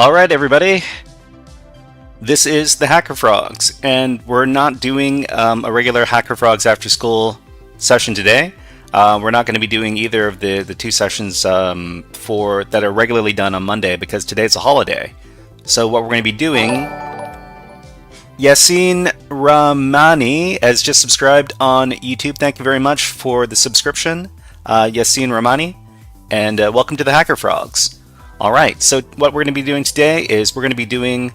Alright everybody, this is the HackerFrogs, and we're not doing a regular HackerFrogs after school session today. We're not going to be doing either of the two sessions that are regularly done on Monday because today's a holiday. So what we're going to be doing, Yasin Ramani has just subscribed on YouTube. Thank you very much for the subscription, Yasin Ramani, and welcome to the HackerFrogs. All right, so what we're going to be doing today is we're going to be doing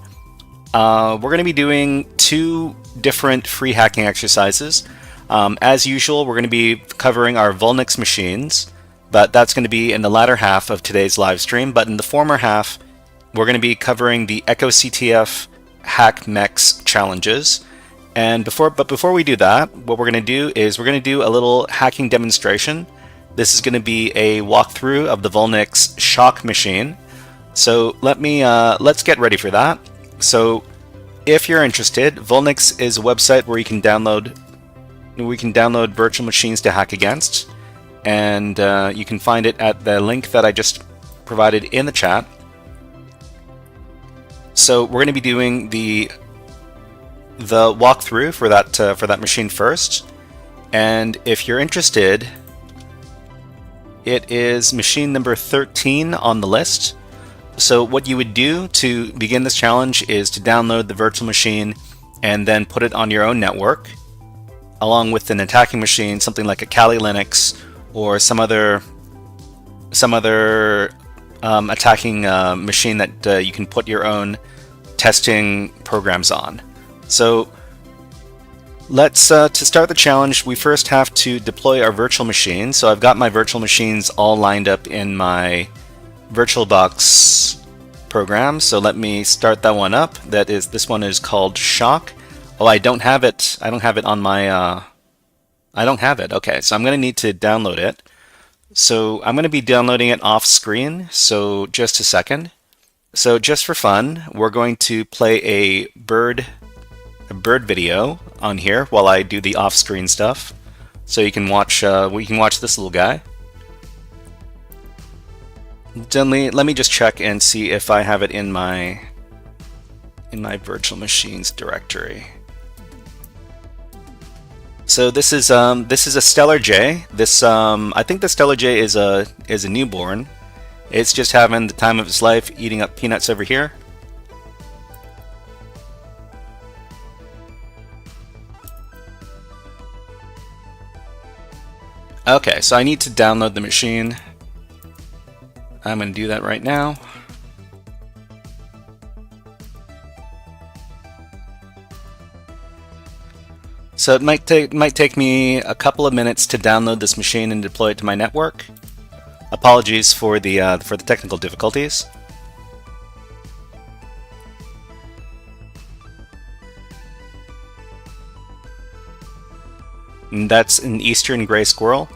two different free hacking exercises. As usual, we're going to be covering our VulNyx machines, but that's going to be in the latter half of today's live stream. But in the former half, we're going to be covering the EchoCTF Hack MEX challenges. And before we do that, what we're going to do is we're going to do a little hacking demonstration. This is going to be a walkthrough of the VulNyx Shock machine. So let's get ready for that. So if you're interested, VulNyx is a website where you can download virtual machines to hack against, and you can find it at the link that I just provided in the chat. So we're going to be doing the walkthrough for that machine first, and if you're interested, it is machine number 13 on the list. So what you would do to begin this challenge is to download the virtual machine and then put it on your own network, along with an attacking machine, something like a Kali Linux or some other attacking machine that you can put your own testing programs on. So let's to start the challenge, we first have to deploy our virtual machine. So I've got my virtual machines all lined up in my VirtualBox program. So let me start that one up. This one is called Shock. Oh, I don't have it. I don't have it on my. I don't have it. Okay, so I'm going to need to download it. So I'm going to be downloading it off screen. So just a second. So just for fun, we're going to play a bird video on here while I do the off-screen stuff. So you can watch. We can watch this little guy. Let me just check and see if I have it in my virtual machines directory. So this is a Stellar J. I think the Stellar J is a newborn. It's just having the time of its life, eating up peanuts over here. Okay, so I need to download the machine. I'm going to do that right now. So it might take me a couple of minutes to download this machine and deploy it to my network. Apologies for the technical difficulties. And that's an eastern gray squirrel.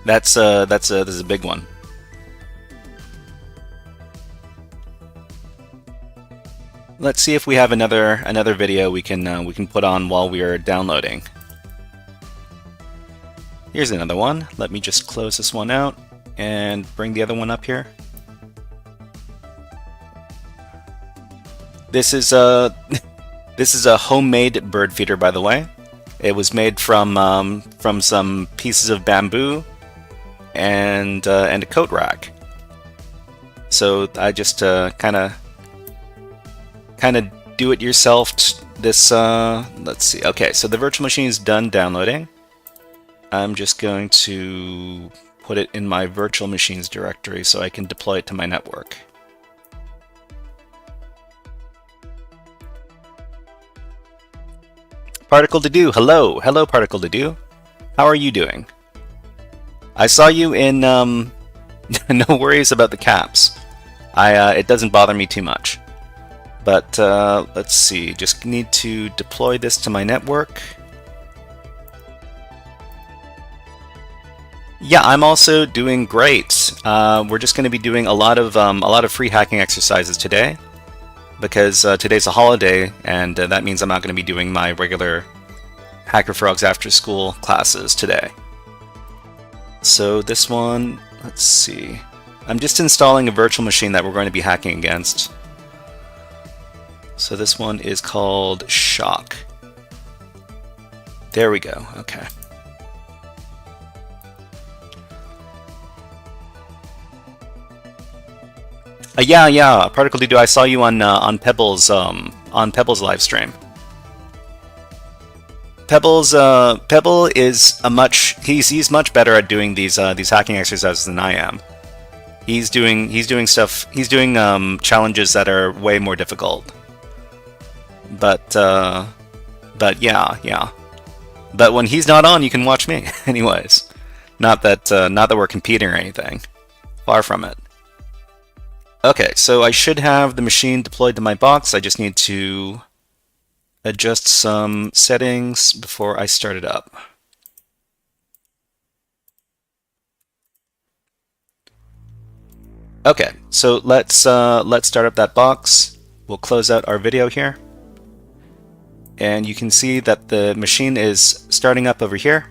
This is a big one. Let's see if we have another video we can put on while we are downloading. Here's another one. Let me just close this one out and bring the other one up here. This is a homemade bird feeder, by the way. It was made from some pieces of bamboo and a coat rack. So I just kind of do it yourself. Let's see. Okay, so the virtual machine is done downloading. I'm just going to put it in my virtual machines directory so I can deploy it to my network. Particle to do. Hello, Particle to do. How are you doing? I saw you in. No worries about the caps. It doesn't bother me too much. But let's see. Just need to deploy this to my network. Yeah, I'm also doing great. We're just going to be doing a lot of free hacking exercises today because today's a holiday, and that means I'm not going to be doing my regular HackerFrogs after school classes today. So this one, let's see. I'm just installing a virtual machine that we're going to be hacking against. So this one is called Shock. There we go. Okay. Yeah, Particle Doodoo. I saw you on Pebbles live stream. Pebble is he's much better at doing these hacking exercises than I am. He's doing challenges that are way more difficult. But yeah. But when he's not on, you can watch me, anyways. Not that we're competing or anything. Far from it. Okay, so I should have the machine deployed to my box. I just need to adjust some settings before I start it up. Okay, so let's start up that box. We'll close out our video here. And you can see that the machine is starting up over here.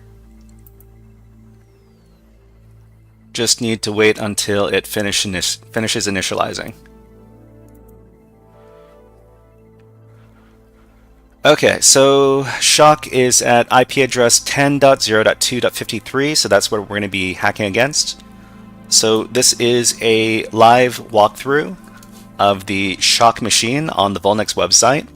Just need to wait until it finishes initializing. Okay, so Shock is at IP address 10.0.2.53, so that's what we're going to be hacking against. So this is a live walkthrough of the Shock machine on the VulNyx website.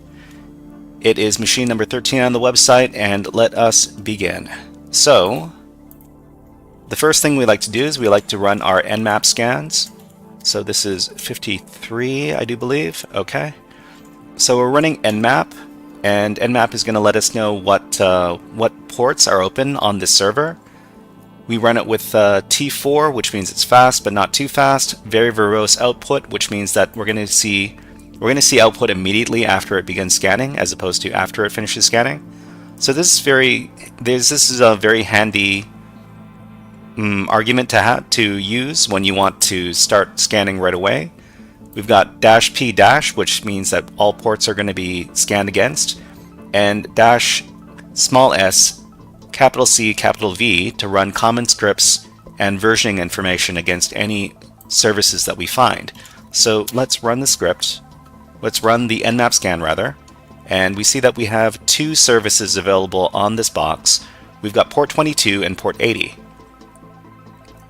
It is machine number 13 on the website, and let us begin. So the first thing we like to do is we like to run our Nmap scans. So this is 53, I do believe. Okay. So we're running Nmap, and Nmap is going to let us know what ports are open on this server. We run it with T4, which means it's fast but not too fast. Very verbose output, which means that we're going to see output immediately after it begins scanning, as opposed to after it finishes scanning. So this is a very handy argument to use when you want to start scanning right away. We've got -p-, which means that all ports are going to be scanned against, and -s, capital C, capital V, to run common scripts and versioning information against any services that we find. So let's run the script. Let's run the Nmap scan rather, and we see that we have two services available on this box. We've got port 22 and port 80.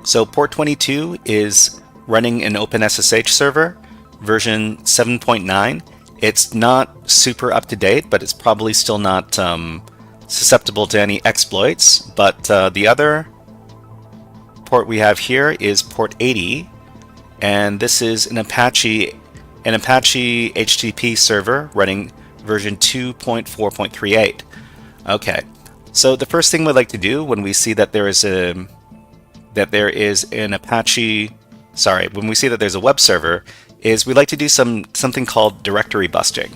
So port 22 is running an OpenSSH server, version 7.9. It's not super up to date, but it's probably still not susceptible to any exploits. But the other port we have here is port 80, and this is an Apache HTTP server running version 2.4.38. Okay, so the first thing we'd like to do when we see that there's a web server is we like to do something called directory busting.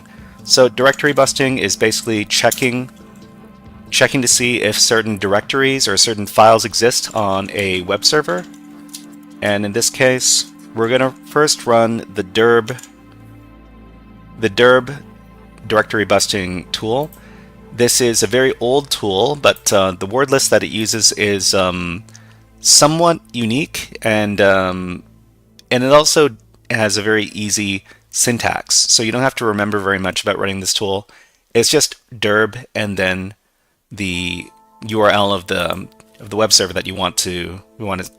So directory busting is basically checking to see if certain directories or certain files exist on a web server. And in this case, we're going to first run the derb directory busting tool. This is a very old tool, but the word list that it uses is somewhat unique, and it also has a very easy syntax, so you don't have to remember very much about running this tool. It's just derb and then the URL of the web server that we want to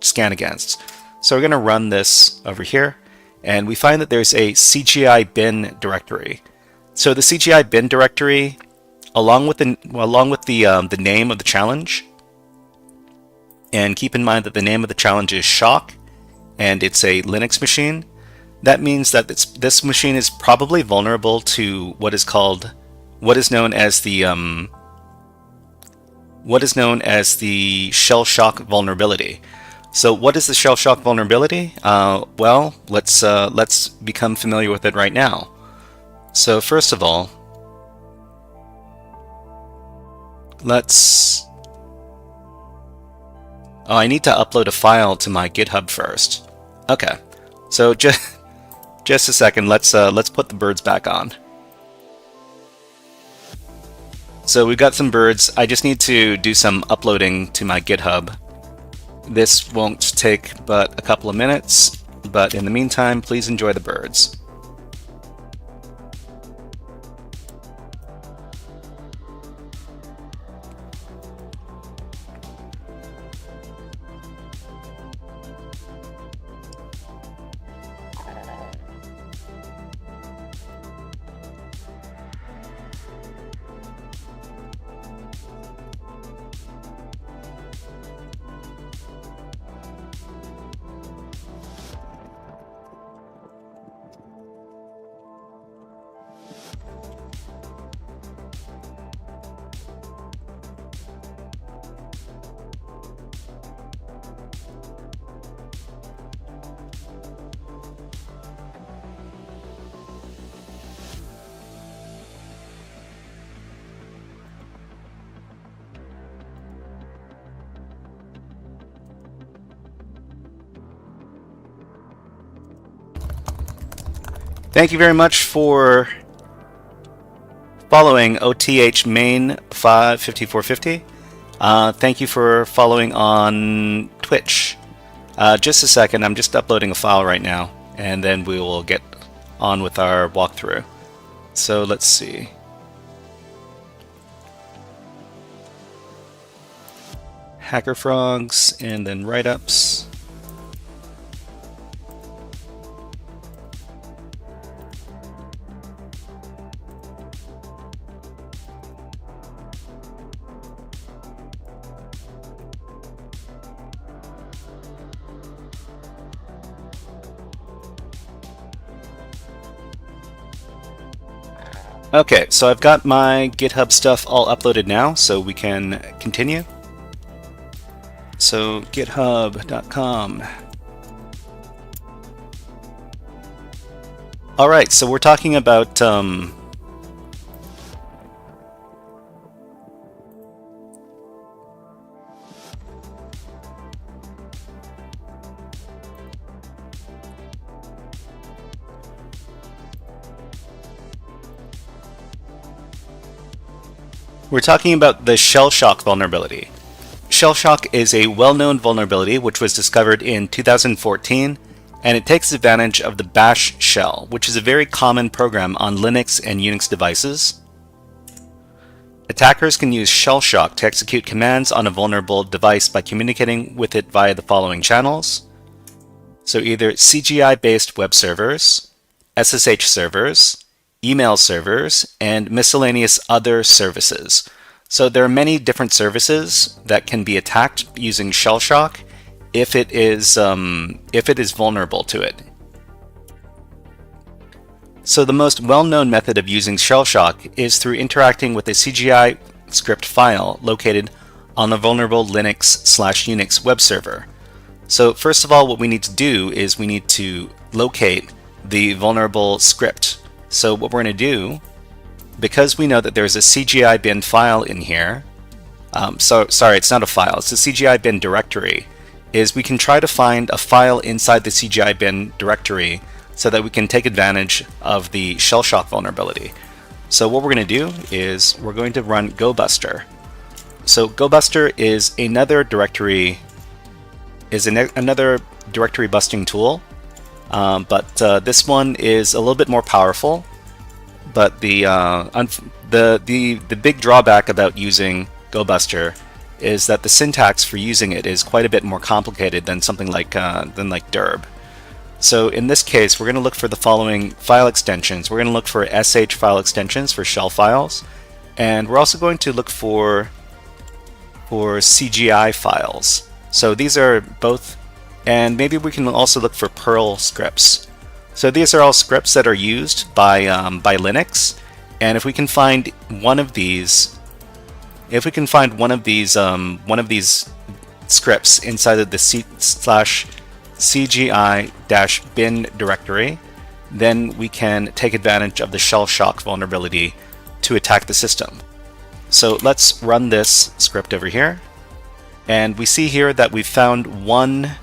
scan against. So we're going to run this over here, and we find that there's a CGI bin directory. So the CGI bin directory, along with the name of the challenge. And keep in mind that the name of the challenge is Shock, and it's a Linux machine. That means that this machine is probably vulnerable to what is known as the shell shock vulnerability. So what is the shell shock vulnerability? Well, let's become familiar with it right now. So first of all, I need to upload a file to my GitHub first. Okay, so just a second. Let's put the birds back on. So we've got some birds. I just need to do some uploading to my GitHub. This won't take but a couple of minutes, but in the meantime, please enjoy the birds. Thank you very much for following OTH main 5450. Thank you for following on Twitch. Just a second, I'm just uploading a file right now, and then we will get on with our walkthrough. So let's see. HackerFrogs, and then write-ups. Okay, so I've got my GitHub stuff all uploaded now, so we can continue. So github.com. All right, so we're talking about the shell shock vulnerability. Shell shock is a well-known vulnerability which was discovered in 2014, and it takes advantage of the bash shell, which is a very common program on Linux and Unix devices. Attackers can use shell shock to execute commands on a vulnerable device by communicating with it via the following channels. So either CGI-based web servers, SSH servers, email servers, and miscellaneous other services. So there are many different services that can be attacked using shell shock if it is vulnerable to it. So the most well-known method of using shell shock is through interacting with a CGI script file located on a vulnerable Linux/Unix web server. So first of all, what we need to do is we need to locate the vulnerable script. So what we're going to do, because we know that there's a CGI bin file in here, sorry, it's not a file, it's a CGI bin directory, is we can try to find a file inside the CGI bin directory so that we can take advantage of the shell shock vulnerability. So what we're going to do is we're going to run GoBuster. So GoBuster is another directory busting tool. But this one is a little bit more powerful. But the big drawback about using GoBuster is that the syntax for using it is quite a bit more complicated than something like dirb. So in this case, we're going to look for the following file extensions. We're going to look for sh file extensions for shell files, and we're also going to look for CGI files. So these are both. And maybe we can also look for Perl scripts. So these are all scripts that are used by Linux. And if we can find one of these, scripts inside of the /CGI-bin directory, then we can take advantage of the shell shock vulnerability to attack the system. So let's run this script over here, and we see here that we've found one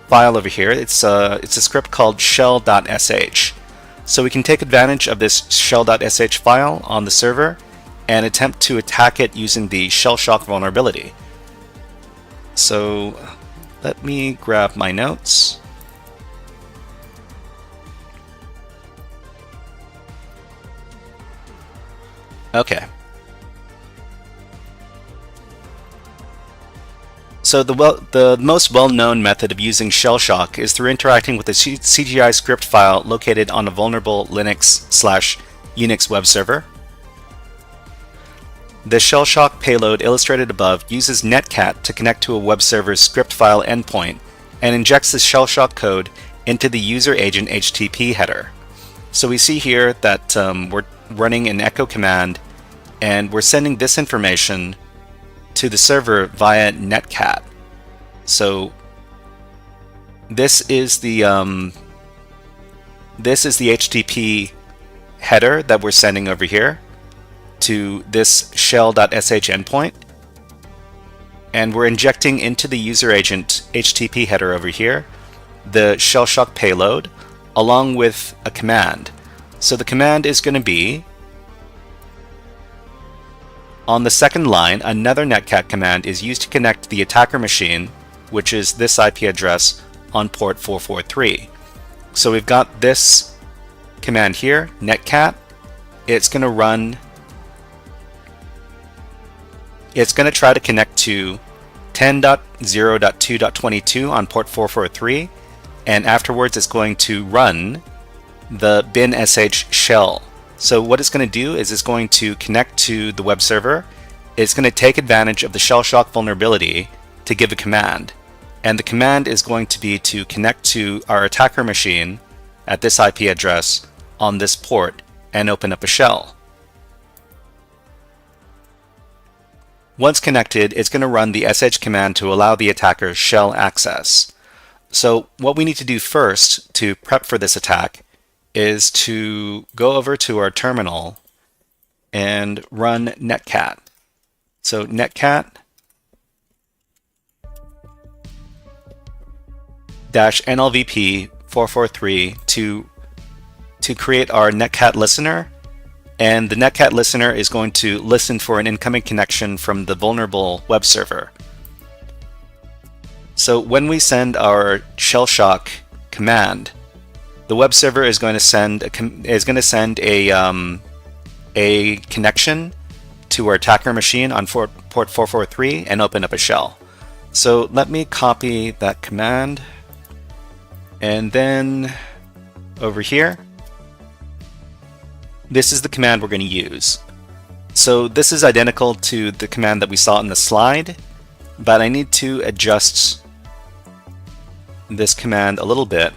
file over here. It's a script called shell.sh. So we can take advantage of this shell.sh file on the server and attempt to attack it using the shell shock vulnerability. So Let me grab my notes. Okay. So the most well-known method of using shell shock is through interacting with a CGI script file located on a vulnerable Linux/Unix web server. The shell shock payload illustrated above uses netcat to connect to a web server's script file endpoint and injects the shell shock code into the user agent HTTP header. So we see here that we're running an echo command and we're sending this information to the server via netcat. So this is the HTTP header that we're sending over here to this shell.sh endpoint, and we're injecting into the user agent HTTP header over here the shell shock payload along with a command. So the command is going to be, on the second line, another netcat command is used to connect the attacker machine, which is this IP address on port 443. So we've got this command here, netcat. It's going to try to connect to 10.0.2.22 on port 443, and afterwards it's going to run the bin.sh shell. So what it's going to do is it's going to connect to the web server. It's going to take advantage of the shell shock vulnerability to give a command. And the command is going to be to connect to our attacker machine at this IP address on this port and open up a shell. Once connected, it's going to run the sh command to allow the attacker's shell access. So what we need to do first to prep for this attack is to go over to our terminal and run netcat. So netcat -nlvp 443 to create our netcat listener, and the netcat listener is going to listen for an incoming connection from the vulnerable web server. So when we send our shell shock command, the web server is going to send a connection to our attacker machine on port 443 and open up a shell. So let me copy that command, and then over here, this is the command we're going to use. So this is identical to the command that we saw in the slide, but I need to adjust this command a little bit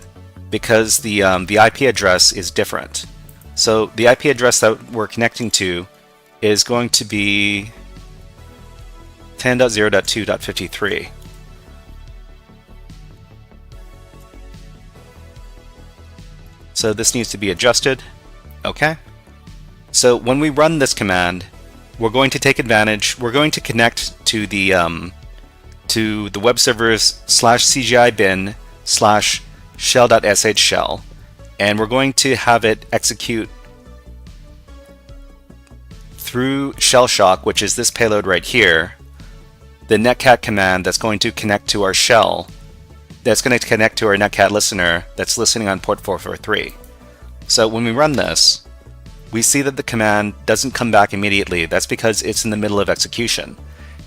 because the IP address is different. So the IP address that we're connecting to is going to be 10.0.2.53. So this needs to be adjusted. Okay. So when we run this command, we're going to take advantage. We're going to connect to the web server's /CGI bin /shell.sh shell, and we're going to have it execute through shell shock, which is this payload right here, the netcat command that's going to connect to our shell, that's going to connect to our netcat listener that's listening on port 443. So when we run this, we see that the command doesn't come back immediately. That's because it's in the middle of execution.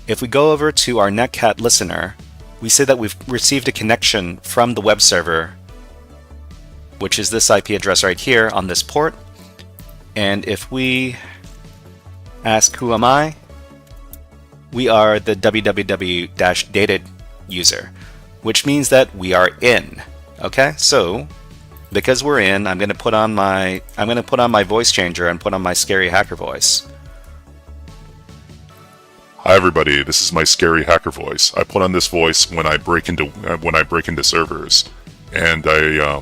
If we go over to our netcat listener, we see that we've received a connection from the web server, which is this IP address right here on this port. And if we ask who am I, we are the www-dated user, which means that we are in. Okay, so because we're in, I'm going to put on my voice changer and put on my scary hacker voice. Hi everybody, this is my scary hacker voice. I put on this voice when I break into servers, and I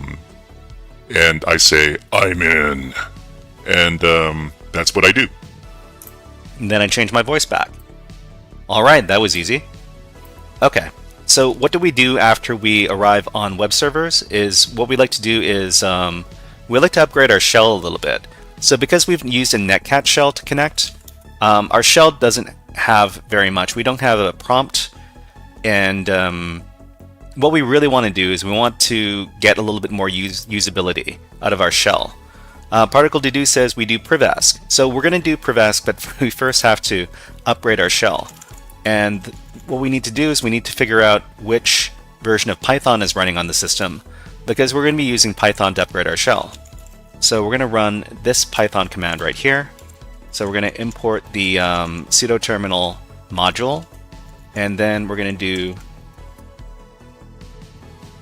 say I'm in, and that's what I do. And then I change my voice back. All right, that was easy. Okay. So what do we do after we arrive on web servers is what we like to do is we like to upgrade our shell a little bit. So because we've used a netcat shell to connect, our shell doesn't have very much. We don't have a prompt, and what we really want to do is we want to get a little bit more usability out of our shell. Particle to do says we do privask. So we're going to do privask, but we first have to upgrade our shell. And what we need to do is we need to figure out which version of Python is running on the system, because we're going to be using Python to upgrade our shell. So we're going to run this Python command right here. So we're going to import the sudo terminal module, and then we're going to do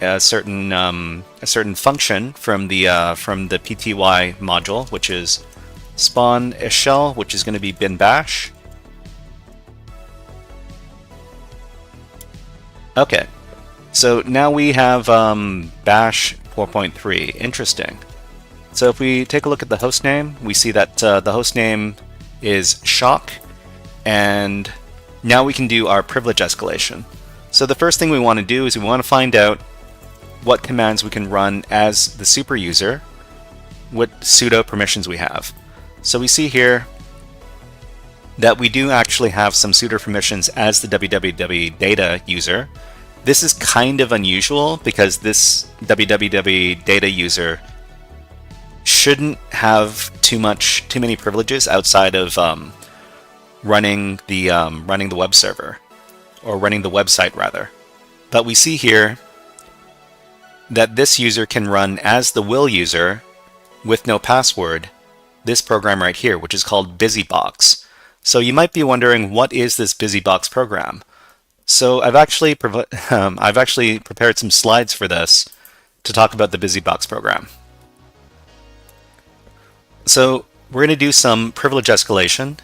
a certain function from the pty module, which is spawn a shell, which is going to be bin bash. Okay, so now we have bash 4.3. Interesting. So if we take a look at the host name, we see that the host name is shock, and now we can do our privilege escalation. So the first thing we want to do is we want to find out what commands we can run as the super user, what sudo permissions we have. So we see here that we do actually have some sudo permissions as the www data user. This is kind of unusual because this www data user shouldn't have too many privileges outside of running the web server, or running the website rather. But we see here that this user can run as the will user with no password this program right here, which is called BusyBox. So you might be wondering, what is this BusyBox program? So I've actually prepared some slides for this to talk about the BusyBox program. So we're going to do some privilege escalation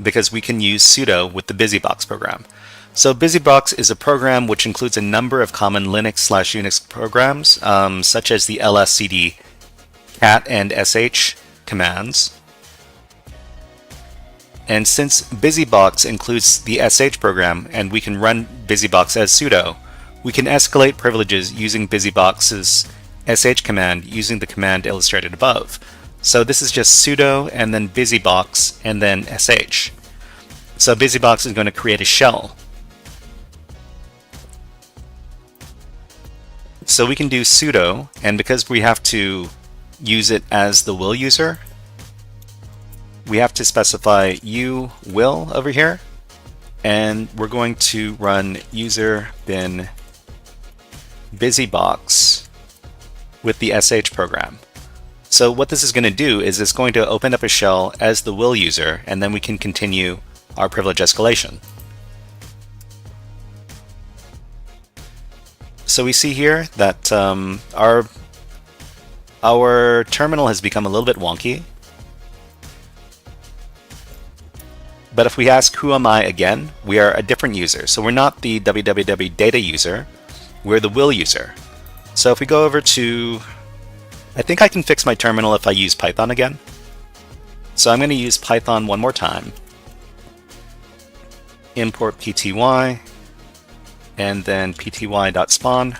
because we can use sudo with the BusyBox program. So BusyBox is a program which includes a number of common Linux/Unix programs, such as the lscd cat and sh commands. And since BusyBox includes the sh program and we can run BusyBox as sudo, we can escalate privileges using BusyBox's sh command using the command illustrated above. So this is just sudo and then BusyBox and then sh. So BusyBox is going to create a shell. So we can do sudo, and because we have to use it as the will user, we have to specify will over here, and we're going to run user bin BusyBox with the sh program. So what this is going to do is it's going to open up a shell as the will user, and then we can continue our privilege escalation. So we see here that our terminal has become a little bit wonky. But if we ask who am I again, we are a different user. So we're not the www data user, we're the will user. So if we go over to, I think I can fix my terminal if I use Python again. So I'm going to use Python one more time. Import pty, and then pty.spawn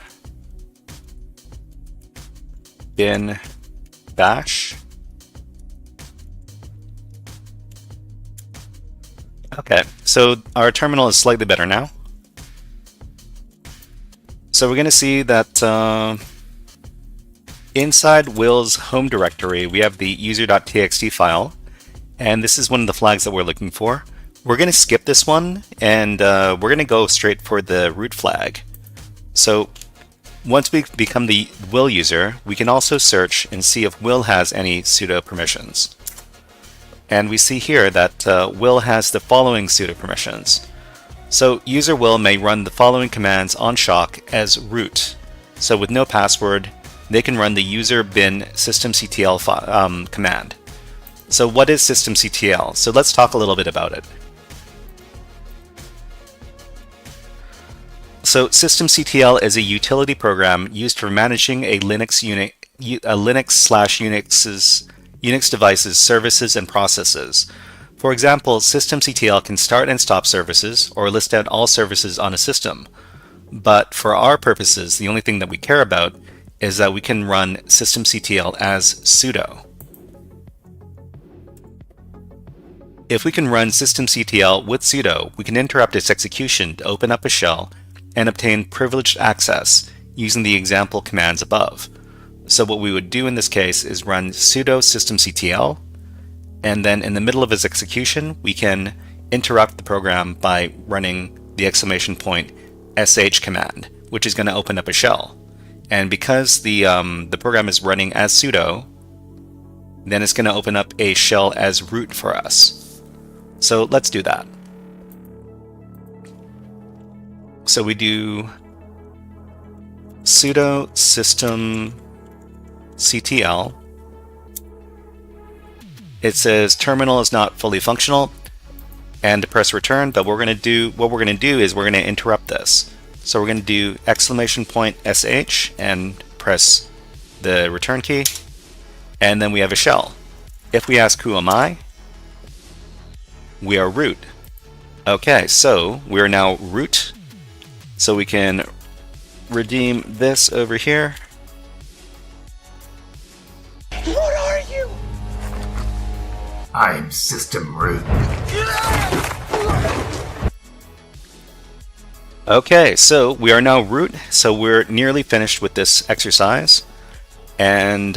bin bash. Okay, so our terminal is slightly better now. So we're going to see that inside Will's home directory, we have the user.txt file, and this is one of the flags that we're looking for. We're going to skip this one, and we're going to go straight for the root flag. So once we become the Will user, we can also search and see if Will has any sudo permissions. And we see here that Will has the following sudo permissions. So user Will may run the following commands on shock as root. So with no password, they can run the user bin systemctl command. So what is systemctl? So let's talk a little bit about it. So systemctl is a utility program used for managing a Linux/Unix devices, services, and processes. For example, systemctl can start and stop services or list out all services on a system. But for our purposes, the only thing that we care about is that we can run systemctl as sudo. If we can run systemctl with sudo, we can interrupt its execution to open up a shell and obtain privileged access using the example commands above. So what we would do in this case is run sudo systemctl, and then in the middle of its execution, we can interrupt the program by running the !sh command, which is going to open up a shell. And because the program is running as sudo, then it's going to open up a shell as root for us. So let's do that. So we do sudo systemctl. It says terminal is not fully functional, and to press return. But what we're going to do is we're going to interrupt this. So we're going to do !sh and press the return key, and then we have a shell. If we ask who am I, we are root. Okay, so we are now root. So we can redeem this over here. What are you? I'm system root. Okay, so we are now root, so we're nearly finished with this exercise, and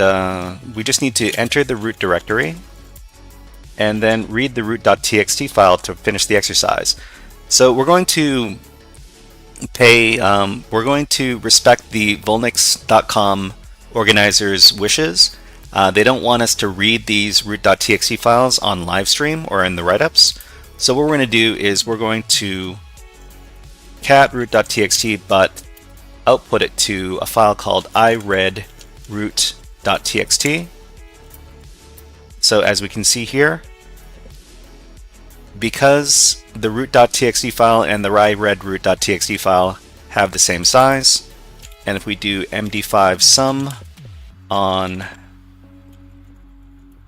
we just need to enter the root directory and then read the root.txt file to finish the exercise. So we're going to respect the VulNyx.com organizer's wishes. They don't want us to read these root.txt files on live stream or in the write-ups. So what we're going to do is we're going to cat root.txt but output it to a file called iReadRoot.txt. So as we can see here, because the root.txt file and the iReadRoot.txt file have the same size, and if we do md5 sum on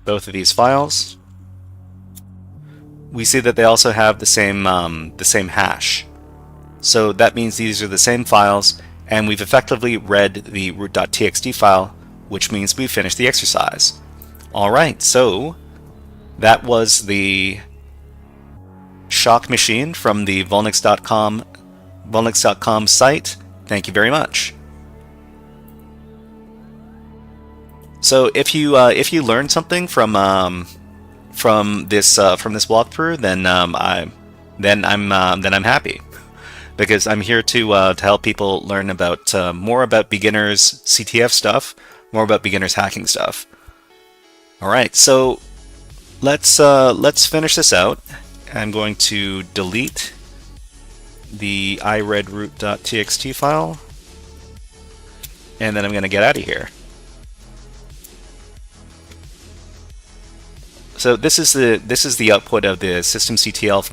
both of these files, we see that they also have the same hash. So that means these are the same files, and we've effectively read the root.txt file, which means we've finished the exercise. Alright, so that was the shock machine from the VulNyx.com site. Thank you very much. So if you learned something from this walkthrough, then I'm happy, because I'm here to help people learn about more about beginners CTF stuff, more about beginners hacking stuff. All right, so let's finish this out. I'm going to delete the iReadRoot.txt file, and then I'm going to get out of here. So this is the output of the systemctl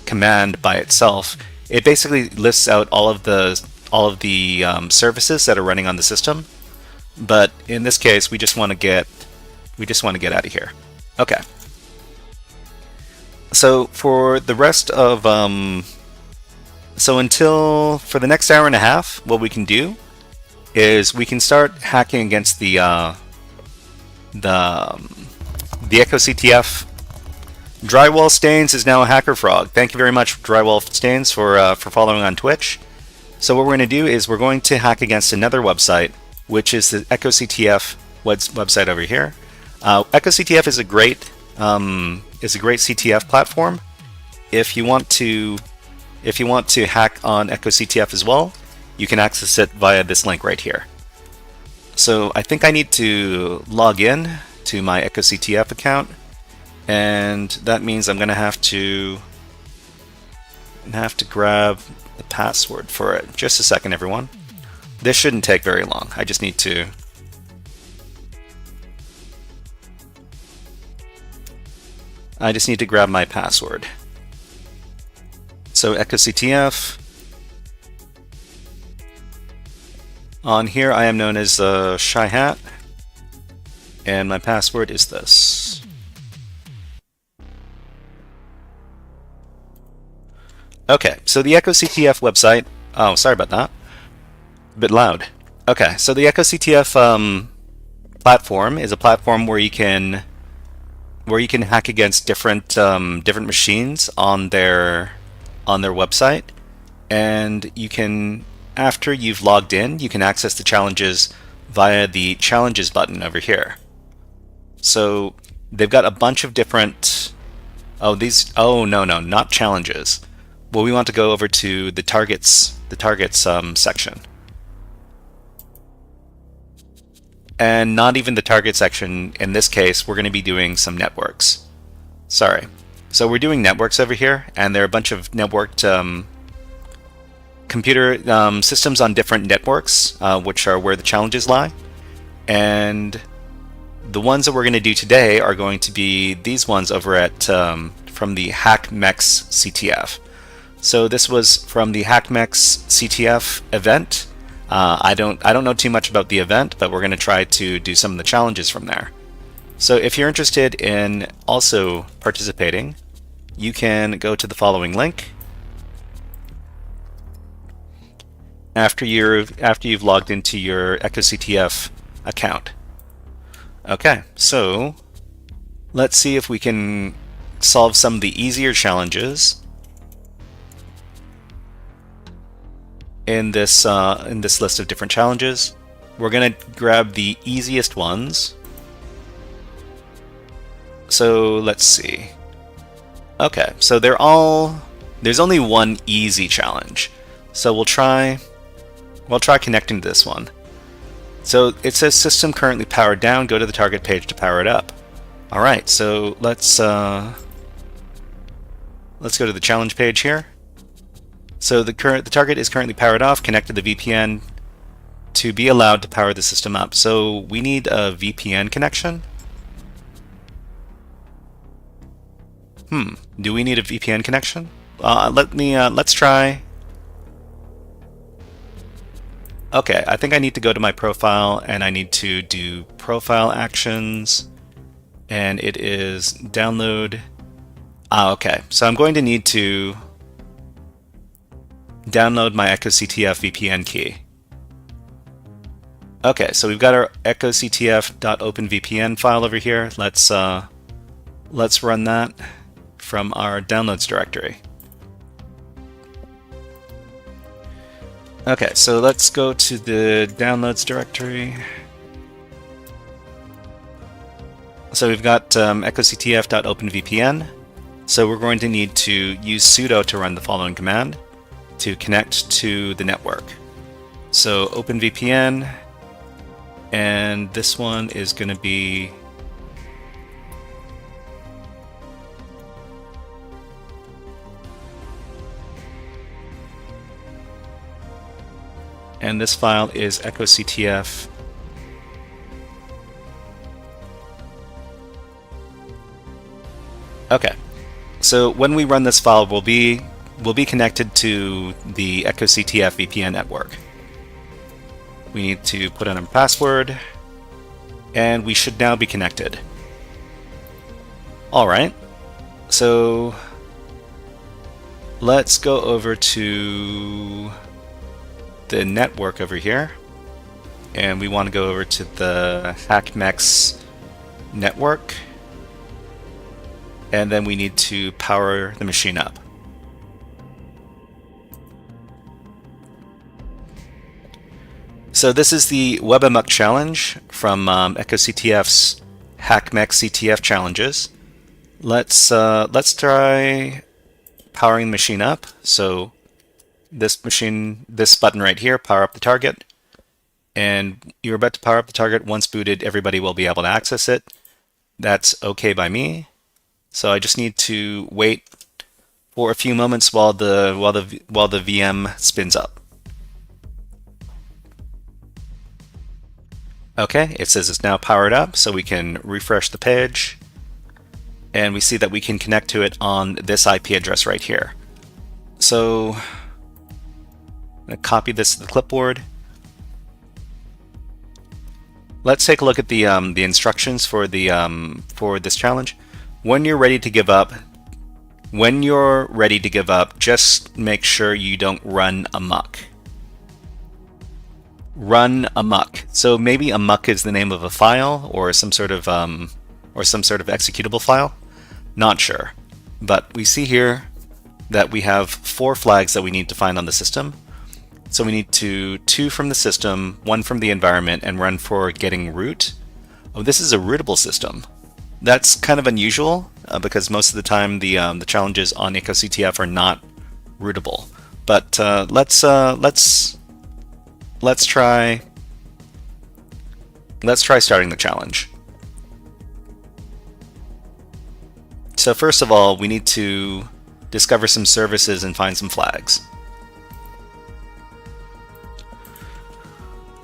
command by itself. It basically lists out all of the services that are running on the system, but in this case, we just want to get out of here. Okay. So for the rest of for the next hour and a half, what we can do is we can start hacking against the EchoCTF. Drywall Stains is now a HackerFrog. Thank you very much, Drywall Stains, for following on Twitch. So what we're going to do is we're going to hack against another website, which is the EchoCTF website over here. EchoCTF is a great CTF platform. If you want to hack on EchoCTF as well, you can access it via this link right here. So I think I need to log in to my EchoCTF account, and that means I'm going to have to grab the password for it. Just a second, everyone. This shouldn't take very long. I just need to grab my password. So EchoCTF. On here, I am known as Shy Hat, and my password is this. Okay, so the EchoCTF website. Oh, sorry about that. A bit loud. Okay, so the EchoCTF platform is a platform where you can hack against different machines on their website, And you can, after you've logged in, you can access the challenges via the challenges button over here. So they've got a bunch of different, no, not challenges. Well, we want to go over to the targets section. And not even the target section. In this case, we're going to be doing some networks. Sorry. So we're doing networks over here, and there are a bunch of networked computer systems on different networks, which are where the challenges lie. And the ones that we're going to do today are going to be these ones over at from the MEX CTF. So this was from the MEX CTF event. I don't know too much about the event, but we're going to try to do some of the challenges from there. So if you're interested in also participating, you can go to the following link after you've logged into your EchoCTF account. Okay, so let's see if we can solve some of the easier challenges in this list of different challenges. We're going to grab the easiest ones. So let's see. Okay, so there's only one easy challenge. So we'll try connecting to this one. So it says system currently powered down, go to the target page to power it up. All right, so let's go to the challenge page here. So the target is currently powered off, connect to the VPN to be allowed to power the system up. So we need a VPN connection. Do we need a VPN connection? Let's try. Okay, I think I need to go to my profile and I need to do profile actions, and it is download. Okay, so I'm going to need to download my EchoCTF VPN key. Okay, so we've got our EchoCTF.openVPN file over here. Let's run that from our downloads directory. Okay, so let's go to the downloads directory. So we've got EchoCTF.openVPN. So we're going to need to use sudo to run the following command to connect to the network. So OpenVPN, and this one is going to be and this file is EchoCTF. Okay, so when we run this file, we'll be connected to the EchoCTF VPN network. We need to put in a password, and we should now be connected. All right, so let's go over to the network over here, and we want to go over to the MEX network, and then we need to power the machine up. So this is the WebAmuck challenge from EchoCTF's MEX CTF challenges. Let's try powering the machine up. So this button right here, power up the target, and you're about to power up the target. Once booted, everybody will be able to access it. That's okay by me. So I just need to wait for a few moments while the VM spins up. Okay, it says it's now powered up, so we can refresh the page, and we see that we can connect to it on this IP address right here. So I'm going to copy this to the clipboard. Let's take a look at the instructions for this challenge. When you're ready to give up, just make sure you don't run amok. Run amok. So maybe amok is the name of a file or some sort of executable file. Not sure, but we see here that we have 4 flags that we need to find on the system. So we need 2 from the system, 1 from the environment, and run for getting root. Oh, this is a rootable system. That's kind of unusual because most of the time the challenges on EchoCTF are not rootable. But let's try starting the challenge. So first of all, we need to discover some services and find some flags.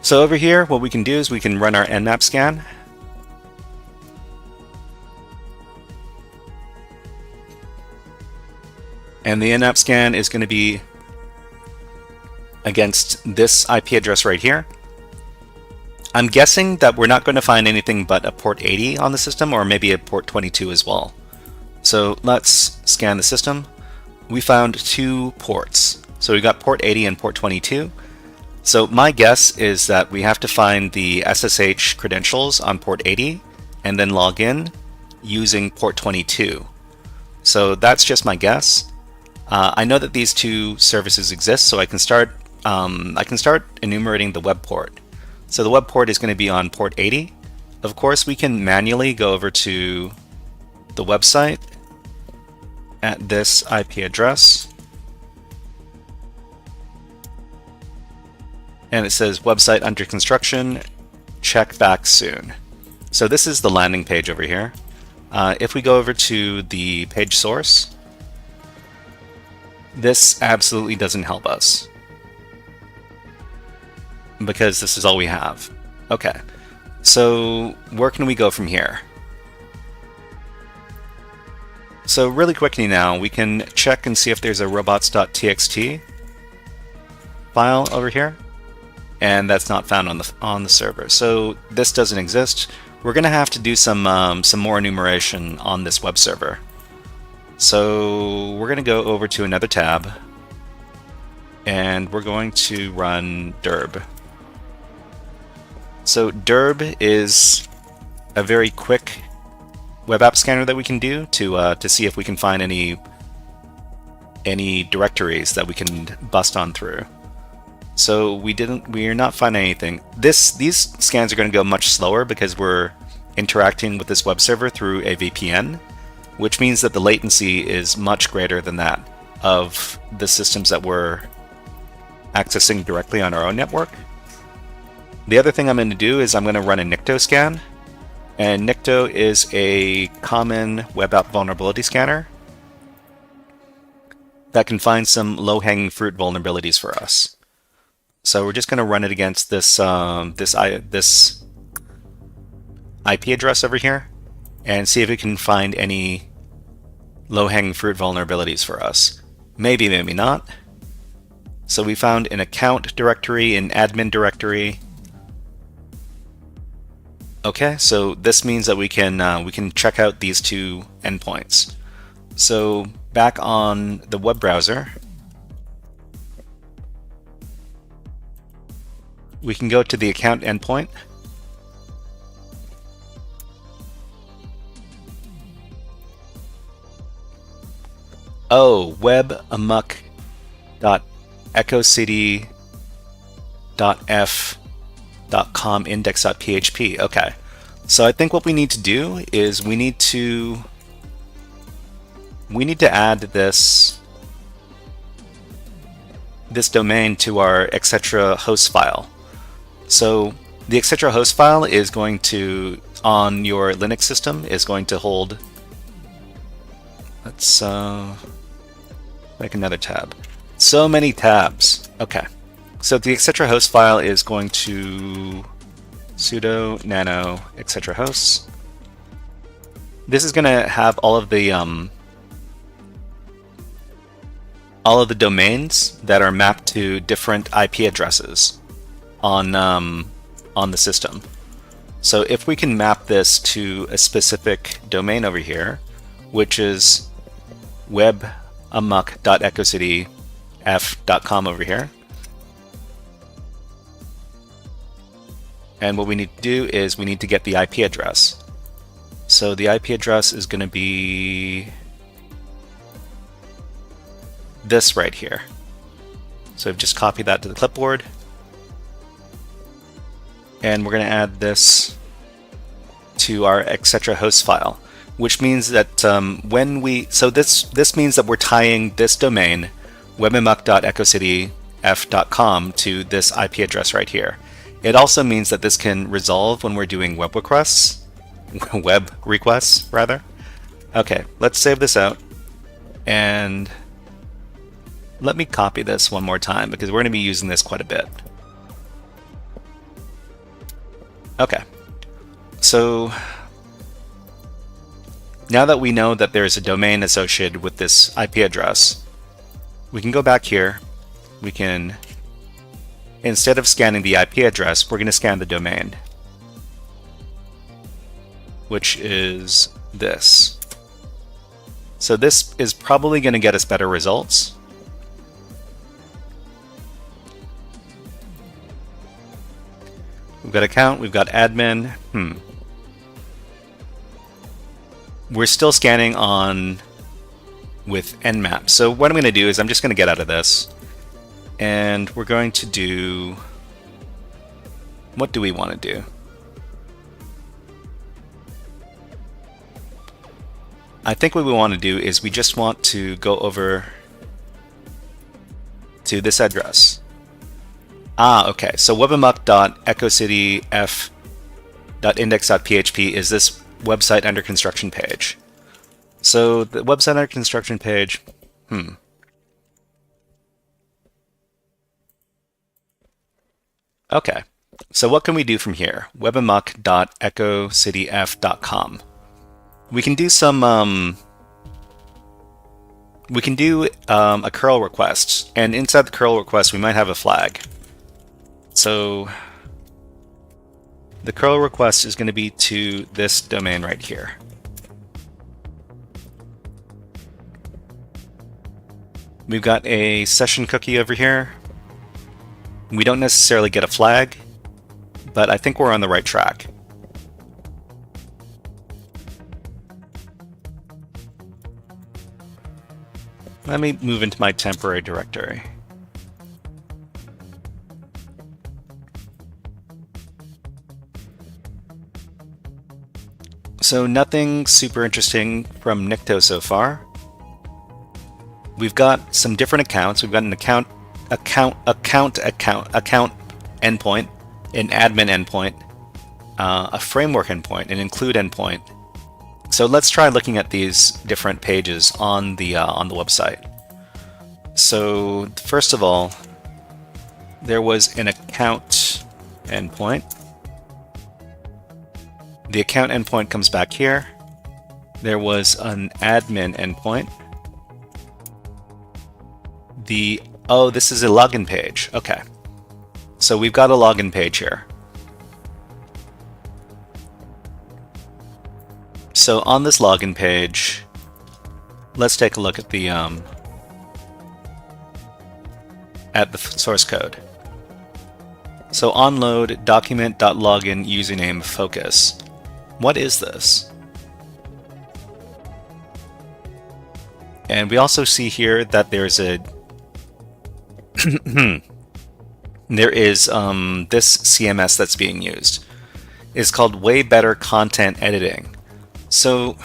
So over here, what we can do is we can run our Nmap scan. And the Nmap scan is going to be against this IP address right here. I'm guessing that we're not going to find anything but a port 80 on the system, or maybe a port 22 as well. So let's scan the system. We found 2 ports. So we got port 80 and port 22. So my guess is that we have to find the SSH credentials on port 80 and then log in using port 22. So that's just my guess. I know that these 2 services exist, so I can start enumerating the web port. So the web port is going to be on port 80. Of course, we can manually go over to the website at this IP address. And it says website under construction, check back soon. So this is the landing page over here. If we go over to the page source, this absolutely doesn't help us, because this is all we have. Okay, so where can we go from here? So really quickly now, we can check and see if there's a robots.txt file over here, and that's not found on the server. So this doesn't exist. We're going to have to do some more enumeration on this web server. So we're going to go over to another tab, and we're going to run dirb. So dirb is a very quick web app scanner that we can do to see if we can find any directories that we can bust on through. So we're not finding anything. These scans are going to go much slower because we're interacting with this web server through a VPN, which means that the latency is much greater than that of the systems that we're accessing directly on our own network. The other thing I'm going to do is I'm going to run a Nikto scan, and Nikto is a common web app vulnerability scanner that can find some low-hanging fruit vulnerabilities for us. So we're just going to run it against this this IP address over here and see if we can find any low-hanging fruit vulnerabilities for us. Maybe, maybe not. So we found an account directory, an admin directory. Okay, so this means that we can check out these 2 endpoints. So back on the web browser, we can go to the account endpoint. Oh, webamok.echocity.f.com index.php. Okay, so I think what we need to do is we need to add this domain to our etc host file. So the etc host file is going to, on your Linux system, is going to hold, let's make another tab. So many tabs. Okay, so the etc host file is going to sudo nano etc hosts. This is going to have all of the domains that are mapped to different IP addresses on the system. So if we can map this to a specific domain over here, which is webamok.echocity.f.com over here, and what we need to do is we need to get the IP address. So the IP address is going to be this right here. So I've just copied that to the clipboard. And we're going to add this to our etc host file, which means that this means that we're tying this domain, webmmuck.echocityf.com, to this IP address right here. It also means that this can resolve when we're doing web requests, rather. Okay, let's save this out, and let me copy this one more time because we're going to be using this quite a bit. Okay, so now that we know that there's a domain associated with this IP address, we can go back here. We can, instead of scanning the IP address, we're going to scan the domain, which is this. So this is probably going to get us better results. We've got account, we've got admin. We're still scanning on with nmap. So what I'm going to do is I'm just going to get out of this, and we're going to do, what do we want to do? I think what we want to do is we just want to go over to this address. Okay, so webmmuck.echocityf.index.php is this website under construction page. So the website under construction page, Okay, so what can we do from here? webmmuck.echocityf.com. We can do some, a curl request, and inside the curl request we might have a flag. So the curl request is going to be to this domain right here. We've got a session cookie over here. We don't necessarily get a flag, but I think we're on the right track. Let me move into my temporary directory. So nothing super interesting from Nikto so far. We've got some different accounts. We've got an account endpoint, an admin endpoint, a framework endpoint, an include endpoint. So let's try looking at these different pages on the website. So first of all, there was an account endpoint. The account endpoint comes back here. There was an admin endpoint. Oh, this is a login page. Okay. So we've got a login page here. So on this login page, let's take a look at the source code. So onload document.login username focus. What is this? And we also see here that there's a there is this CMS that's being used. It's called Way Better Content Editing. So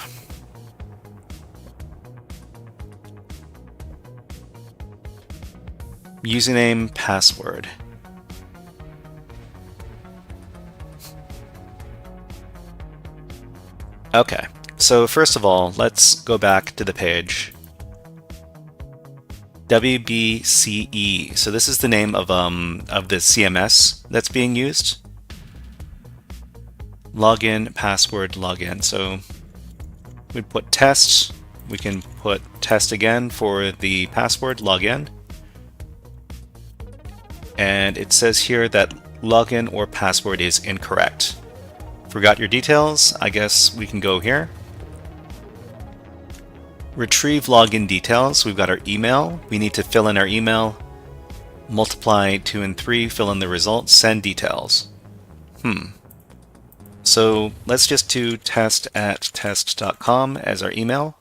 username, password. Okay, so first of all, let's go back to the page. WBCE. So this is the name of the CMS that's being used. Login, password, login. So we put test. We can put test again for the password, login. And it says here that login or password is incorrect. Forgot your details? I guess we can go here. Retrieve login details. We've got our email. We need to fill in our email. Multiply 2 and 3, fill in the results, send details. So let's just do test@test.com as our email.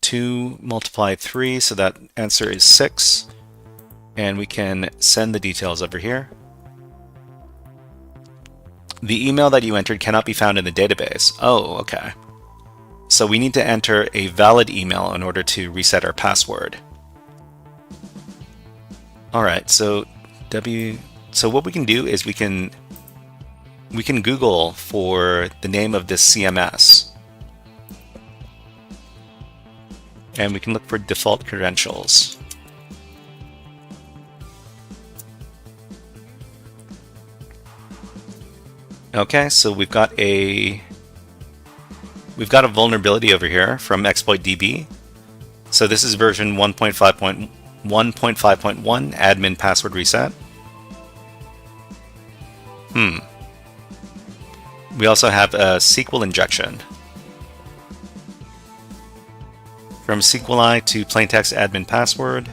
2 multiply 3, so that answer is 6. And we can send the details over here. The email that you entered cannot be found in the database. Oh, okay. So we need to enter a valid email in order to reset our password. Alright, so what we can do is we can Google for the name of this CMS. And we can look for default credentials. Okay, so we've got a vulnerability over here from ExploitDB. So this is version 1.5.1 admin password reset. We also have a SQL injection. From SQLi to plaintext admin password.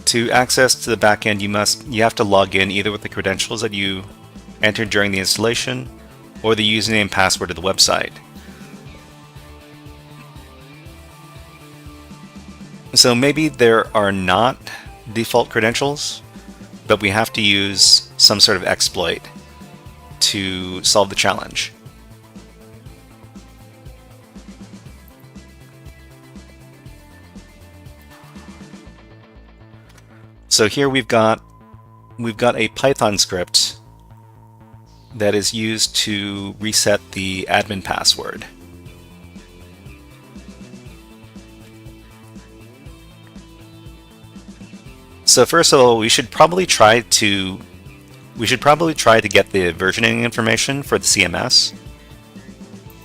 To access to the backend, you have to log in either with the credentials that you entered during the installation or the username and password of the website. So maybe there are not default credentials, but we have to use some sort of exploit to solve the challenge. So here we've got a Python script that is used to reset the admin password. So first of all, we should probably try to get the versioning information for the CMS.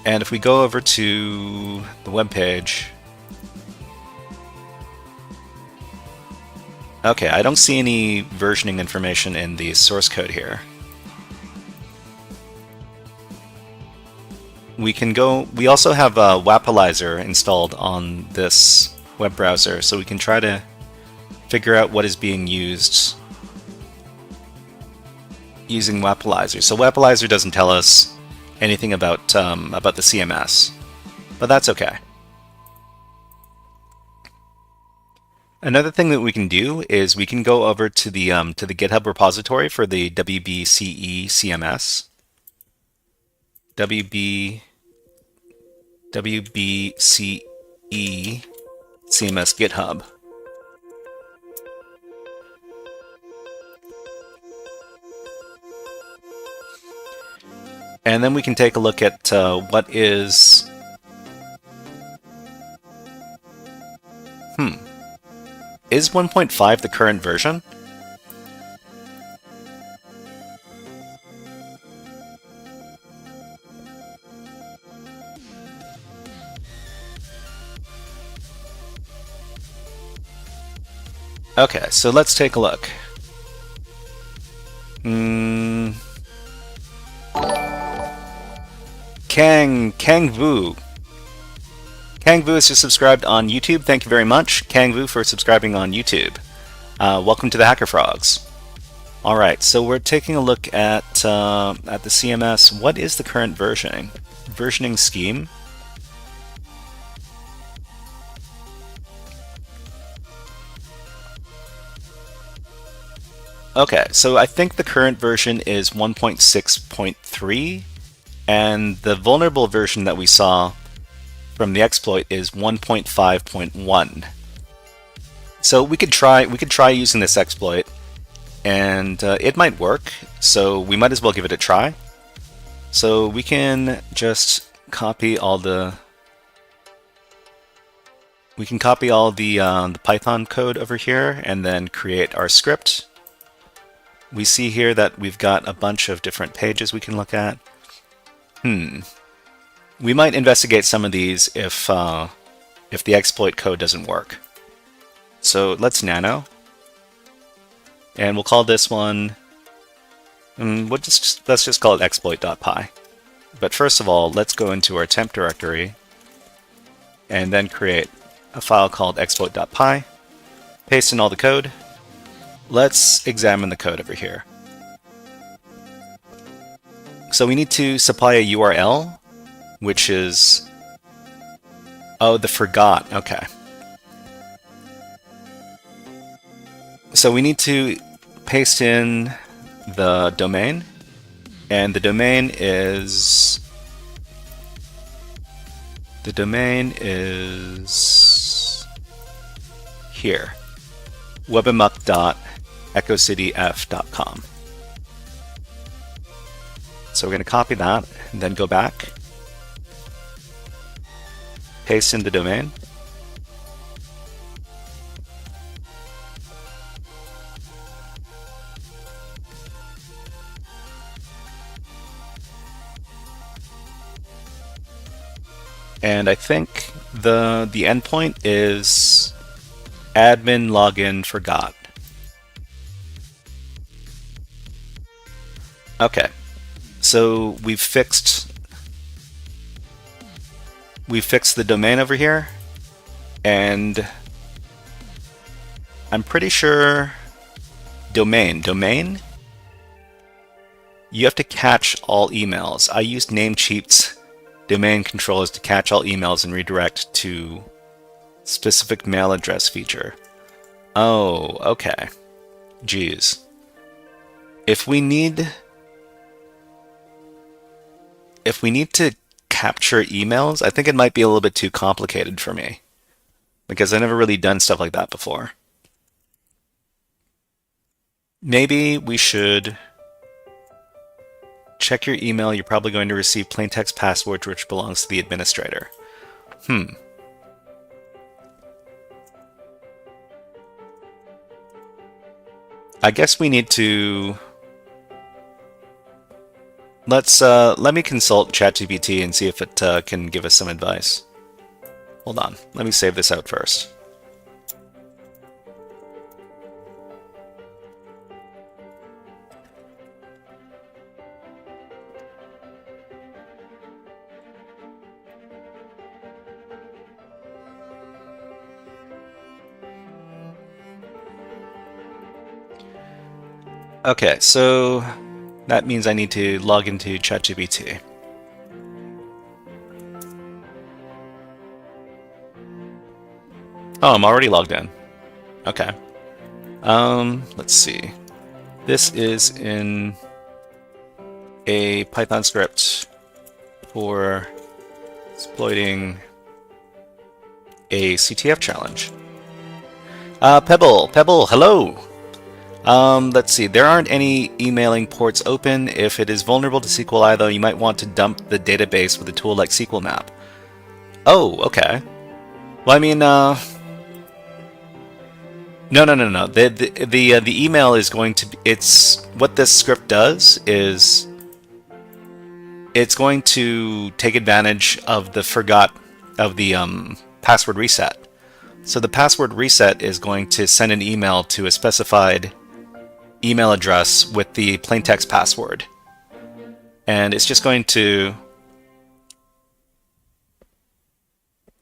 And if we go over to the web page, okay, I don't see any versioning information in the source code here. We also have a Wapalizer installed on this web browser, so we can try to figure out what is being used using Wapalizer. So Wapalizer doesn't tell us anything about the CMS, but that's okay. Another thing that we can do is we can go over to the GitHub repository for the WBCE CMS. WBCE CMS GitHub. And then we can take a look at what is... Is 1.5 the current version? Okay, so let's take a look. Kangvu. Kangvu is just subscribed on YouTube. Thank you very much, Kangvu, for subscribing on YouTube. Welcome to the HackerFrogs. Alright, so we're taking a look at the CMS. What is the current versioning scheme? Okay, so I think the current version is 1.6.3, and the vulnerable version that we saw from the exploit is 1.5.1. So we could try using this exploit, and it might work. So we might as well give it a try. So we can just copy all the Python code over here, and then create our script. We see here that we've got a bunch of different pages we can look at. We might investigate some of these if the exploit code doesn't work. So let's nano, and we'll call this one. Let's just call it exploit.py. But first of all, let's go into our temp directory, and then create a file called exploit.py. Paste in all the code. Let's examine the code over here. So we need to supply a URL, which is Oh, the forgot. Okay. So we need to paste in the domain, and the domain is here, webamuck.echoctf.com. So we're going to copy that, and then go back, paste in the domain, and I think the endpoint is admin login forgot. Okay, so we've fixed the domain over here, and I'm pretty sure domain, you have to catch all emails. I used Namecheap's domain controllers to catch all emails and redirect to specific mail address feature. Oh, okay. Geez. If we need to capture emails, I think it might be a little bit too complicated for me, because I've never really done stuff like that before. Maybe we should check your email. You're probably going to receive plain text password which belongs to the administrator. I guess we need to... let me consult ChatGPT and see if it can give us some advice. Hold on, let me save this out first. Okay, so that means I need to log into ChatGPT. Oh, I'm already logged in. Okay. Let's see. This is in a Python script for exploiting a CTF challenge. Pebble, hello! Let's see, there aren't any emailing ports open. If it is vulnerable to SQLi, though, you might want to dump the database with a tool like SQLmap. Oh, okay. Well, I mean, no. The email is going to be, it's, what this script does is, it's going to take advantage of the password reset. So the password reset is going to send an email to a specified email address with the plaintext password, and it's just going to.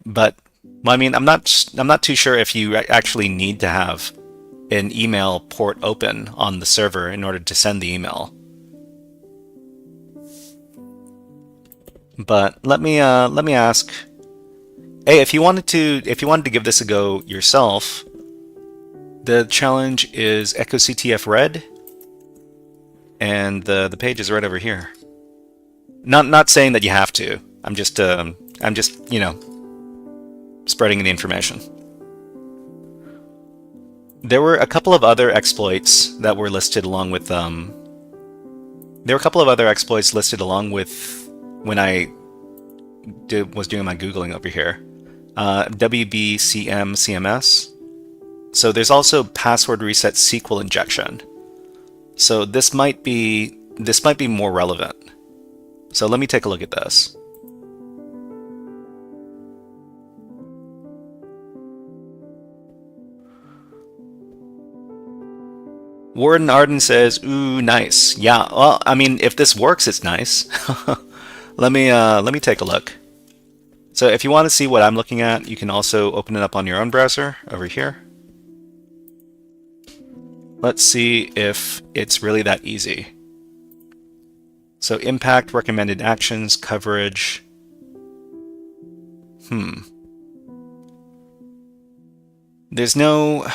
But I mean, I'm not too sure if you actually need to have an email port open on the server in order to send the email. But let me ask. Hey, if you wanted to give this a go yourself, the challenge is EchoCTF Red, and the page is right over here. Not saying that you have to. I'm just you know, spreading the information. There were a couple of other exploits that were listed along with when I was doing my Googling over here. WBCM CMS. So there's also password reset SQL injection. So this might be more relevant. So let me take a look at this. Warden Arden says, "Ooh, nice. Yeah. Well, I mean, if this works, it's nice." Let me take a look. So if you want to see what I'm looking at, you can also open it up on your own browser over here. Let's see if it's really that easy. So impact, recommended actions, coverage. There's no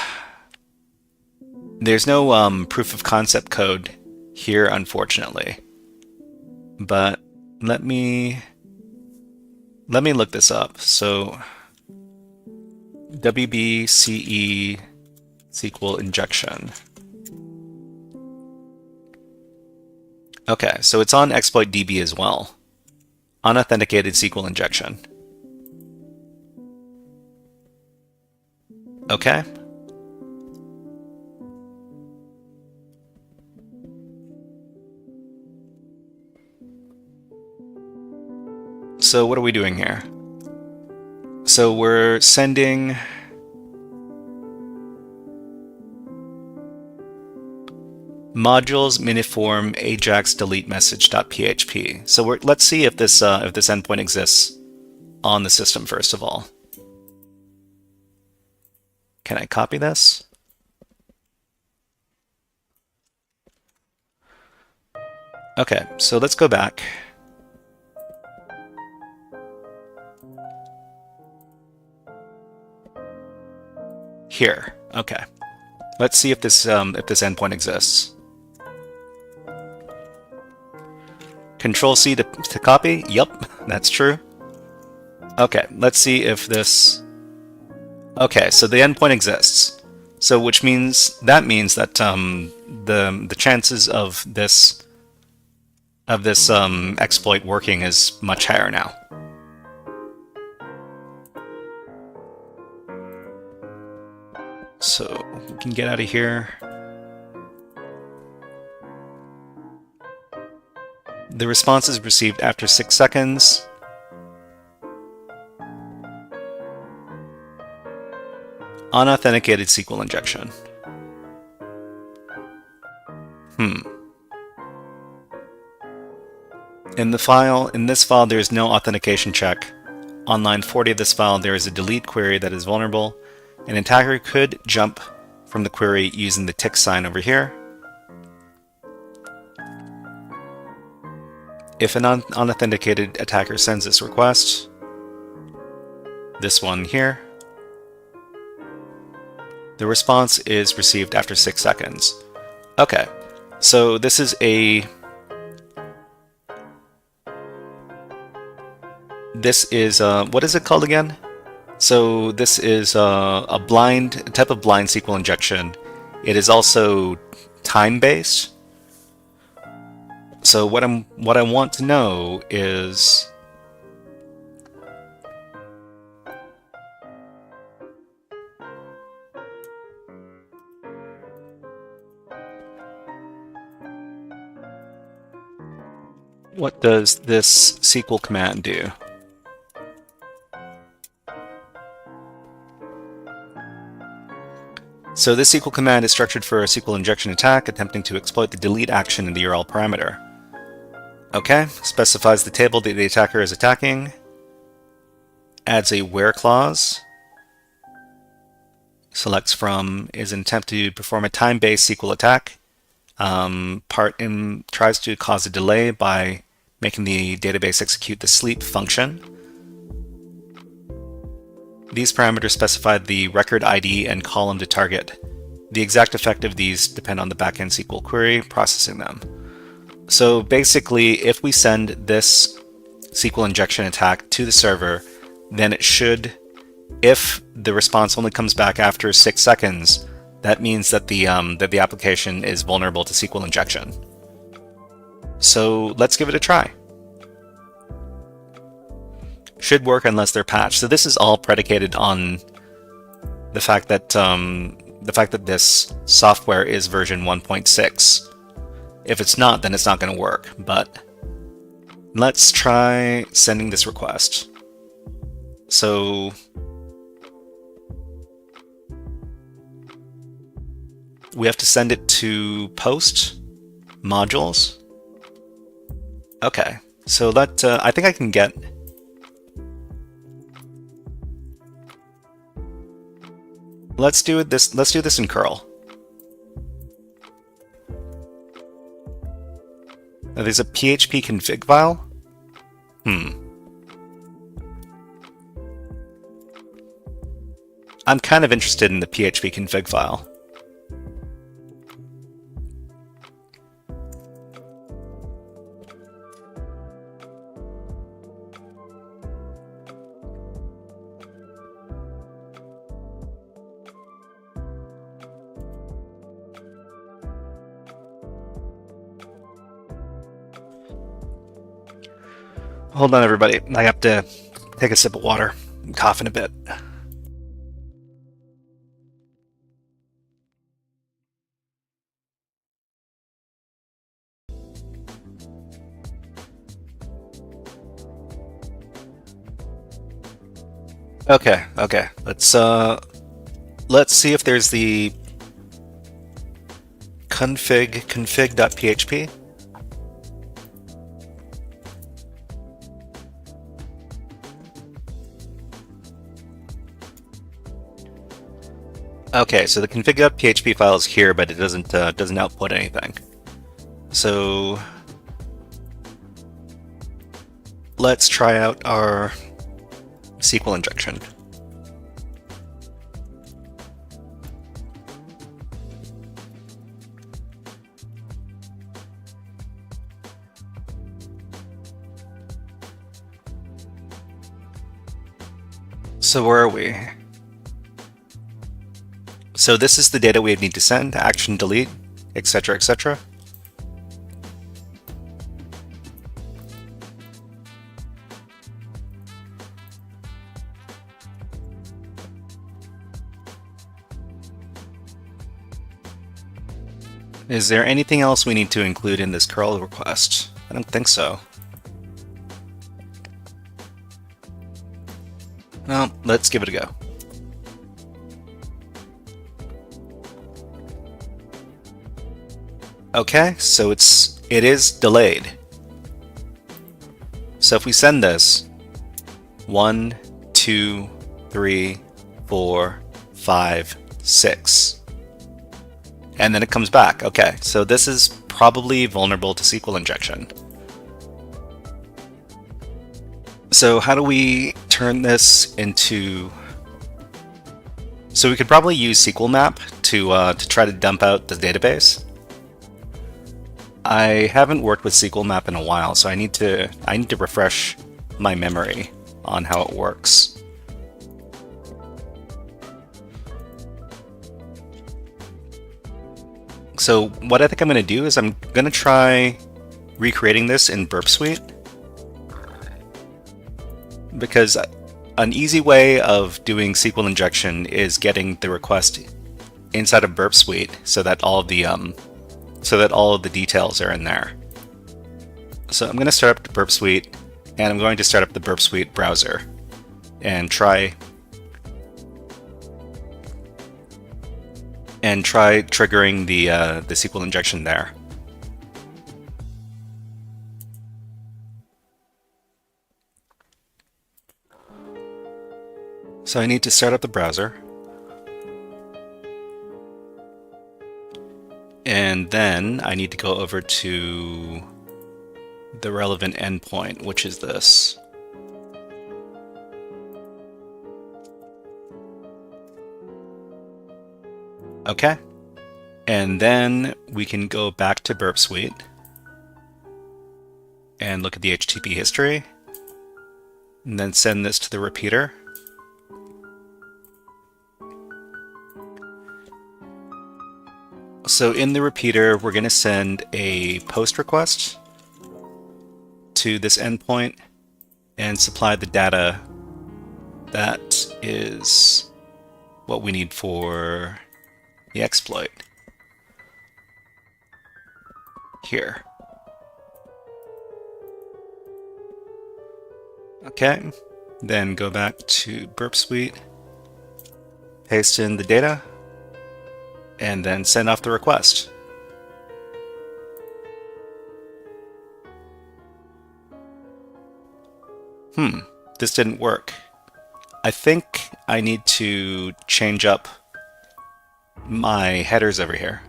proof of concept code here, unfortunately. But let me look this up. So WBCE SQL injection. Okay, so it's on exploit DB as well. Unauthenticated SQL injection. Okay. So what are we doing here? So we're sending modules miniform ajax delete message.php. So let's see if this endpoint exists on the system first of all. Can I copy this? Okay, so let's go back. Here. Okay. Let's see if this endpoint exists. Control C to copy. Yup, that's true. Okay, let's see if this. Okay, so the endpoint exists. So which means that the chances of this exploit working is much higher now. So we can get out of here. The response is received after 6 seconds. Unauthenticated SQL injection. In this file, there is no authentication check. On line 40 of this file, there is a delete query that is vulnerable. An attacker could jump from the query using the tick sign over here. If an unauthenticated attacker sends this request, this one here, the response is received after 6 seconds. Okay, so this is what is it called again? So this is a type of blind SQL injection. It is also time-based. So what I want to know is what does this SQL command do? So this SQL command is structured for a SQL injection attack attempting to exploit the delete action in the URL parameter. Okay, specifies the table that the attacker is attacking, adds a where clause, selects from is an attempt to perform a time-based SQL attack, tries to cause a delay by making the database execute the sleep function. These parameters specify the record ID and column to target. The exact effect of these depend on the backend SQL query processing them. So basically, if we send this SQL injection attack to the server, then it should, if the response only comes back after 6 seconds, that means that the application is vulnerable to SQL injection. So let's give it a try. Should work unless they're patched. So this is all predicated on the fact that this software is version 1.6. If it's not, then it's not going to work. But let's try sending this request. So we have to send it to post modules. Okay, so I think I can get. Let's do this in curl. Now, there's a PHP config file. I'm kind of interested in the PHP config file. Hold on, everybody. I have to take a sip of water. I'm coughing a bit. Okay. Let's see if there's the config.php. Okay, so the config.php file is here, but it doesn't output anything. So let's try out our SQL injection. So where are we? So this is the data we need to send, action delete, etc., etc. Is there anything else we need to include in this curl request? I don't think so. Well, let's give it a go. Okay, so it is delayed. So if we send this 1, 2, 3, 4, 5, 6, and then it comes back. Okay, so this is probably vulnerable to SQL injection. So how do we turn this into... So we could probably use SQL map to try to dump out the database. I haven't worked with SQL map in a while, so I need to refresh my memory on how it works. So what I think I'm going to do is I'm going to try recreating this in Burp Suite, because an easy way of doing SQL injection is getting the request inside of Burp Suite so that all of the details are in there. So I'm going to start up the Burp Suite, and I'm going to start up the Burp Suite browser and try triggering the SQL injection there. So I need to start up the browser, and then I need to go over to the relevant endpoint, which is this. Okay, and then we can go back to Burp Suite and look at the HTTP history, and then send this to the repeater. So in the repeater, we're going to send a post request to this endpoint and supply the data that is what we need for the exploit here. Okay, then go back to Burp Suite, paste in the data, and then send off the request. This didn't work. I think I need to change up my headers over here.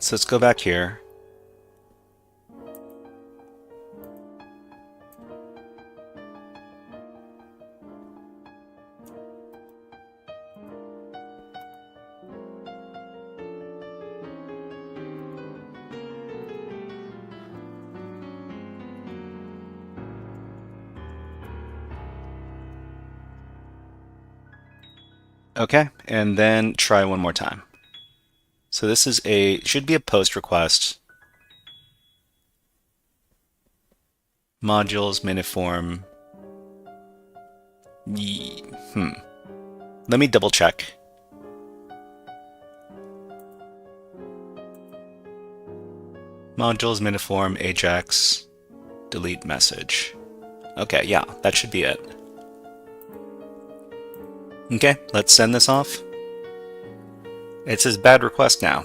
So let's go back here. Okay, and then try one more time. So this is should be a post request. Modules, miniform. Let me double check. Modules, miniform, Ajax, delete message. Okay, yeah, that should be it. Okay, let's send this off. It says bad request now.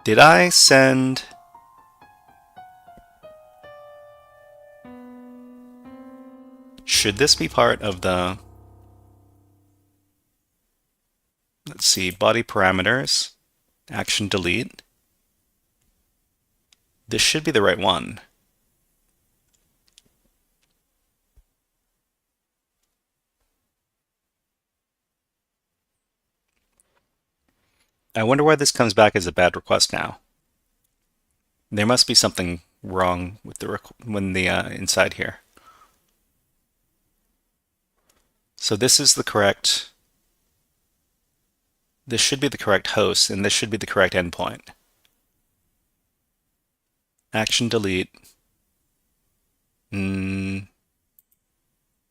Did I send... Should this be part of the... Let's see, body parameters, action delete. This should be the right one. I wonder why this comes back as a bad request now. There must be something wrong with the inside here. So this is the correct... This should be the correct host, and this should be the correct endpoint. Action delete. Let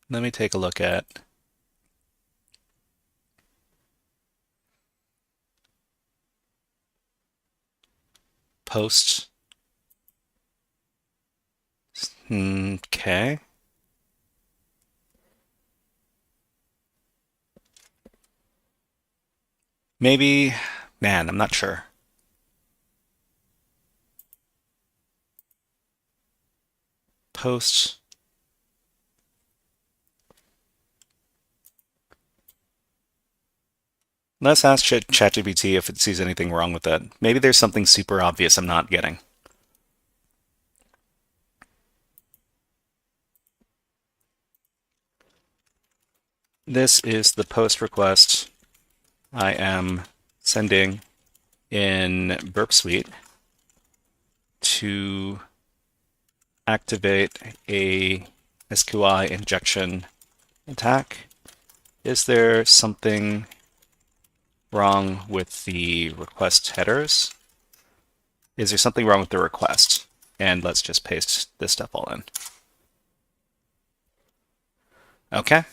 me take a look at... Post. Okay. Maybe, man, I'm not sure. Post. Let's ask ChatGPT if it sees anything wrong with that. Maybe there's something super obvious I'm not getting. This is the post request I am sending in Burp Suite to activate a SQI injection attack. Is there something wrong with the request headers? Is there something wrong with the request? And let's just paste this stuff all in. Okay.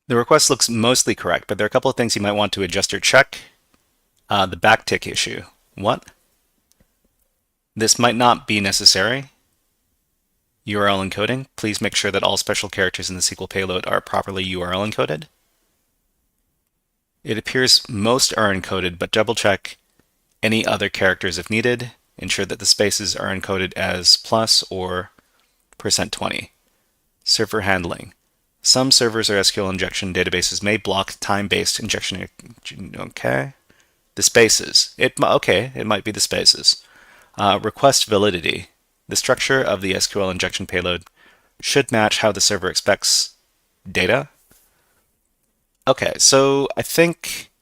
The request looks mostly correct, but there are a couple of things you might want to adjust or check. The backtick issue. What? This might not be necessary. URL encoding. Please make sure that all special characters in the SQL payload are properly URL encoded. It appears most are encoded, but double check any other characters if needed. Ensure that the spaces are encoded as plus or %20. Server handling. Some servers or SQL injection databases may block time-based injection. Okay. The spaces. It might be the spaces. Request validity. The structure of the SQL injection payload should match how the server expects data. Okay, so I think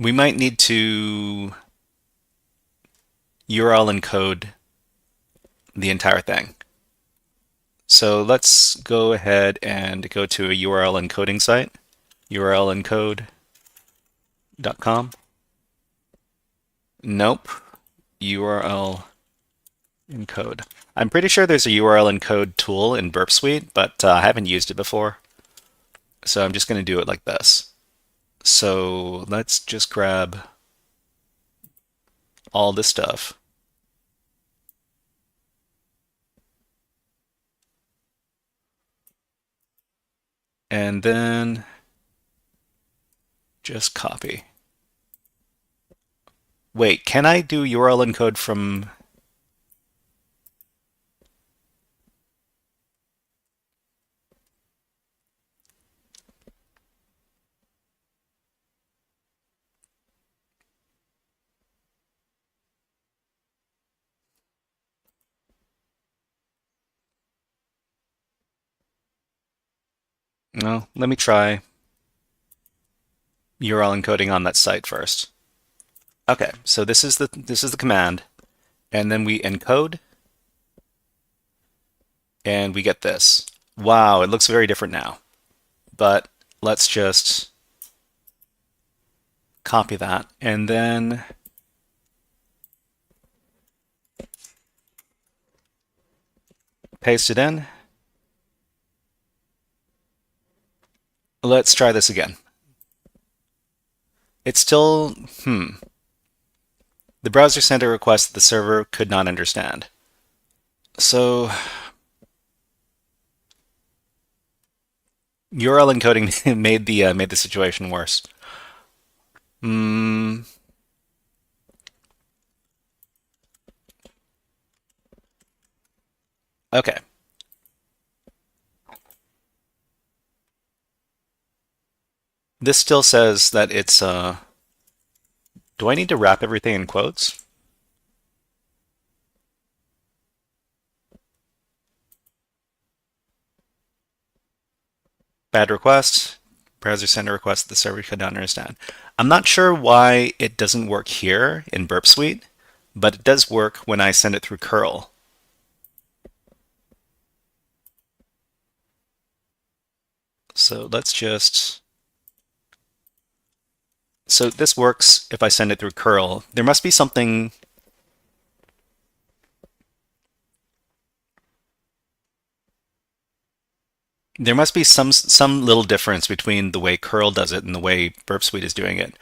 we might need to URL encode the entire thing. So let's go ahead and go to a URL encoding site, urlencode.com. Nope, URL encode. I'm pretty sure there's a URL encode tool in Burp Suite, but I haven't used it before. So I'm just going to do it like this. So let's just grab all this stuff. And then just copy. Wait, can I do URL encode from... No, let me try. URL encoding on that site first. Okay, so this is the command, and then we encode, and we get this. Wow, it looks very different now. But let's just copy that, and then paste it in. Let's try this again. It's still, the browser sent a request that the server could not understand. So URL encoding made the situation worse. Okay. This still says that it's, do I need to wrap everything in quotes? Bad request, browser sent a request that the server could not understand. I'm not sure why it doesn't work here in Burp Suite, but it does work when I send it through curl. So let's just, so this works if I send it through curl. There must be something, there must be some little difference between the way curl does it and the way Burp Suite is doing it.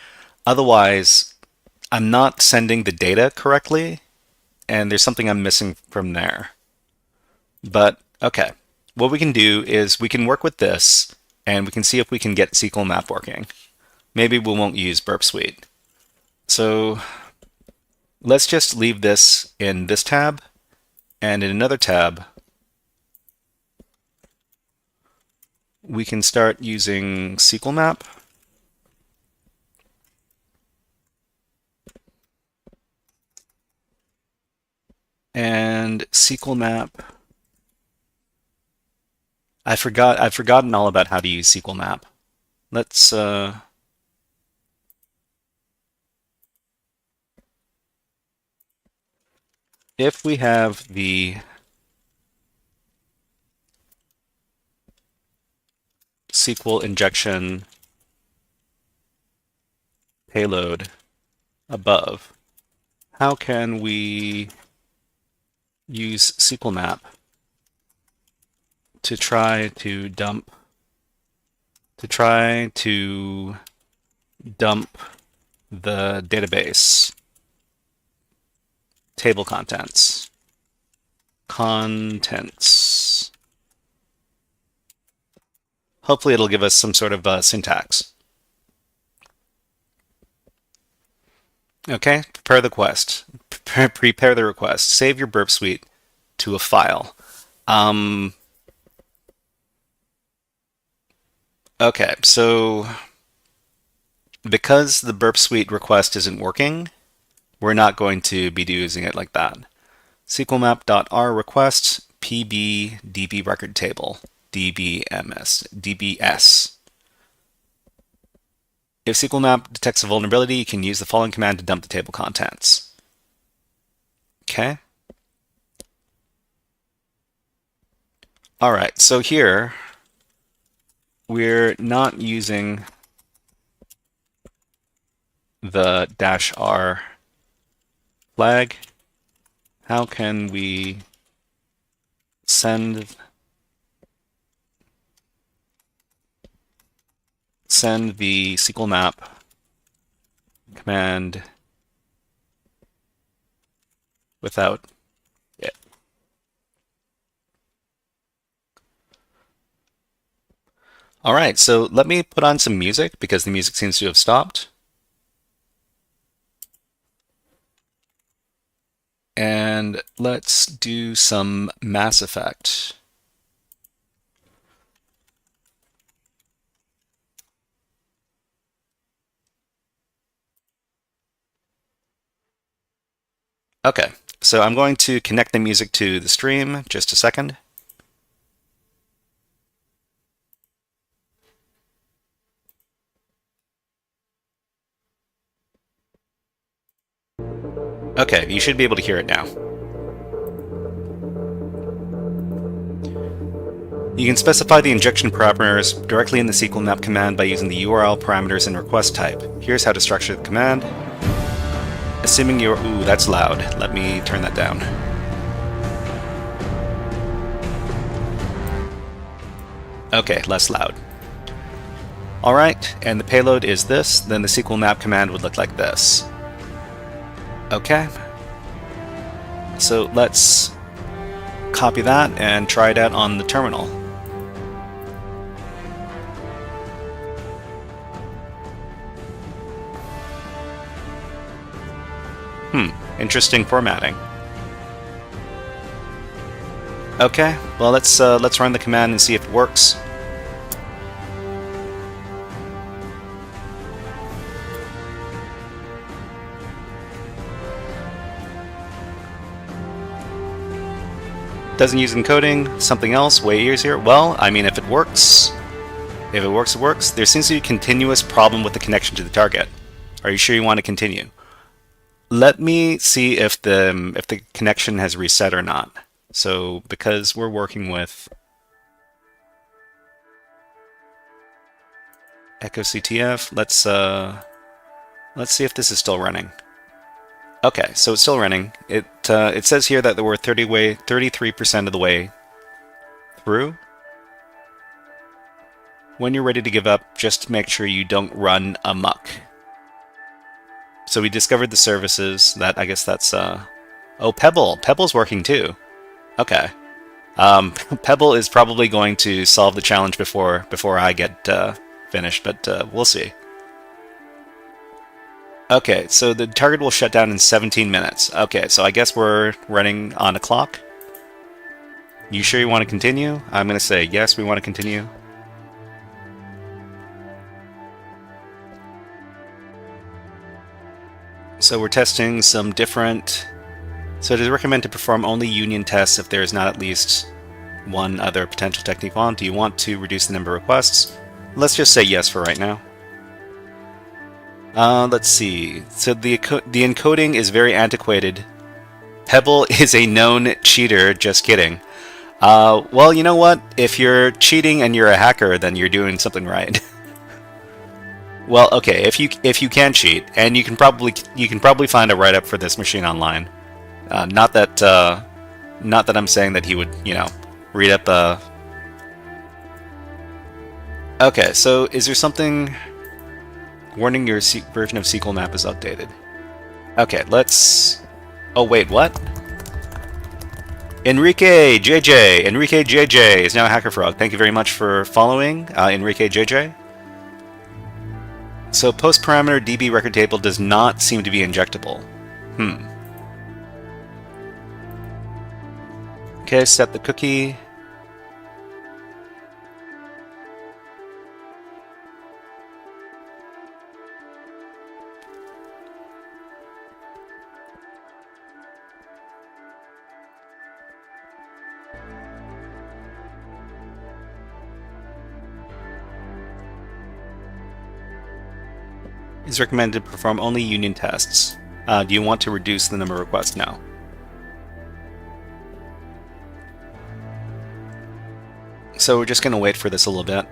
Otherwise, I'm not sending the data correctly, and there's something I'm missing from there. But okay, what we can do is we can work with this, and we can see if we can get SQL map working. Maybe we won't use Burp Suite. So let's just leave this in this tab, and in another tab, we can start using SQL map. And SQL map, I've forgotten all about how to use SQL map. Let's if we have the SQL injection payload above, how can we use SQL map to try to dump the database table contents. Hopefully it'll give us some sort of syntax. Okay, prepare the request. Prepare the request. Save your Burp Suite to a file. Okay, so because the Burp Suite request isn't working, we're not going to be using it like that. SQLmap.r request pb db record table dbs. If SQL map detects a vulnerability, you can use the following command to dump the table contents. Okay. All right, so here we're not using the -r flag. How can we send the SQL map command without it? All right, so let me put on some music because the music seems to have stopped. And let's do some Mass Effect. Okay, so I'm going to connect the music to the stream. Just a second. Okay, you should be able to hear it now. You can specify the injection parameters directly in the SQL map command by using the URL parameters and request type. Here's how to structure the command. Assuming you're... Ooh, that's loud. Let me turn that down. Okay, less loud. Alright, and the payload is this, then the SQL map command would look like this. Okay. So let's copy that and try it out on the terminal. Interesting formatting. Okay, well let's run the command and see if it works. Doesn't use encoding, something else, way easier. Well, I mean, if it works, it works. There seems to be a continuous problem with the connection to the target. Are you sure you want to continue? Let me see if the connection has reset or not. So, because we're working with EchoCTF, let's see if this is still running. Okay, so it's still running. It says here that we're 33% of the way through. When you're ready to give up, just make sure you don't run amok. So we discovered the services. That, I guess that's oh, Pebble. Pebble's working too. Okay. Pebble is probably going to solve the challenge before I get finished, but we'll see. Okay, so the target will shut down in 17 minutes. Okay, so I guess we're running on a clock. You sure you want to continue? I'm going to say yes, we want to continue. So we're testing some different... So it is recommended to perform only union tests if there is not at least one other potential technique on. Do you want to reduce the number of requests? Let's just say yes for right now. Let's see. So the encoding is very antiquated. Pebble is a known cheater. Just kidding. Well, you know what? If you're cheating and you're a hacker, then you're doing something right. Well, okay. If you can cheat, and you can probably find a write-up for this machine online. Not that I'm saying that he would, read up a... Okay, so is there something... Warning, your version of SQL map is outdated. Okay, let's... Oh, wait, what? Enrique JJ is now HackerFrog. Thank you very much for following, Enrique JJ. So post parameter DB record table does not seem to be injectable. Okay, set the cookie. It's recommended to perform only union tests. Do you want to reduce the number of requests? No. So we're just going to wait for this a little bit.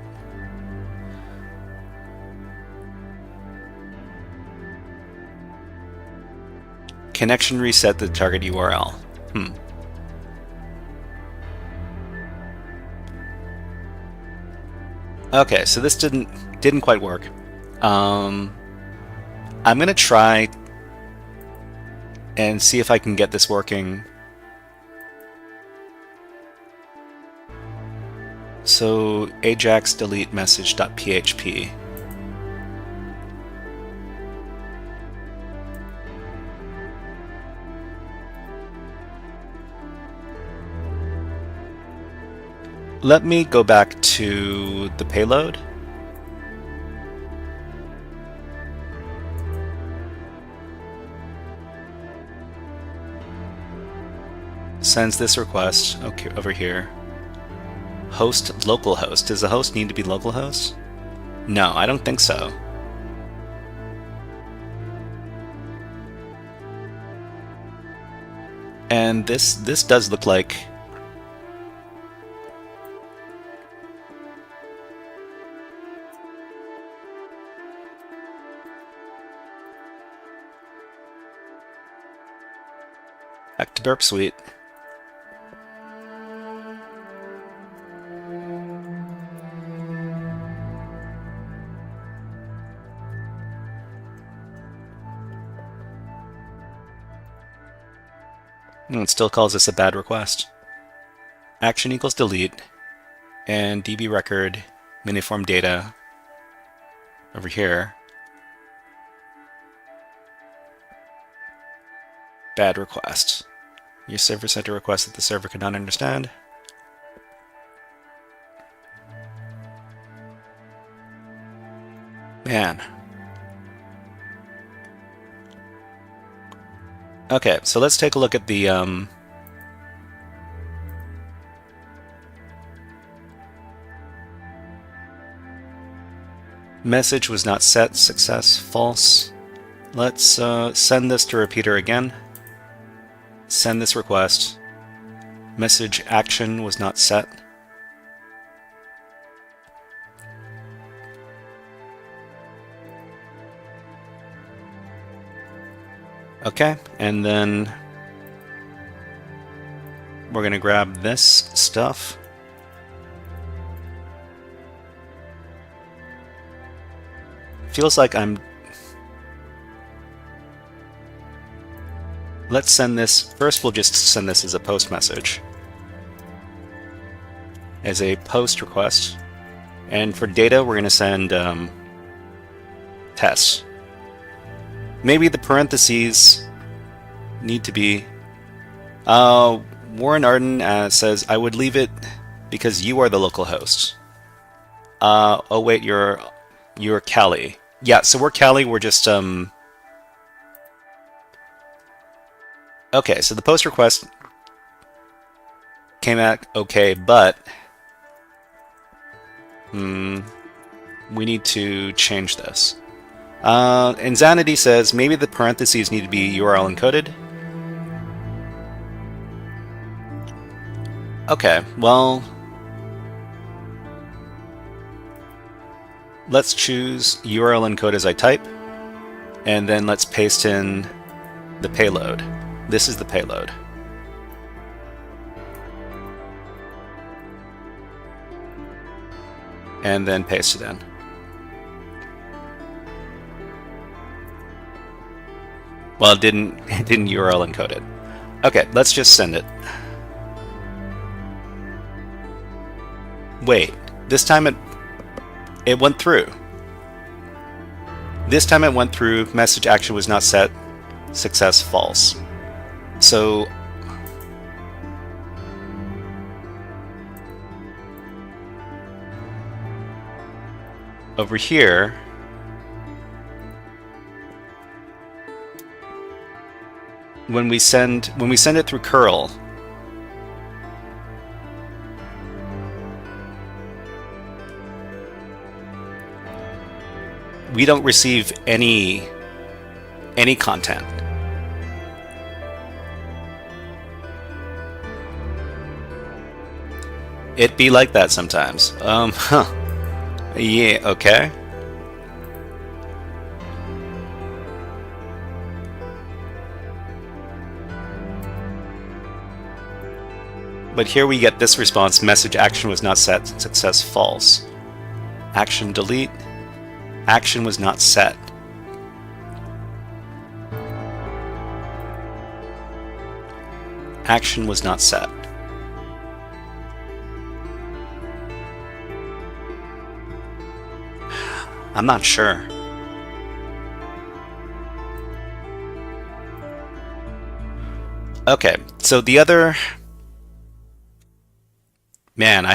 Connection reset the target URL. Okay, so this didn't quite work. I'm gonna try and see if I can get this working. So ajax delete message.php. Let me go back to the payload. Sends this request, okay, over here. Host localhost. Does the host need to be localhost? No, I don't think so. And this does look like back to Burp Suite. And it still calls this a bad request. Action equals delete, and DB record miniform data over here. Bad request. Your server sent a request that the server could not understand. Man. Okay, so let's take a look at the message was not set, success, false. Let's send this to repeater again. Send this request. Message action was not set. Okay, and then we're going to grab this stuff. Feels like I'm... Let's send this... First we'll just send this as a post message. As a post request. And for data we're going to send tests. Maybe the parentheses need to be... Warren Arden says, I would leave it because you are the local host. Oh wait, you're Cali. Yeah, so we're Cali, we're just... Okay, so the post request came out okay, but... we need to change this. Insanity says, maybe the parentheses need to be URL encoded. Okay, well... Let's choose URL encode as I type, and then let's paste in the payload. This is the payload. And then paste it in. Well, it didn't URL encode it. Okay, let's just send it. Wait, this time it went through. This time it went through, message action was not set, success false. So over here, when we send it through curl, we don't receive any content. It be like that sometimes. Yeah, okay. But here we get this response, message action was not set, success false. Action delete, action was not set. Action was not set. I'm not sure. Okay, so the other... Man,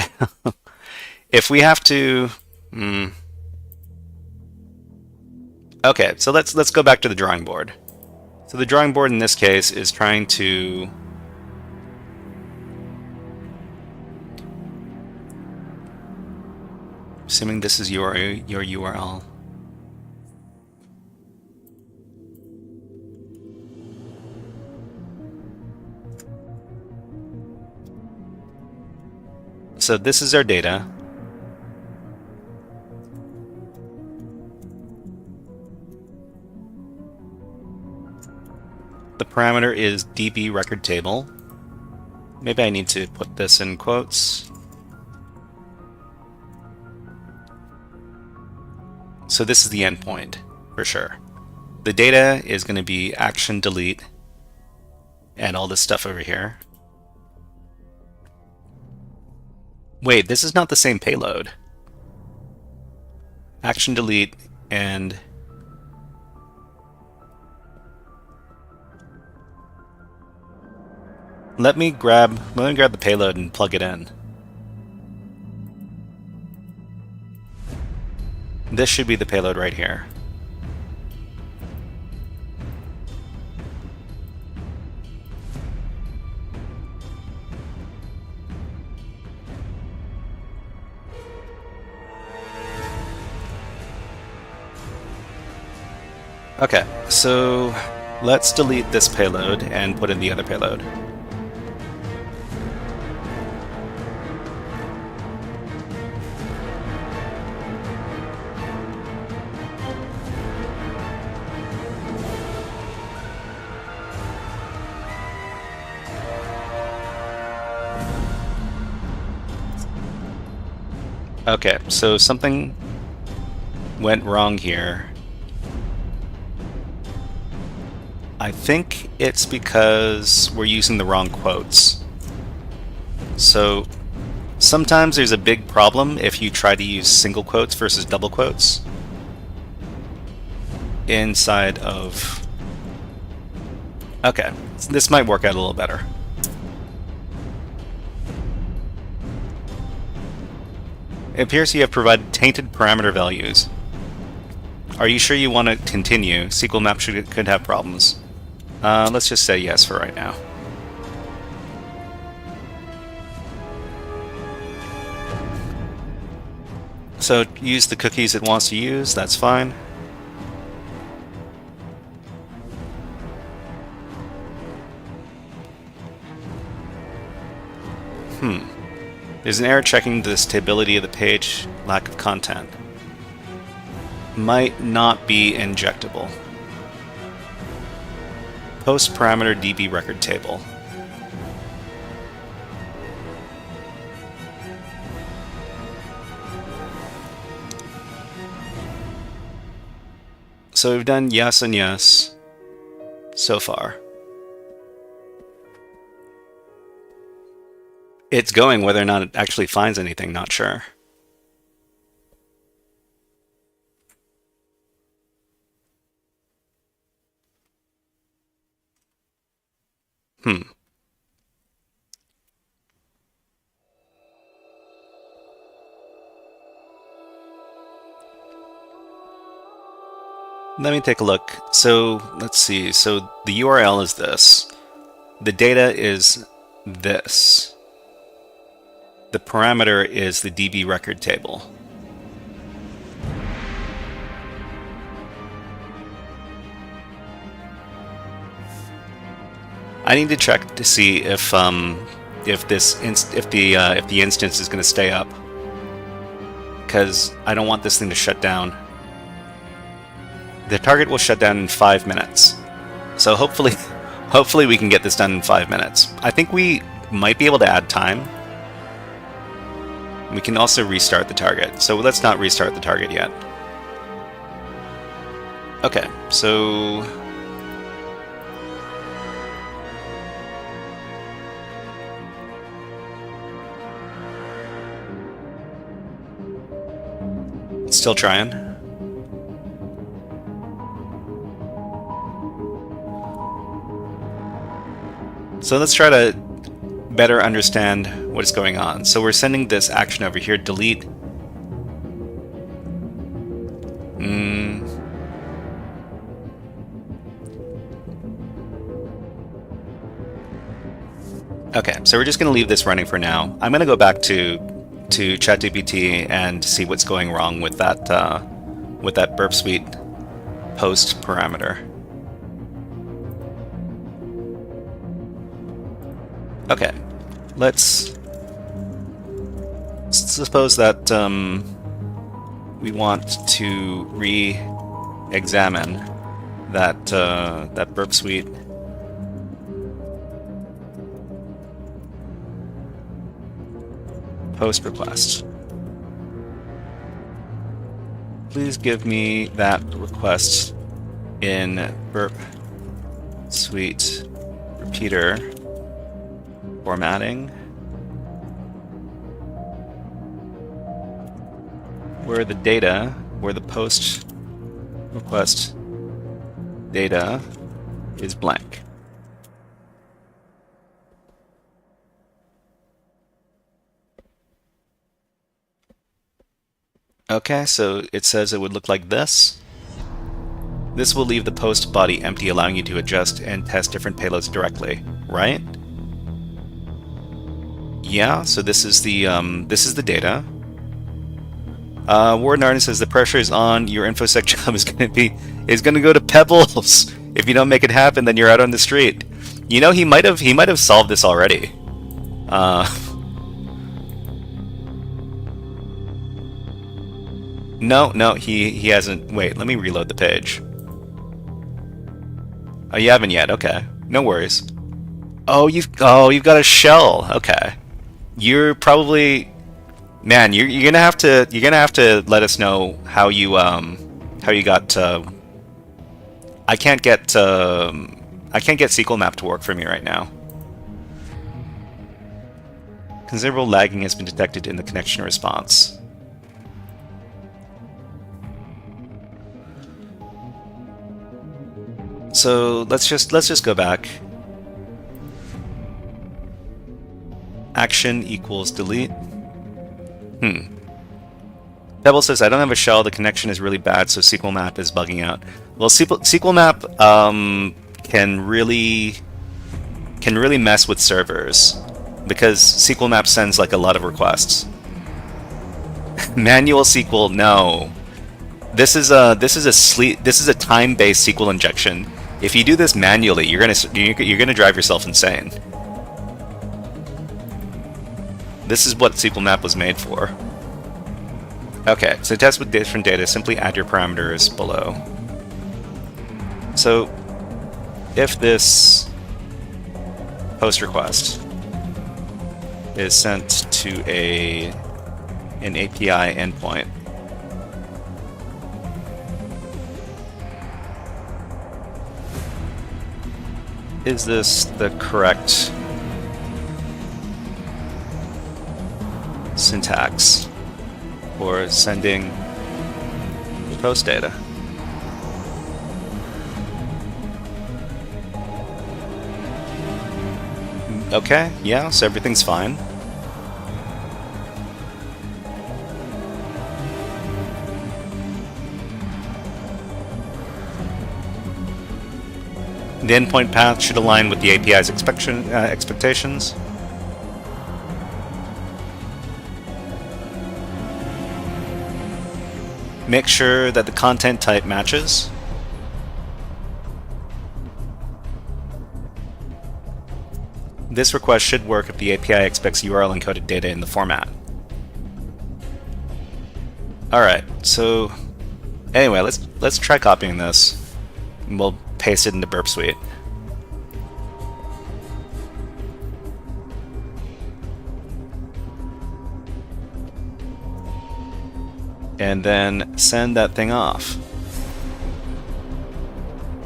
if we have to... Okay, so let's go back to the drawing board. So the drawing board in this case is trying to... Assuming this is your URL. So this is our data. The parameter is DB record table. Maybe I need to put this in quotes. So this is the endpoint, for sure. The data is going to be action delete and all this stuff over here. Wait, this is not the same payload. Action delete and let me grab the payload and plug it in. This should be the payload right here. Okay, so let's delete this payload and put in the other payload. Okay, so something went wrong here. I think it's because we're using the wrong quotes. So sometimes there's a big problem if you try to use single quotes versus double quotes inside of... Okay, this might work out a little better. It appears you have provided tainted parameter values. Are you sure you want to continue? SQL map could have problems. Let's just say yes for right now. So use the cookies it wants to use, that's fine. There's an error checking the stability of the page, lack of content. Might not be injectable. Post parameter DB record table. So we've done yes and yes so far. It's going, whether or not it actually finds anything, not sure. Let me take a look. So let's see. So the URL is this. The data is this. The parameter is the DB record table. I need to check to see if the instance is going to stay up, because I don't want this thing to shut down. The target will shut down in 5 minutes, so hopefully we can get this done in 5 minutes. I think we might be able to add time. We can also restart the target, so let's not restart the target yet. Okay, so still trying. So let's try to better understand what is going on. So we're sending this action over here, delete. Okay, so we're just going to leave this running for now. I'm going to go back to ChatGPT and see what's going wrong with that Burp Suite post parameter. Okay, let's Suppose that we want to re-examine that burp suite post request. Please give me that request in burp suite repeater formatting, where the post request data is blank. Okay, so it says it would look like this. This will leave the post body empty, allowing you to adjust and test different payloads directly, right? Yeah, so this is the data. Warden Arden says the pressure is on. Your infosec job is gonna go to Pebbles. If you don't make it happen, then you're out on the street. You know, he might have solved this already. No, he hasn't. Wait, let me reload the page. Oh, you haven't yet. Okay, no worries. Oh, you've got a shell. Okay, you're probably, man. You're gonna have to let us know how you got. I can't get SQL map to work for me right now. Considerable lagging has been detected in the connection response. So let's just go back. Action equals delete. Pebble says I don't have a shell. The connection is really bad, so SQL map is bugging out. Well, SQL map can really mess with servers because SQL map sends like a lot of requests. Manual SQL, no. This is a time-based SQL injection. If you do this manually, you're gonna drive yourself insane. This is what SQL map was made for. Okay, so test with different data. Simply add your parameters below. So, if this post request is sent to an API endpoint, is this the correct syntax for sending post data? Okay, yeah, so everything's fine. The endpoint path should align with the API's expectations. Make sure that the content type matches. This request should work if the API expects URL encoded data in the format. Alright, so anyway, let's try copying this. And we'll paste it into Burp Suite. And then send that thing off.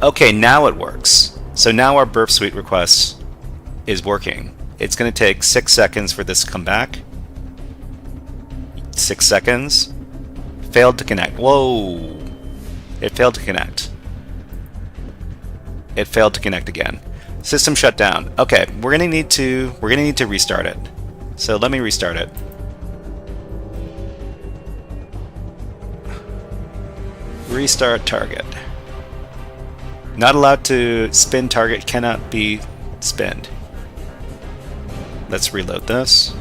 Okay, now it works. So now our Burp Suite request is working. It's going to take 6 seconds for this to come back. 6 seconds. Failed to connect. Whoa! It failed to connect. It failed to connect again. System shut down. Okay, we're gonna need to restart it. So let me restart it. Restart target. Not allowed to spin target, cannot be spinned. Let's reload this.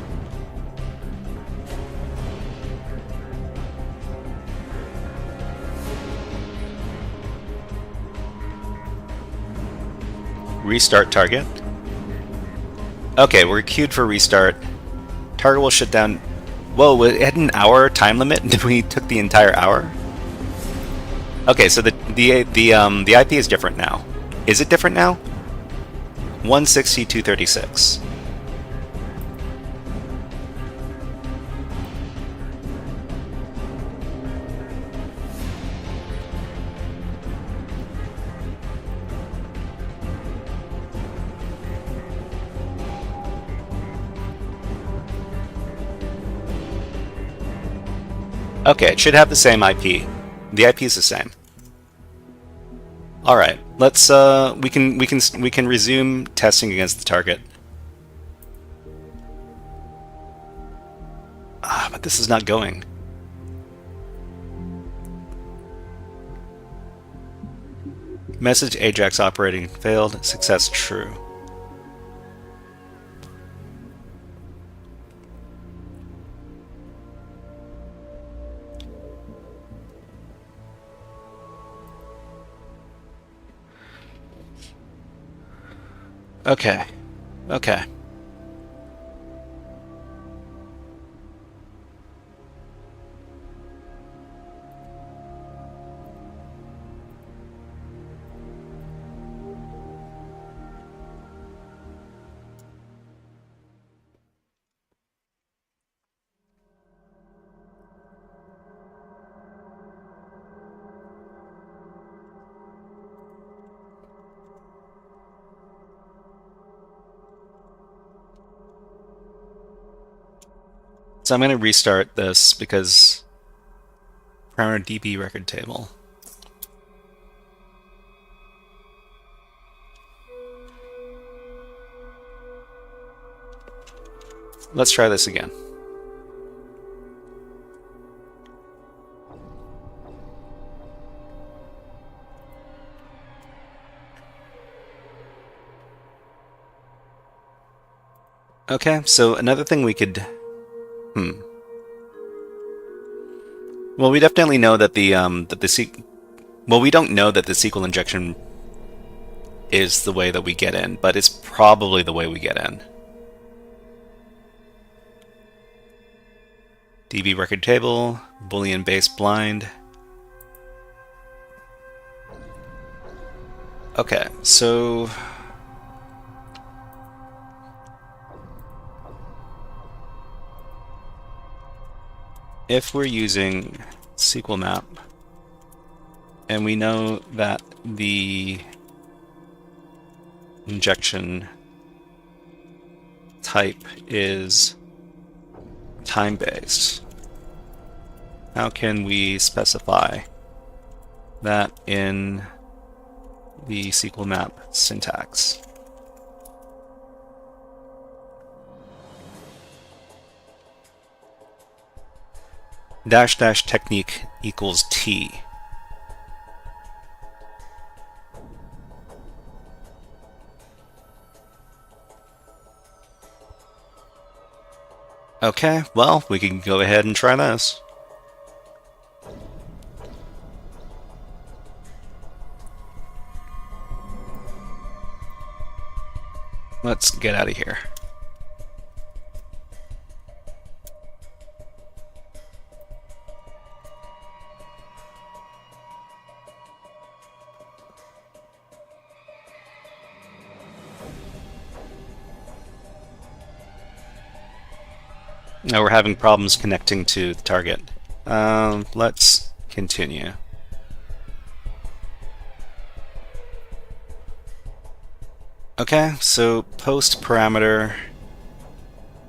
Restart target. Okay, we're queued for restart. Target will shut down Whoa, it had an hour time limit and we took the entire hour? Okay, so the IP is different now. Is it different now? 160.236. Okay, it should have the same IP. The IP is the same. All right, let's we can resume testing against the target. But this is not going. Message Ajax operating failed. Success true. Okay. Okay. So I'm going to restart this because parameter DB record table. Let's try this again. Okay, so another thing we could well, we definitely know that we don't know that the SQL injection is the way that we get in, but it's probably the way we get in. DB record table, Boolean base blind. Okay, so if we're using SQL map and we know that the injection type is time-based, how can we specify that in the SQL map syntax? Dash dash technique equals T. Okay, well, we can go ahead and try this. Let's get out of here. Now we're having problems connecting to the target. Let's continue. Okay, so post parameter,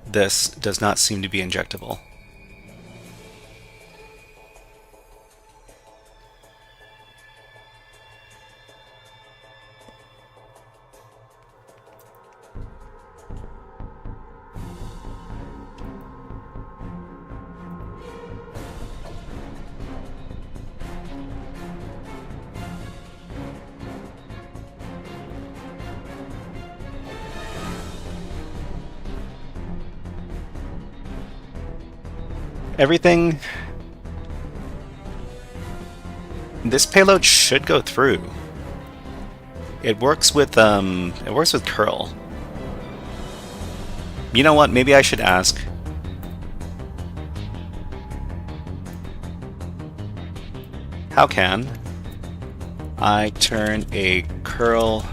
this does not seem to be injectable. Everything. This payload should go through. It works with curl. You know what? Maybe I should ask. how can I turn a curl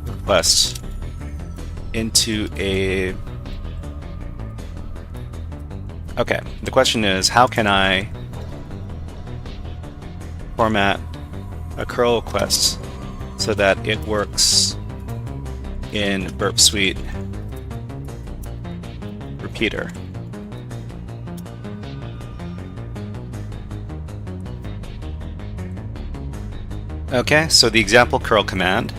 request into a... Okay, the question is, how can I format a curl request so that it works in Burp Suite repeater? Okay, so the example curl command,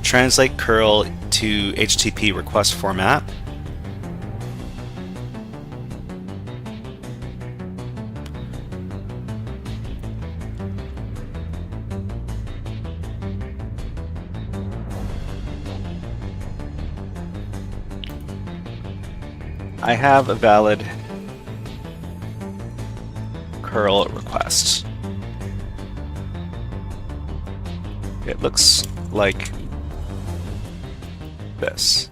translate curl to HTTP request format. I have a valid curl request. It looks like this.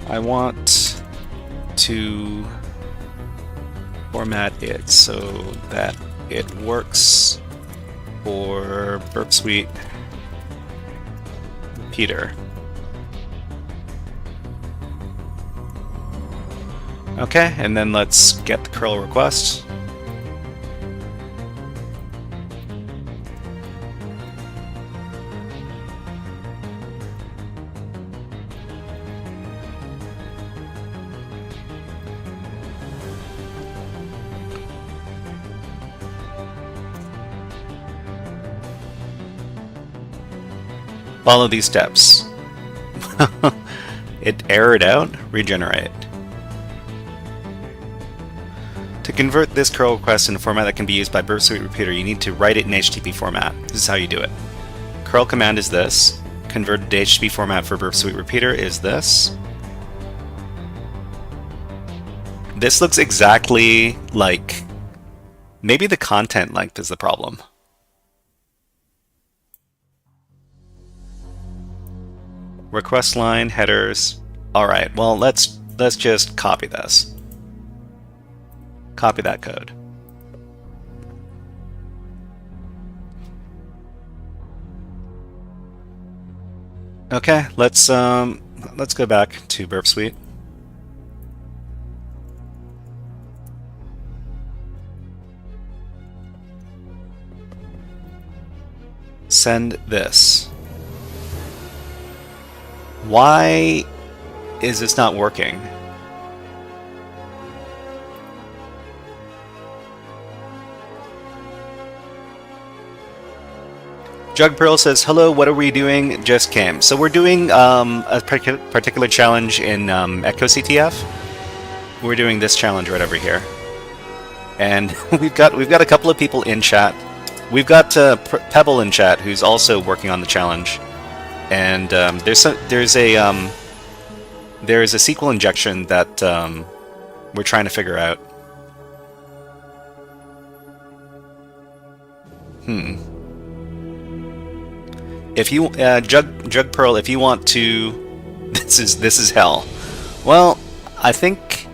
I want to format it so that it works for Burp Suite repeater. Okay, and then let's get the curl request. Follow these steps. It errored out, regenerate. To convert this curl request in a format that can be used by Burp Suite Repeater, you need to write it in HTTP format. This is how you do it. Curl command is this. Converted to HTTP format for Burp Suite Repeater is this. This looks exactly like... Maybe the content length is the problem. Request line, headers. Alright, well let's just copy this. Copy that code. Okay, let's go back to Burp Suite. Send this. Why is this not working? Jug Pearl says, hello, what are we doing? Just came. So we're doing a particular challenge in EchoCTF. We're doing this challenge right over here. And we've got a couple of people in chat. We've got Pebble in chat, who's also working on the challenge. And there's a SQL injection that we're trying to figure out. If you Jug Pearl, if you want to, this is hell. Well, I think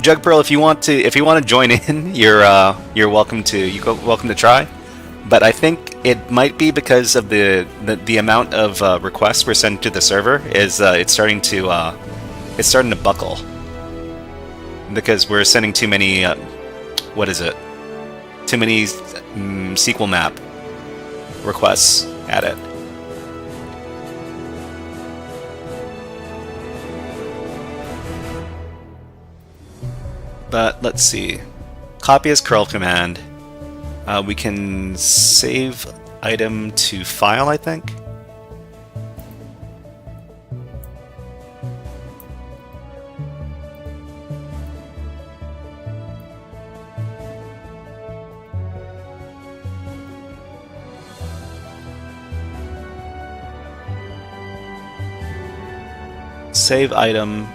Jug Pearl, if you want to join in, you're welcome to try. But I think it might be because of the amount of requests we're sending to the server is it's starting to buckle because we're sending too many too many SQL map requests at it. But let's see. Copy as curl command. We can save item to file, I think. Save item.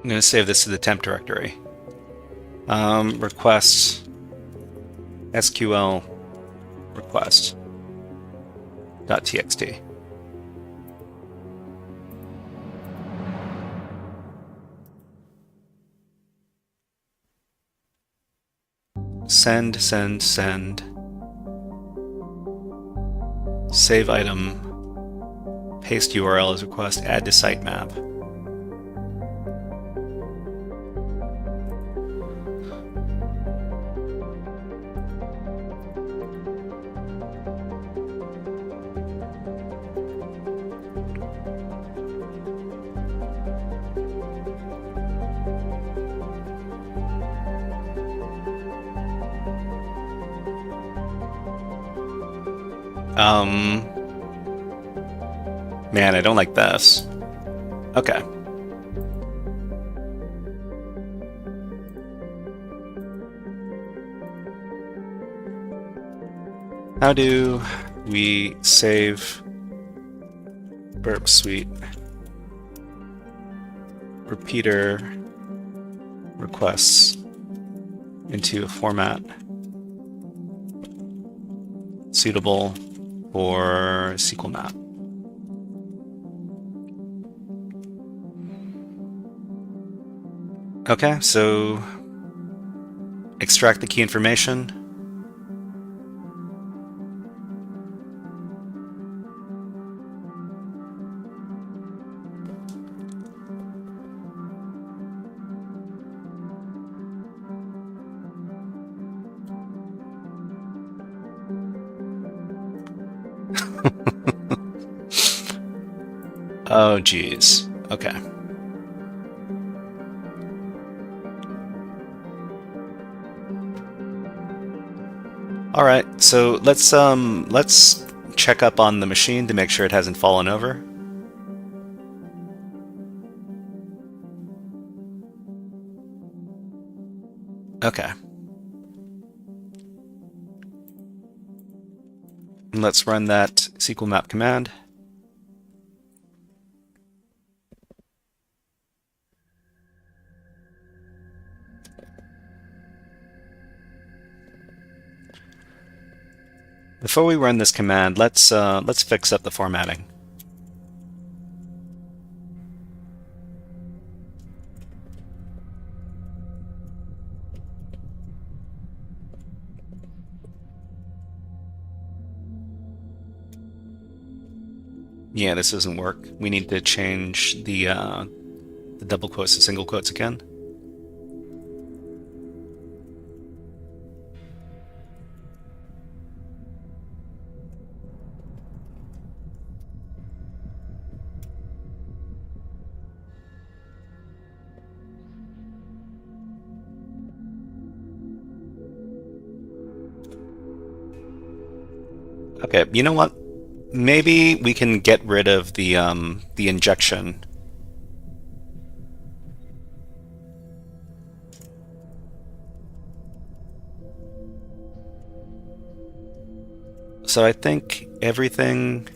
I'm going to save this to the temp directory. Request SQL request .txt. Send. Save item. Paste URL as request. Add to sitemap. Man, I don't like this. Okay. How do we save burp suite repeater requests into a format suitable for SQL map? Okay, so extract the key information. Oh, geez. Okay. All right, so let's check up on the machine to make sure it hasn't fallen over. Okay. And let's run that SQL map command. Before we run this command, let's fix up the formatting. Yeah, this doesn't work. We need to change the double quotes to single quotes again. Okay, you know what? Maybe we can get rid of the injection. So I think everything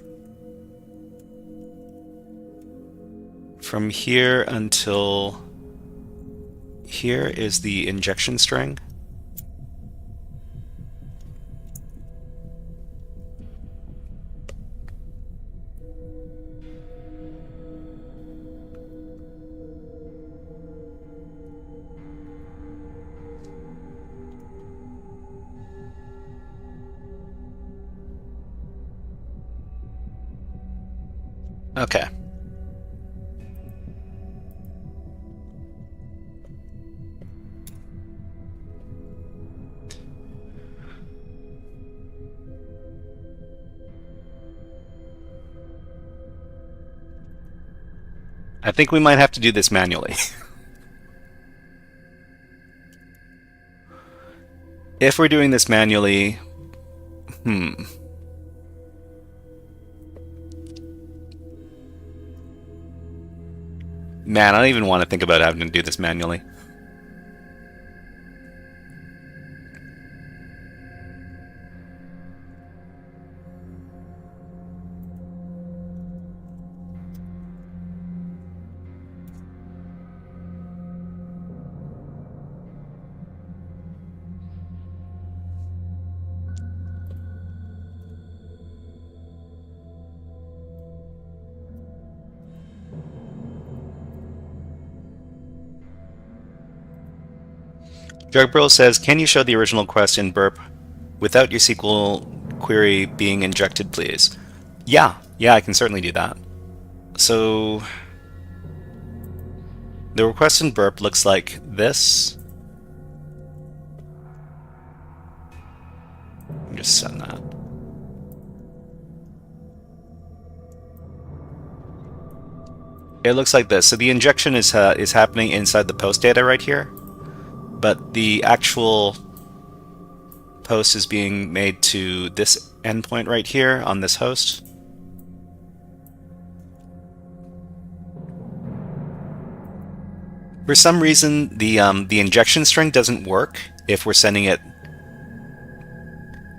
from here until here is the injection string. Okay. I think we might have to do this manually. If we're doing this manually, Man, I don't even want to think about having to do this manually. Jugbro says, can you show the original request in burp without your SQL query being injected, please? Yeah, I can certainly do that. So the request in burp looks like this. Just send that. It looks like this. So the injection is happening inside the post data right here, but the actual post is being made to this endpoint right here on this host. For some reason, the injection string doesn't work if we're sending it.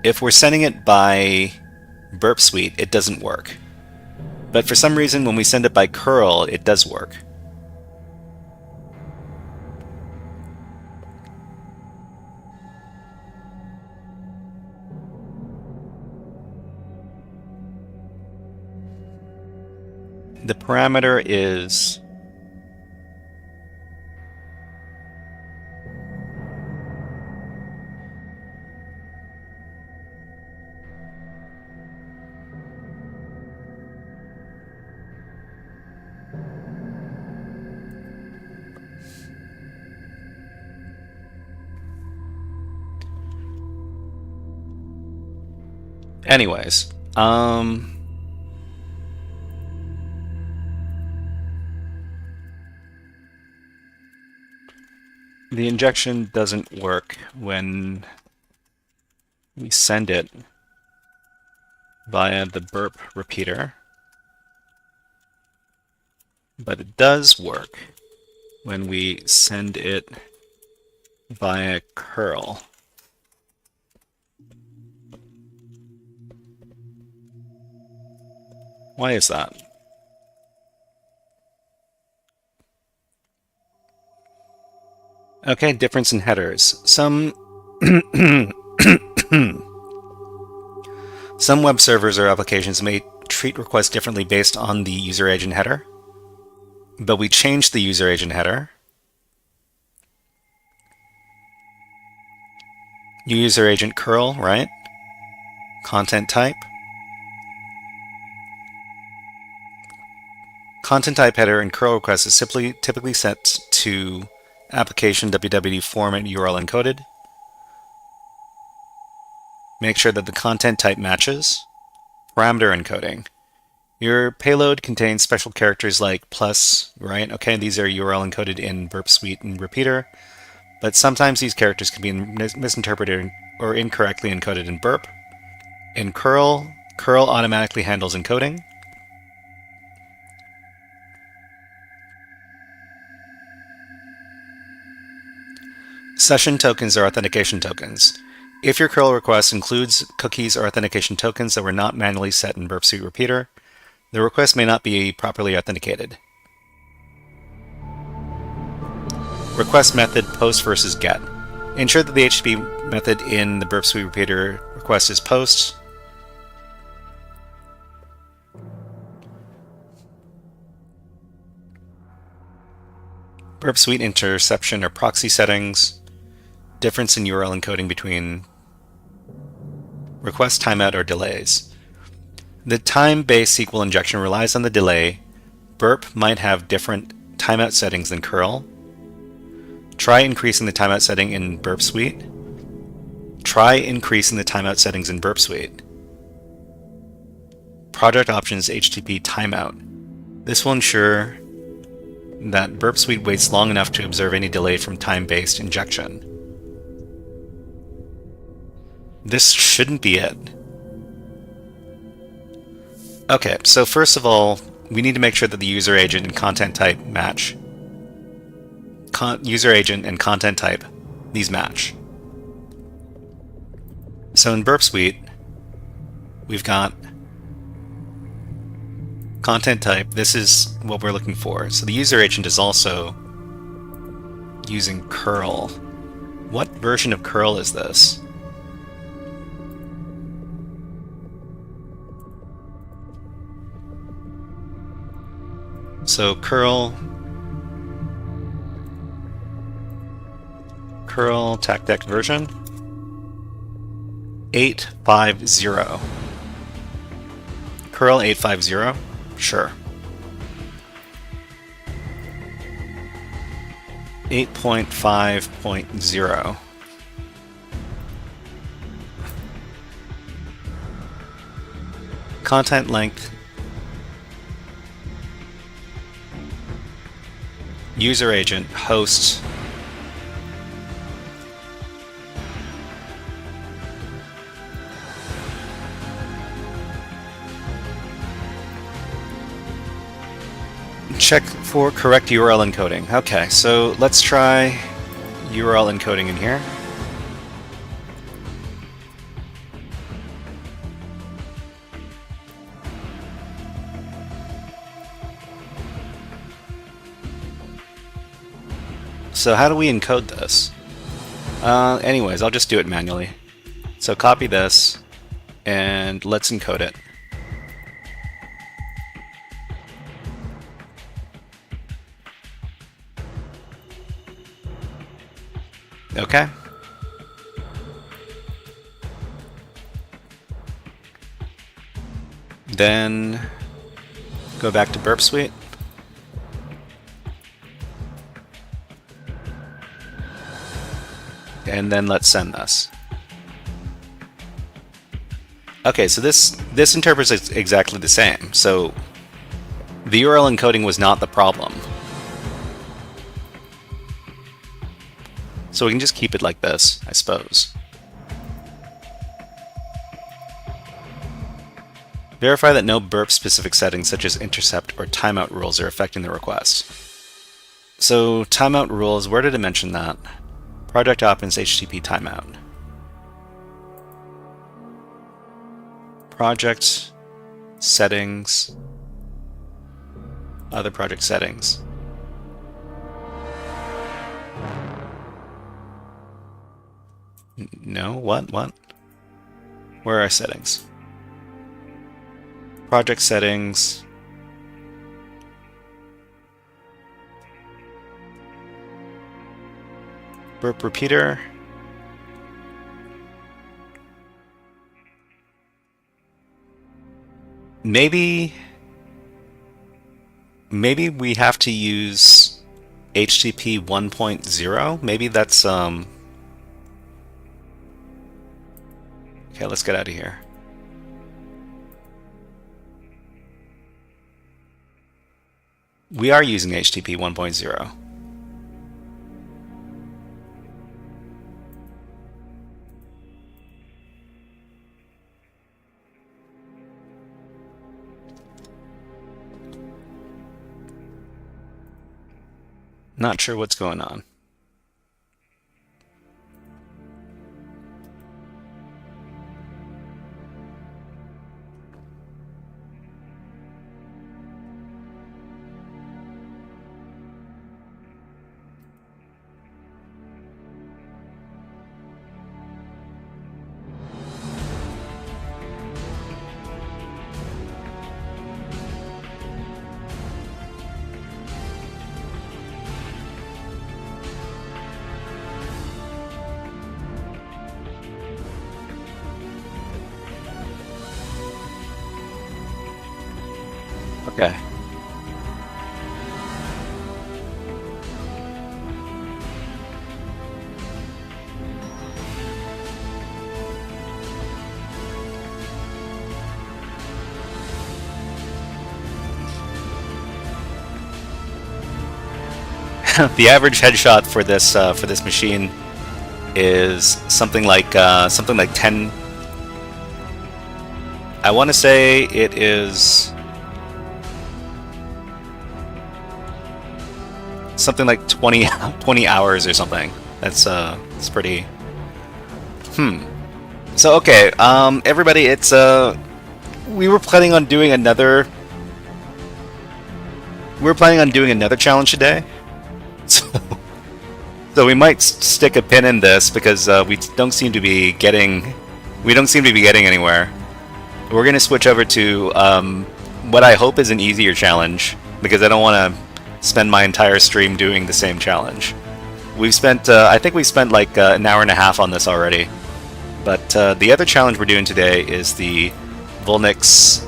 If we're sending it by Burp Suite, it doesn't work. But for some reason, when we send it by curl, it does work. The parameter is anyways, the injection doesn't work when we send it via the burp repeater, but it does work when we send it via curl. Why is that? Okay, difference in headers. Some web servers or applications may treat requests differently based on the user agent header, but we changed the user agent header. User agent curl, right? Content type. Content type header in curl request is typically set to application www format URL encoded. Make sure that the content type matches. Parameter encoding. Your payload contains special characters like plus, right? Okay, these are URL encoded in Burp Suite and Repeater, but sometimes these characters can be misinterpreted or incorrectly encoded in Burp. In curl, curl automatically handles encoding. Session tokens are authentication tokens. If your curl request includes cookies or authentication tokens that were not manually set in Burp Suite Repeater, the request may not be properly authenticated. Request method post versus get. Ensure that the HTTP method in the Burp Suite Repeater request is post. Burp Suite interception or proxy settings. Difference in URL encoding between request timeout or delays. The time-based SQL injection relies on the delay. Burp might have different timeout settings than curl. Try increasing the timeout setting in Burp Suite. Try increasing the timeout settings in Burp Suite. Project options HTTP timeout. This will ensure that Burp Suite waits long enough to observe any delay from time-based injection. This shouldn't be it. Okay, so first of all, we need to make sure that the user agent and content type match. User agent and content type, these match. So in Burp Suite, we've got content type. This is what we're looking for. So the user agent is also using curl. What version of curl is this? So curl curl TACDEC version 850. Curl 850, sure. 8.5.0. Content length. User agent, host. Check for correct URL encoding. Okay, so let's try URL encoding in here. So how do we encode this? Anyways, I'll just do it manually. So copy this, and let's encode it. Okay. Then go back to Burp Suite. And then let's send this. Okay, so this interprets exactly the same. So the URL encoding was not the problem. So we can just keep it like this, I suppose. Verify that no burp-specific settings such as intercept or timeout rules are affecting the request. So timeout rules, where did it mention that? Project opens HTTP timeout. Project settings. Other project settings. No, what? Where are settings? Project settings. Burp repeater. Maybe we have to use HTTP 1.0. Maybe that's Okay, let's get out of here. We are using HTTP 1.0. Not sure what's going on. Okay. The average headshot for this machine is something like 10. I want to say it is something like 20 hours or something. That's pretty. So okay, everybody, it's we were planning on doing another. We're planning on doing another challenge today. So we might stick a pin in this because we don't seem to be getting anywhere. We're gonna switch over to what I hope is an easier challenge because I don't want to spend my entire stream doing the same challenge. We've spent, I think we've spent like an hour and a half on this already. But the other challenge we're doing today is the VulNyx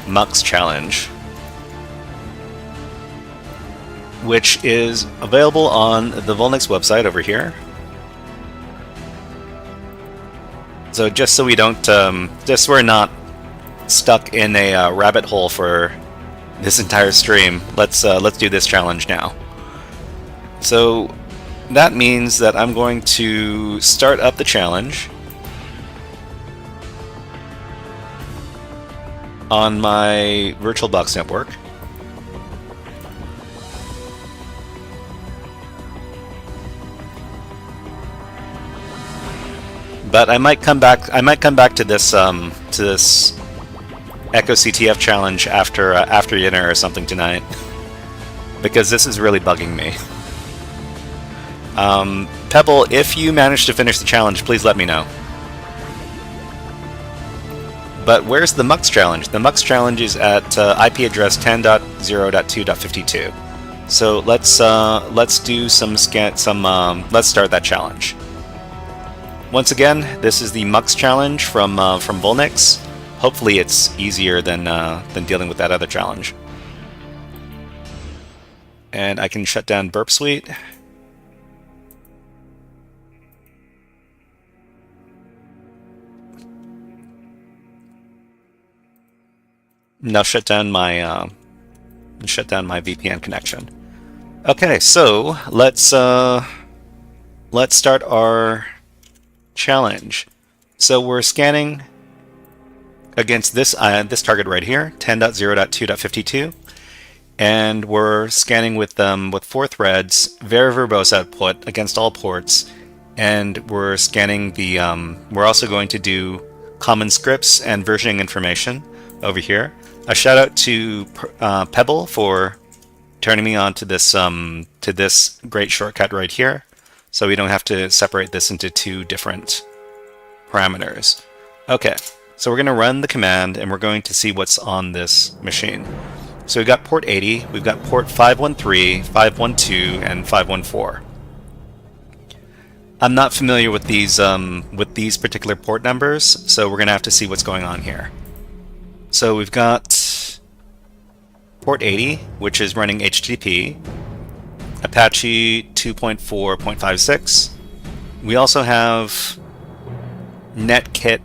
Mux challenge, which is available on the VulNyx website over here. So just so we don't, just so we're not stuck in a rabbit hole for this entire stream, let's do this challenge now. So that means that I'm going to start up the challenge on my VirtualBox network. But I might come back to this EchoCTF challenge after dinner or something tonight, because this is really bugging me. Pebble, if you manage to finish the challenge, please let me know. But where's the Mux challenge? The Mux challenge is at IP address 10.0.2.52. So let's do let's start that challenge. Once again, this is the Mux challenge from VulNyx. Hopefully, it's easier than dealing with that other challenge. And I can shut down Burp Suite. Now shut down my VPN connection. Okay, so let's start our challenge. So we're scanning against this target right here, 10.0.2.52, and we're scanning with 4 threads, very verbose output against all ports, and we're scanning the. We're also going to do common scripts and versioning information over here. A shout out to Pebble for turning me on to this great shortcut right here, so we don't have to separate this into 2 different parameters. Okay, so we're going to run the command and we're going to see what's on this machine. So we've got port 80, we've got port 513, 512, and 514. I'm not familiar with these particular port numbers, so we're going to have to see what's going on here. So we've got port 80, which is running HTTP, Apache 2.4.56. We also have Netkit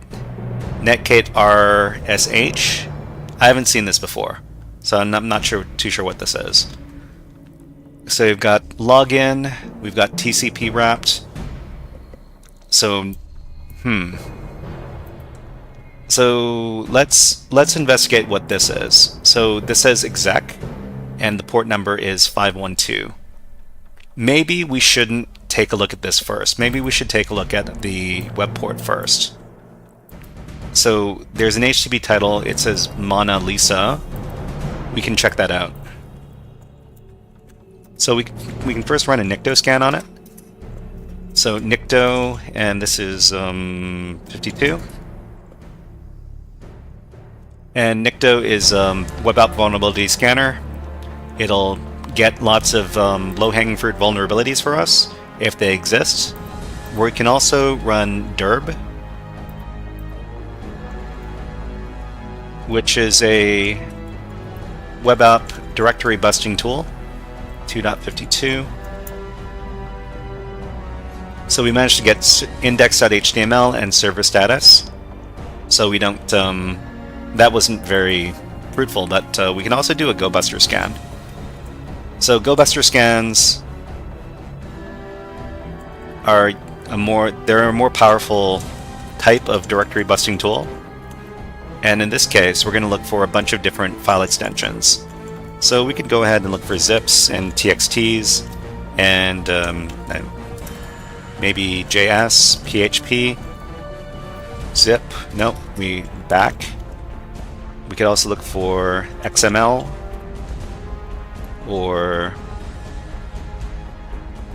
RSH. I haven't seen this before, so I'm not too sure what this is. So we've got login, we've got TCP wrapped. So let's investigate what this is. So this says exec, and the port number is 512. Maybe we shouldn't take a look at this first. Maybe we should take a look at the web port first. So there's an HTTP title. It says Mona Lisa. We can check that out. So we can first run a Nicto scan on it. So Nicto, and this is 52. And Nicto is web app vulnerability scanner. It'll get lots of low-hanging fruit vulnerabilities for us if they exist. We can also run derb, which is a web app directory busting tool, 2.52. So we managed to get index.html and server status. So we don't, that wasn't very fruitful, but we can also do a GoBuster scan. So GoBuster scans are they're a more powerful type of directory busting tool. And in this case, we're going to look for a bunch of different file extensions. So we could go ahead and look for zips and txts and maybe JS, PHP, zip. Nope, we back. We could also look for XML, or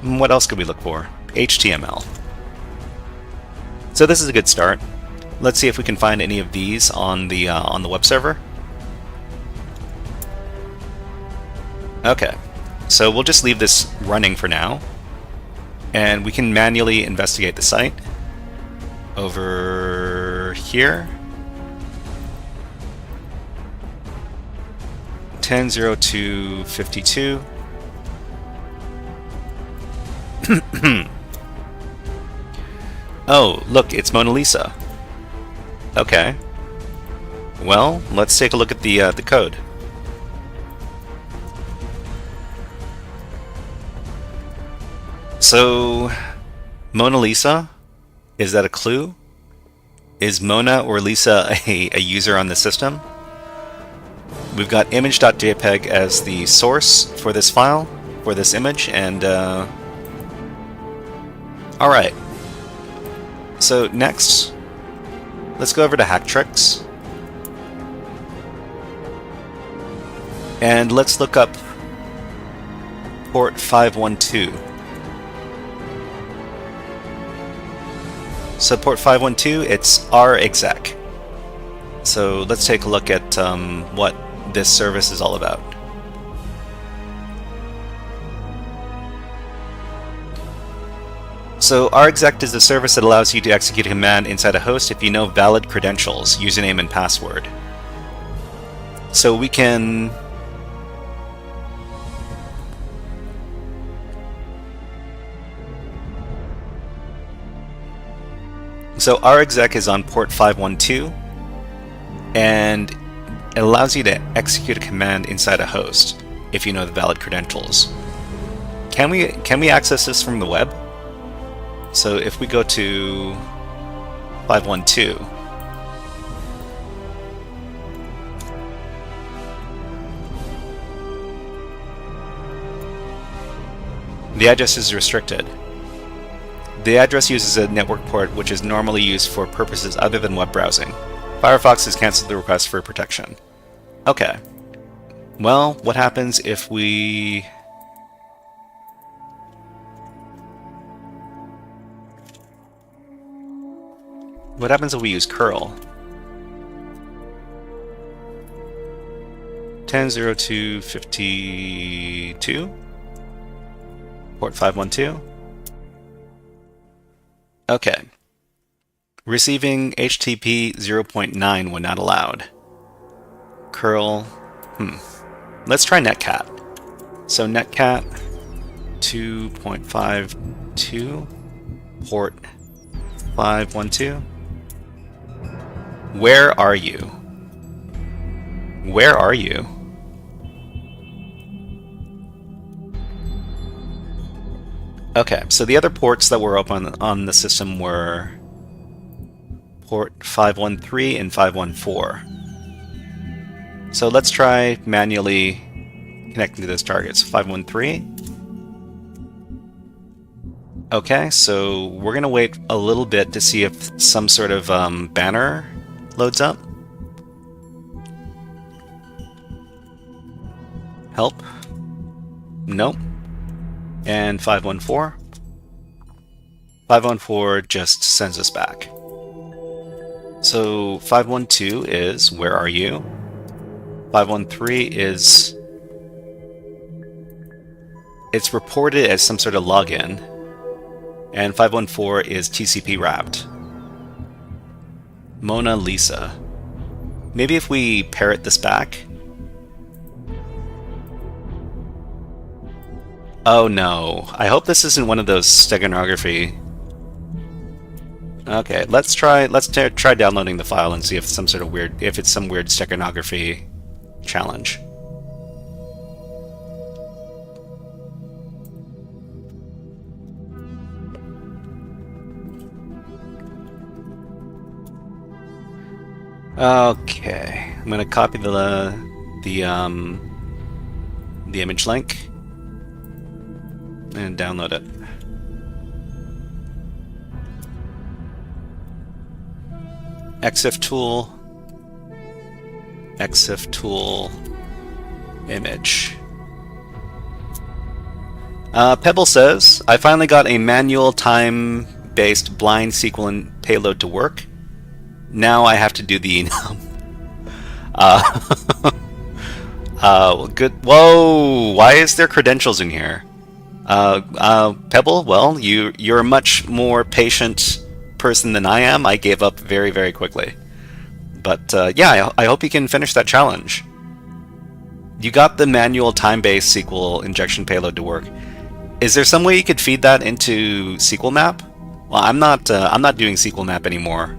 what else could we look for? HTML. So this is a good start. Let's see if we can find any of these on the web server. Okay, so we'll just leave this running for now. And we can manually investigate the site over here. 10.02.52. Oh, look, it's Mona Lisa. Okay. Well, let's take a look at the code. So, Mona Lisa, is that a clue? Is Mona or Lisa a user on the system? We've got image.jpg as the source for this file, for this image, and alright. So next, let's go over to Hack Tricks. And let's look up port 512. So port 512, it's rexec. So let's take a look at what this service is all about. So rexec is a service that allows you to execute a command inside a host if you know valid credentials, username and password. So we can So rexec is on port 512, and it allows you to execute a command inside a host if you know the valid credentials. Can we access this from the web? So if we go to 512, the address is restricted. The address uses a network port which is normally used for purposes other than web browsing. Firefox has canceled the request for protection. Okay. Well, what happens if we... What happens if we use curl? 10.02.52? Port 512? Okay. Receiving HTTP 0.9 when not allowed. Curl. Let's try netcat. So netcat 2.52 port 512. Where are you? Where are you? Okay, so the other ports that were open on the system were port 513 and 514. So let's try manually connecting to those targets. 513. Okay, so we're going to wait a little bit to see if some sort of banner loads up. Help. Nope. And 514. 514 just sends us back. So 512 is where are you? 513 is it's reported as some sort of login, and 514 is TCP wrapped. Mona Lisa. Maybe if we parrot this back. Oh no, I hope this isn't one of those steganography. Okay, let's try downloading the file and see if it's some weird steganography challenge. Okay, I'm gonna copy the image link and download it. EXIF tool, image. Pebble says, I finally got a manual time-based blind SQL payload to work. Now I have to do the enum. Good. Whoa! Why is there credentials in here? Pebble, well, you're a much more patient person than I am. I gave up very, very quickly. But yeah, I hope you can finish that challenge. You got the manual time-based SQL injection payload to work. Is there some way you could feed that into SQL Map? Well, I'm not doing SQL Map anymore.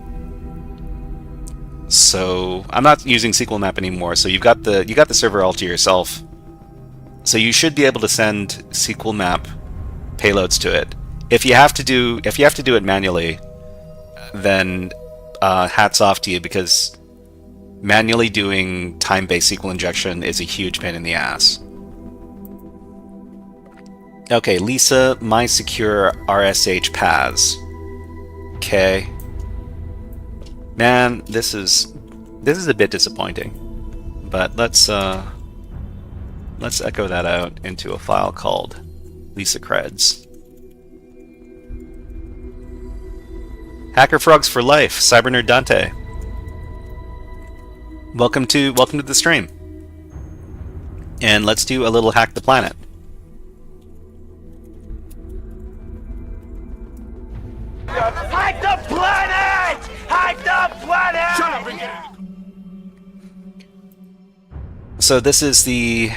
So I'm not using SQL Map anymore. So you got the server all to yourself. So you should be able to send SQL Map payloads to it. If you have to do it manually, then hats off to you, because manually doing time-based SQL injection is a huge pain in the ass. Okay, Lisa, my secure RSH paths. Okay. Man, this is a bit disappointing. But let's echo that out into a file called Lisa Creds. HackerFrogs for life, Cybernerd Dante. Welcome to the stream. And let's do a little hack the planet. Hack the planet! Hack the planet! Shut up again! So this is the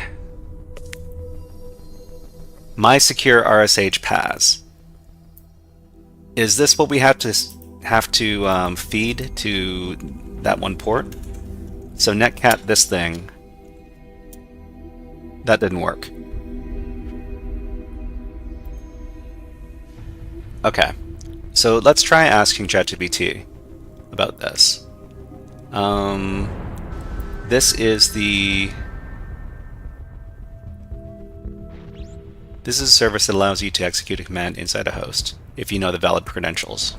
My Secure RSH paths. Is this what we have to feed to that one port? So netcat this thing. That didn't work. Okay. So let's try asking ChatGPT about this. This is a service that allows you to execute a command inside a host if you know the valid credentials,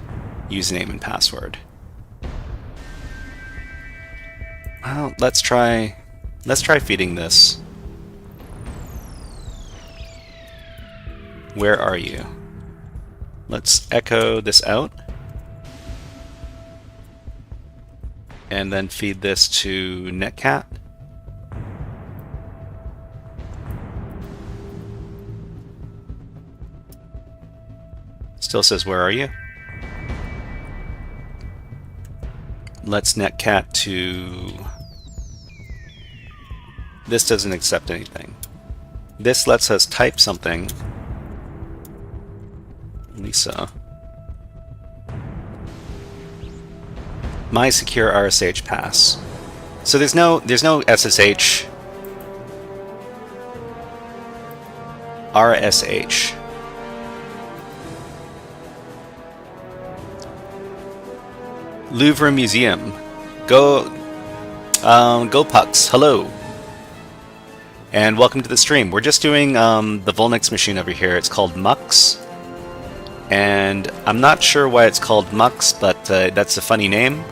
username and password. Well, let's try feeding this. Where are you? Let's echo this out. And then feed this to netcat. Still says, where are you? Let's netcat to... This doesn't accept anything. This lets us type something. Lisa. My secure RSH pass. So there's no SSH. RSH. Louvre Museum. Go Pucks. Hello. And welcome to the stream. We're just doing the VulNyx machine over here. It's called Mux. And I'm not sure why it's called Mux, but that's a funny name.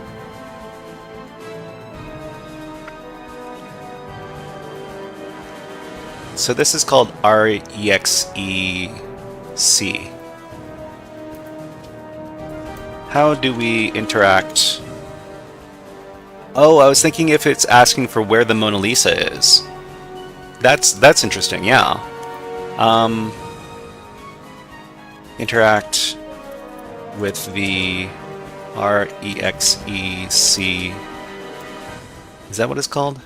So this is called REXEC. How do we interact? Oh, I was thinking if it's asking for where the Mona Lisa is. That's interesting, yeah. Interact with the REXEC. Is that what it's called?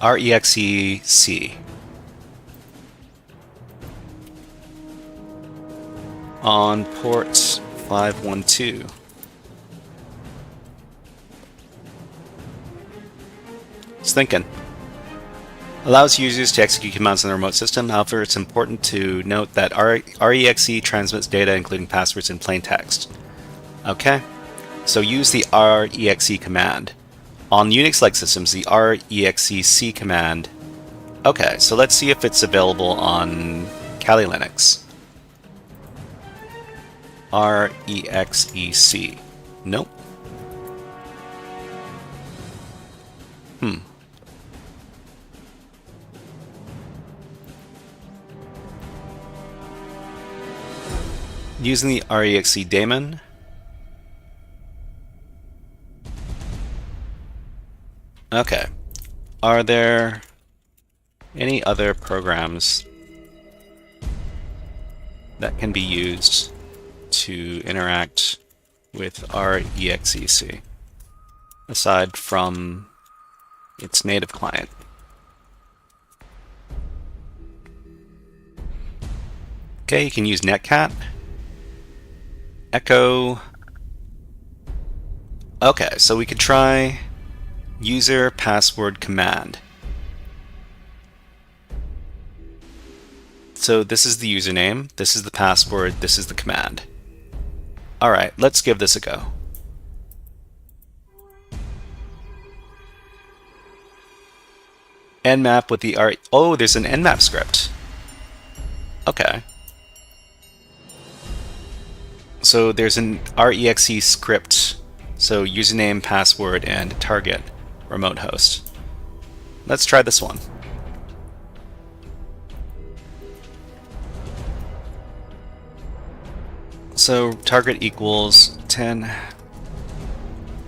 REXEC. On port 512. Just thinking. Allows users to execute commands on the remote system. However, it's important to note that REXE transmits data, including passwords, in plain text. Okay. So use the REXE command. On Unix-like systems, the REXEC command... Okay, so let's see if it's available on Kali Linux. REXEC. Nope. Using the REXE daemon. Okay. Are there any other programs that can be used to interact with REXEC aside from its native client? Okay, you can use netcat, echo. Okay, so we could try user password command. So this is the username, this is the password, this is the command. Alright, let's give this a go. Nmap with the oh, there's an nmap script. Okay. So there's an REXE script. So username, password, and target remote host. Let's try this one. So target equals 10,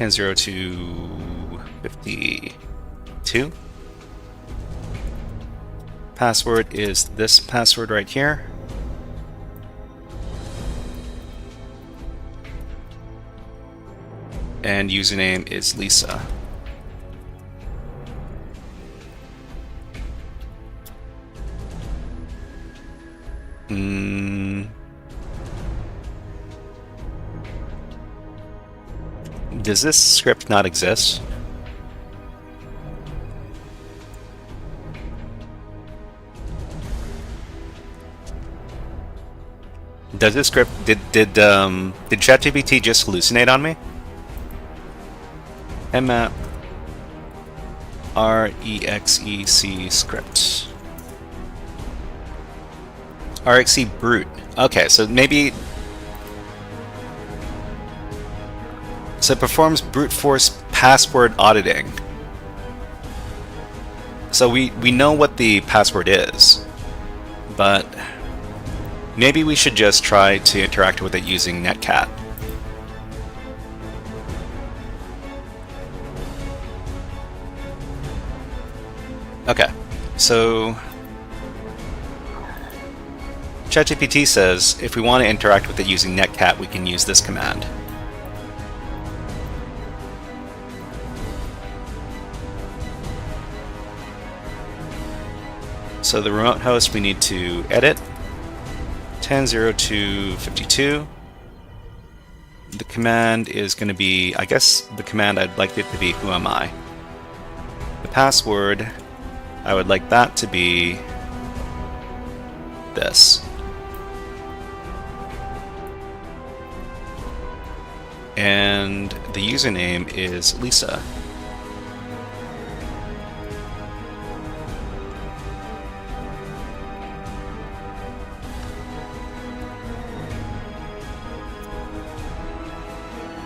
0 to 52. Password is this password right here. And username is Lisa. Does this script not exist? Does this script did ChatGPT just hallucinate on me? Mmap REXEC script. REXE brute. Okay, so maybe so it performs brute force password auditing. So we know what the password is, but maybe we should just try to interact with it using netcat. Okay, so ChatGPT says if we want to interact with it using netcat, we can use this command. So the remote host we need to edit 10.0 to 52. The command is going to be, I guess the command I'd like it to be who am I. The password, I would like that to be this. And the username is Lisa.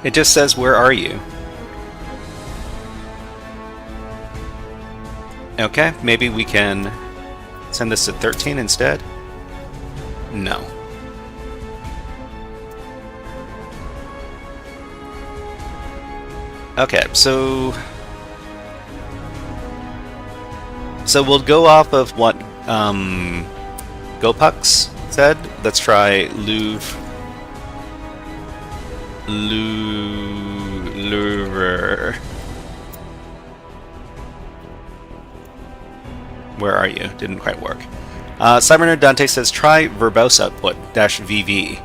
It just says, where are you? Okay, maybe we can send this to 13 instead? No. Okay, so we'll go off of what GoPucks said. Let's try Louvre. Where are you? Didn't quite work. Cybernerd Dante says try verbose output -VV.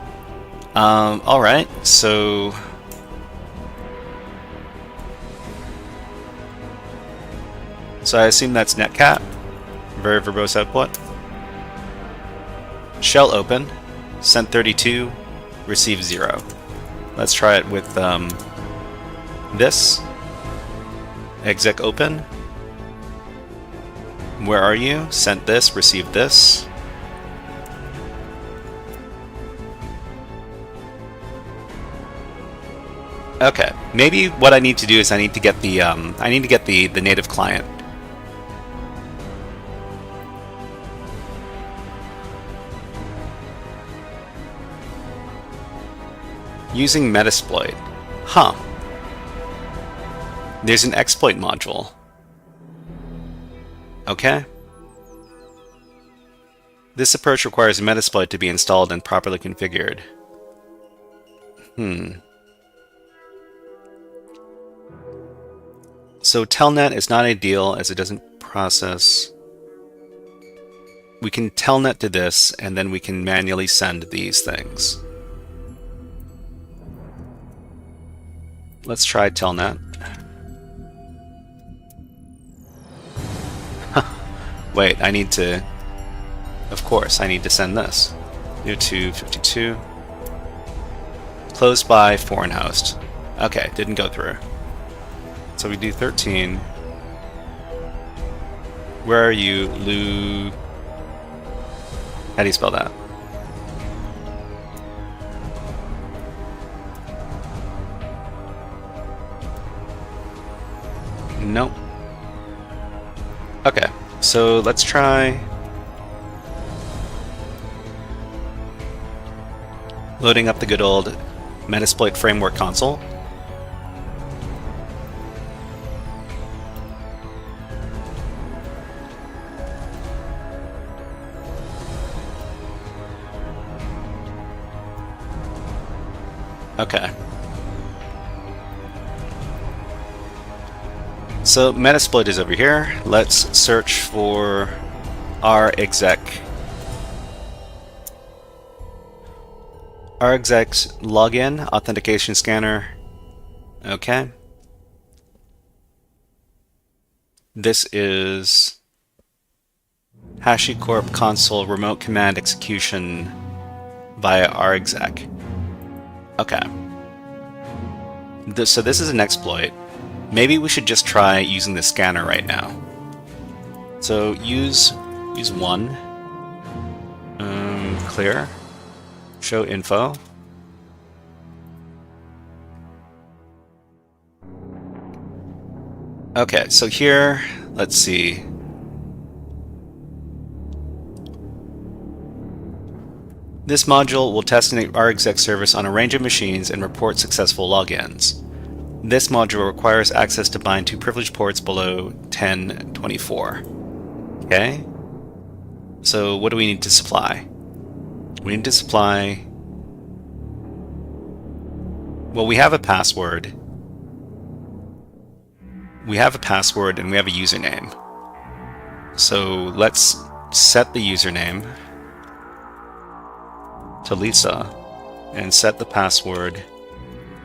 Alright, so I assume that's netcat. Very verbose output. Shell open. Sent 32. Receive 0. Let's try it with this. Exec open. Where are you? Sent this, received this. Okay, maybe what I need to do is I need to get the native client. Using Metasploit. Huh. There's an exploit module Okay. This approach requires a Metasploit to be installed and properly configured. So telnet is not ideal as it doesn't process. We can telnet to this, and then we can manually send these things. Let's try telnet. Wait, I need to... Of course, I need to send this. New to 52. Closed by foreign host. Okay, didn't go through. So we do 13. Where are you, Lou? How do you spell that? Nope. Okay, so let's try loading up the good old Metasploit framework console. Okay. So Metasploit is over here. Let's search for rexec. rexec login authentication scanner. Okay. This is HashiCorp console remote command execution via rexec. Okay. So this is an exploit. Maybe we should just try using the scanner right now. So use one. Clear. Show info. Okay, so here, let's see. This module will test an rexec service on a range of machines and report successful logins. This module requires access to bind to privileged ports below 1024. Okay? So what do we need to supply? We need to supply... Well, we have a password. We have a password and we have a username. So let's set the username to Lisa and set the password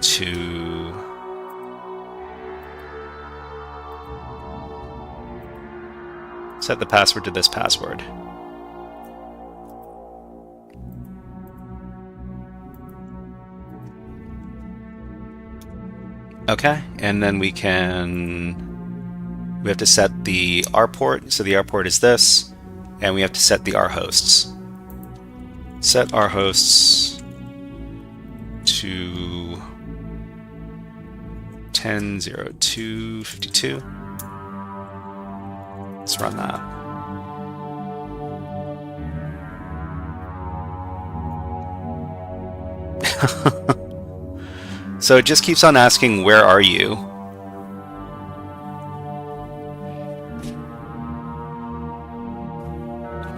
to this password. Okay, and then we have to set the R port, so the R port is this, and we have to set the R hosts. Set R hosts to 10.02.52. Let's run that. So it just keeps on asking, where are you?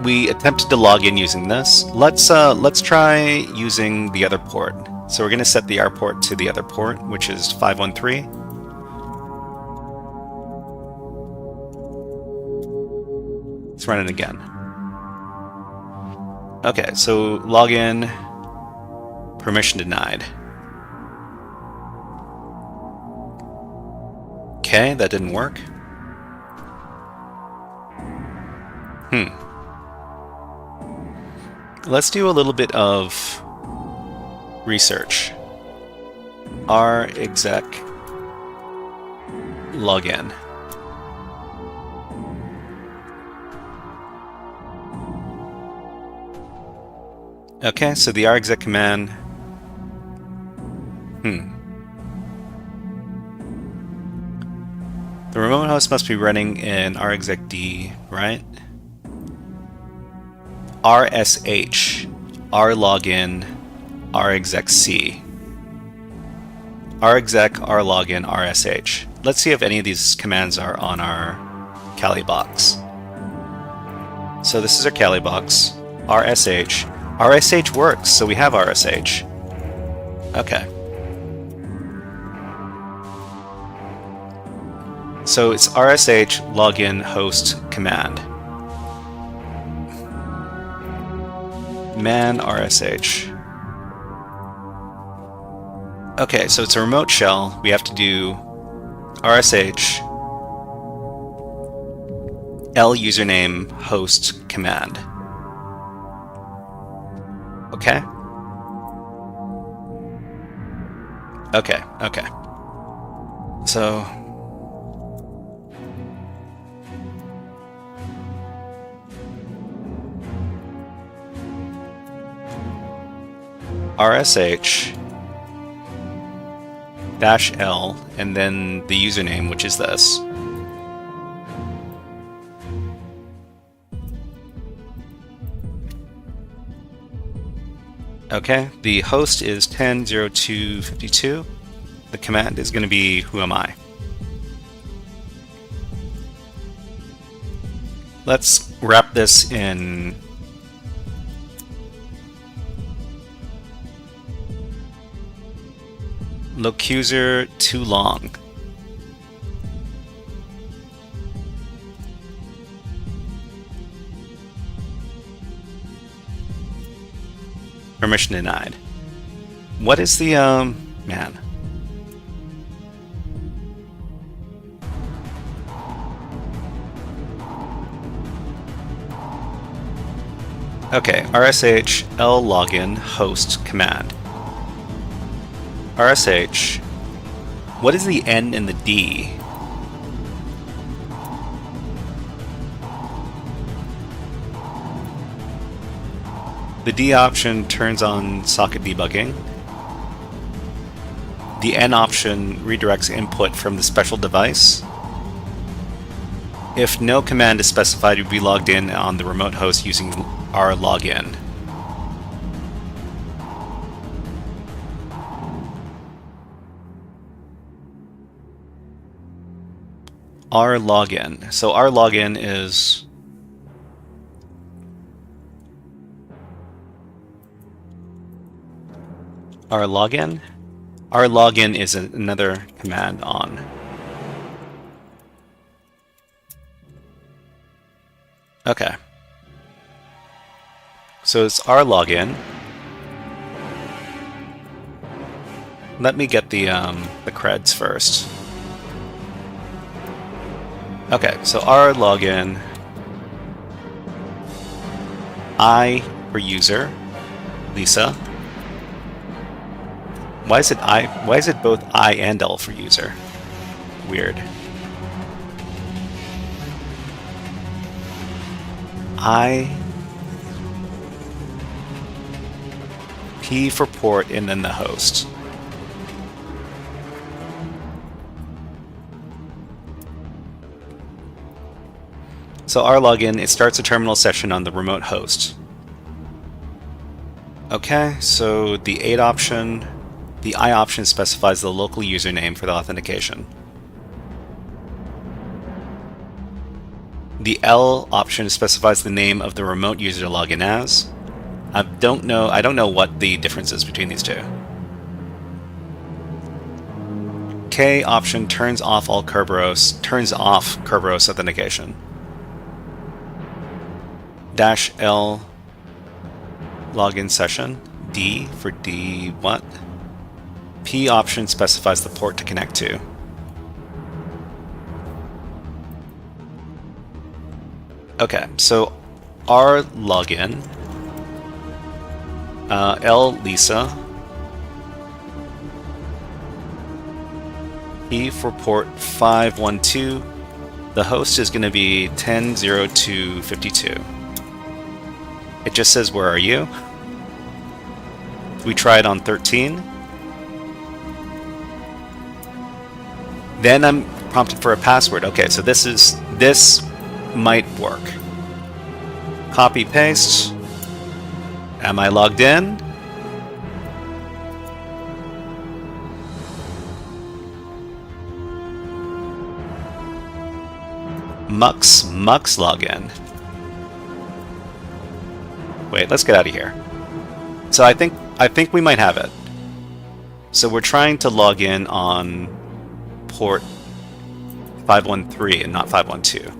We attempted to log in using this. Let's try using the other port. So we're going to set the R port to the other port, which is 513. Let's run it again. Okay, so login, permission denied. Okay, that didn't work. Let's do a little bit of research. rexec login. Okay, so the rexec command. The remote host must be running in rexecd, right? rsh, rlogin, rexecc. rexec, rlogin, rsh. Let's see if any of these commands are on our Kali box. So this is our Kali box. RSH. RSH works, so we have RSH. Okay. So it's RSH login host command. Man RSH. Okay, so it's a remote shell. We have to do RSH L username host command. Okay? Okay. So RSH -L and then the username, which is this. Okay, the host is 10.02.52. The command is going to be who am I. Let's wrap this in locuser too long. Permission denied. What is the man? Okay, RSH L login host command. RSH. What is the N and the D? The D option turns on socket debugging. The N option redirects input from the special device. If no command is specified, you'll be logged in on the remote host using our login. Our login. So our login is our login. Our login is another command on. Okay. So it's our login. Let me get the creds first. Okay, so our login. I for user. Lisa. Why is it I? Why is it both I and L for user? Weird. I. P for port and then the host. So our login, it starts a terminal session on the remote host. Okay, so the 8 option, the I option specifies the local username for the authentication. The L option specifies the name of the remote user to log in as. I don't know what the difference is between these two. K option turns off Kerberos authentication. -L login session. D for D what? P option specifies the port to connect to. Okay, so our login, L Lisa, P for port 512. The host is going to be 10.02.52. It just says, where are you? We try it on 13. Then I'm prompted for a password. Okay, so this might work. Copy paste. Am I logged in? Mux login. Wait, let's get out of here. So I think we might have it. So we're trying to log in on port 513 and not 512.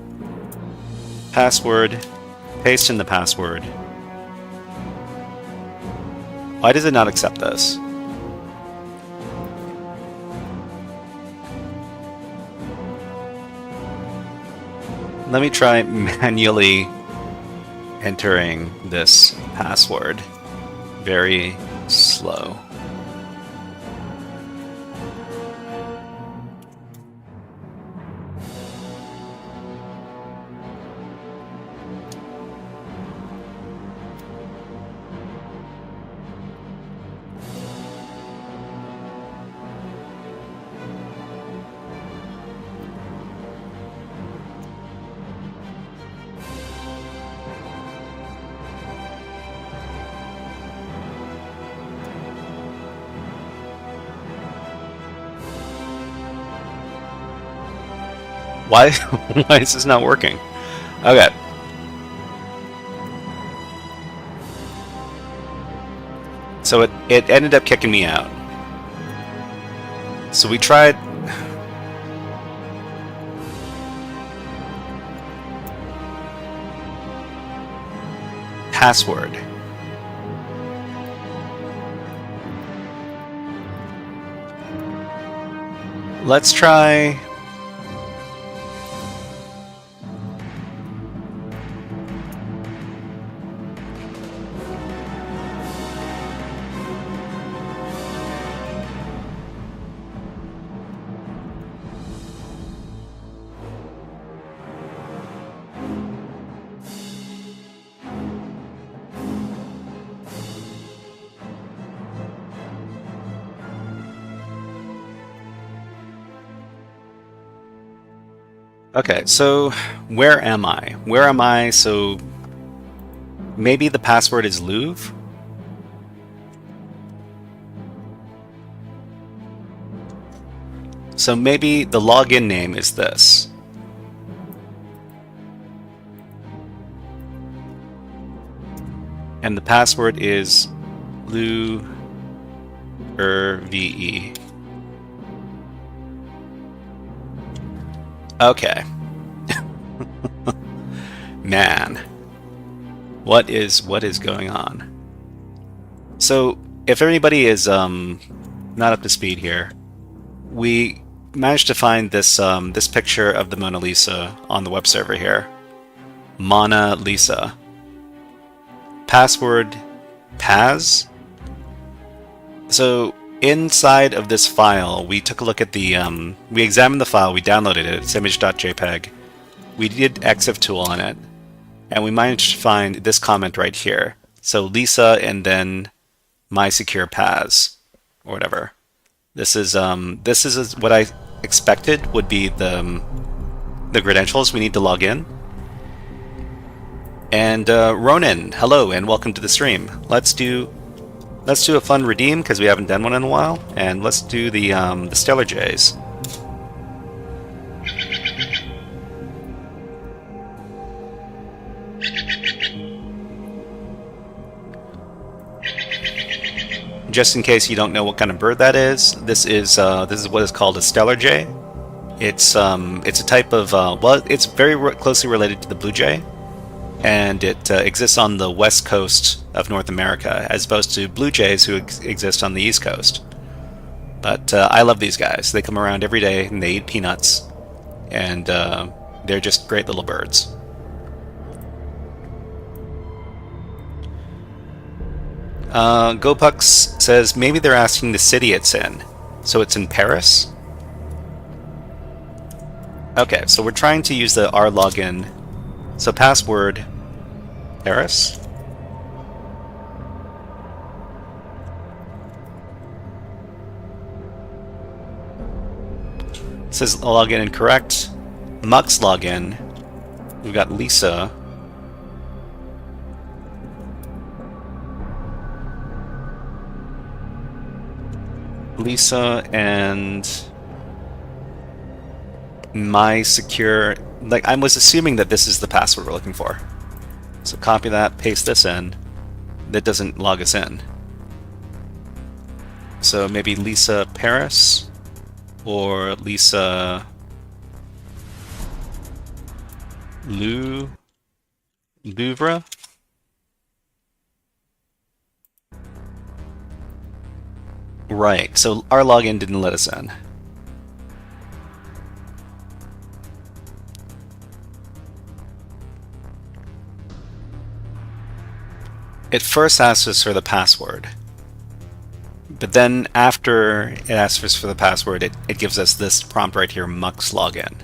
Password, paste in the password. Why does it not accept this? Let me try manually entering this password. Very slow. Why is this not working? Okay. So it ended up kicking me out. So we tried... Password. Let's try... Okay, so where am I? Where am I? So maybe the password is Louvre? So maybe the login name is this. And the password is LouVE. Okay. Man. What is going on? So, if anybody is not up to speed here, we managed to find this this picture of the Mona Lisa on the web server here. Mona Lisa. Password Paz. So inside of this file, we took a look at the, we examined the file, we downloaded it, it's image.jpg. We did exiftool on it, and we managed to find this comment right here. So Lisa and then my secure Paz, or whatever. This is what I expected would be the credentials we need to log in. And Ronan, hello and welcome to the stream. Let's do a fun redeem because we haven't done one in a while, and let's do the Stellar Jays. Just in case you don't know what kind of bird that is, this is what is called a Stellar Jay. It's a type of well, it's very closely related to the blue jay, and it exists on the west coast of North America, as opposed to blue jays who exist on the east coast. But I love these guys. They come around every day and they eat peanuts, and they're just great little birds. GoPux says maybe they're asking the city it's in. So it's in Paris? Okay, so we're trying to use the R login. So password Paris? It says login incorrect. Mux login. We've got Lisa. Lisa and my secure, like I was assuming that this is the password we're looking for. So copy that, paste this in. that doesn't log us in. So maybe Lisa Paris or Lisa Louvre. Right, so our login didn't let us in. It first asks us for the password, but then after it asks us for the password, it gives us this prompt right here, Mux login.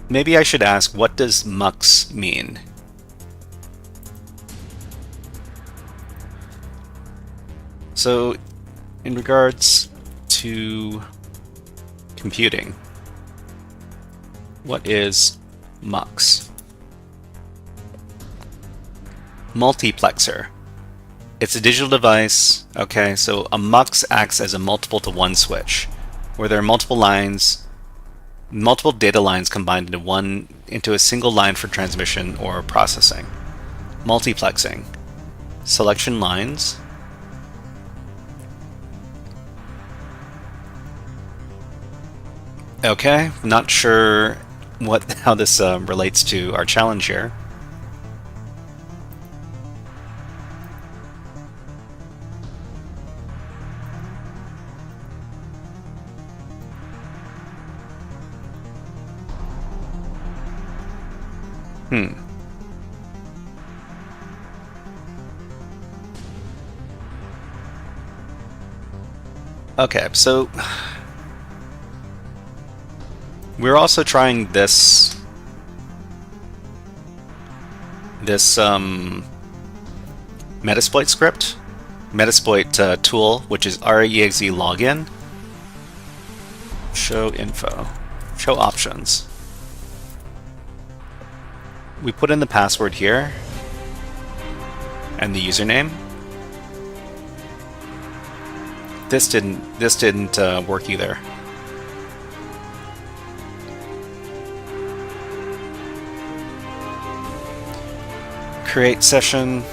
Maybe I should ask, what does Mux mean? So, in regards to computing, what is Mux? Multiplexer. It's a digital device. Okay, so a Mux acts as a multiple to one switch, where there are multiple lines, multiple data lines combined into a single line for transmission or processing. Multiplexing. Selection lines. Okay, not sure how this relates to our challenge here. Okay, so we're also trying this Metasploit script, Metasploit tool, which is reexe login. Show info, show options. We put in the password here and the username. This didn't work either. Create session.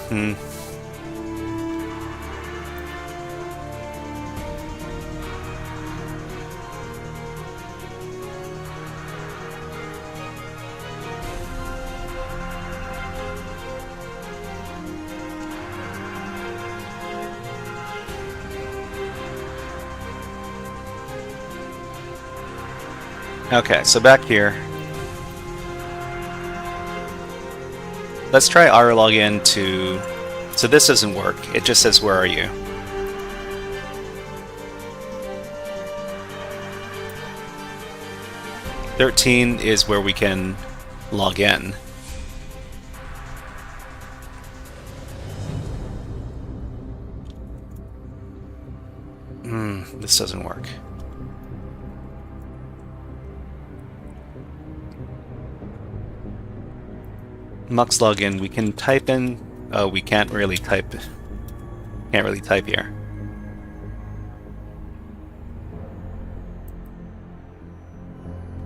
Okay, so back here, let's try our login to, so this doesn't work, it just says where are you. "13" is where we can log in. This doesn't work. Mux login, we can type in, oh, we can't really type here.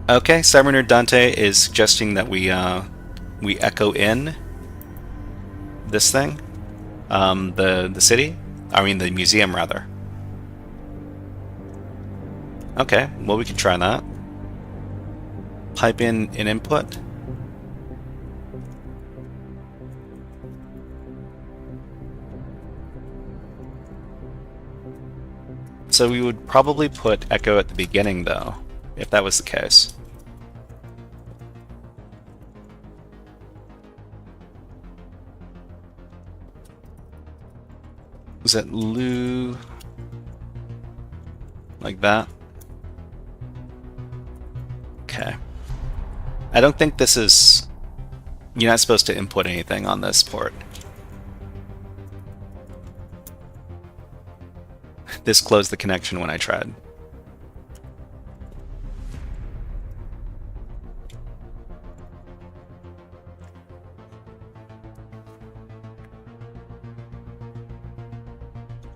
Okay, Cyberner Dante is suggesting that we echo in this thing, the city, I mean the museum rather. Okay, well we can try that. Pipe in an input. So we would probably put echo at the beginning though, if that was the case. Was it Lou? Like that? Okay. I don't think this is... You're not supposed to input anything on this port. This closed the connection when I tried.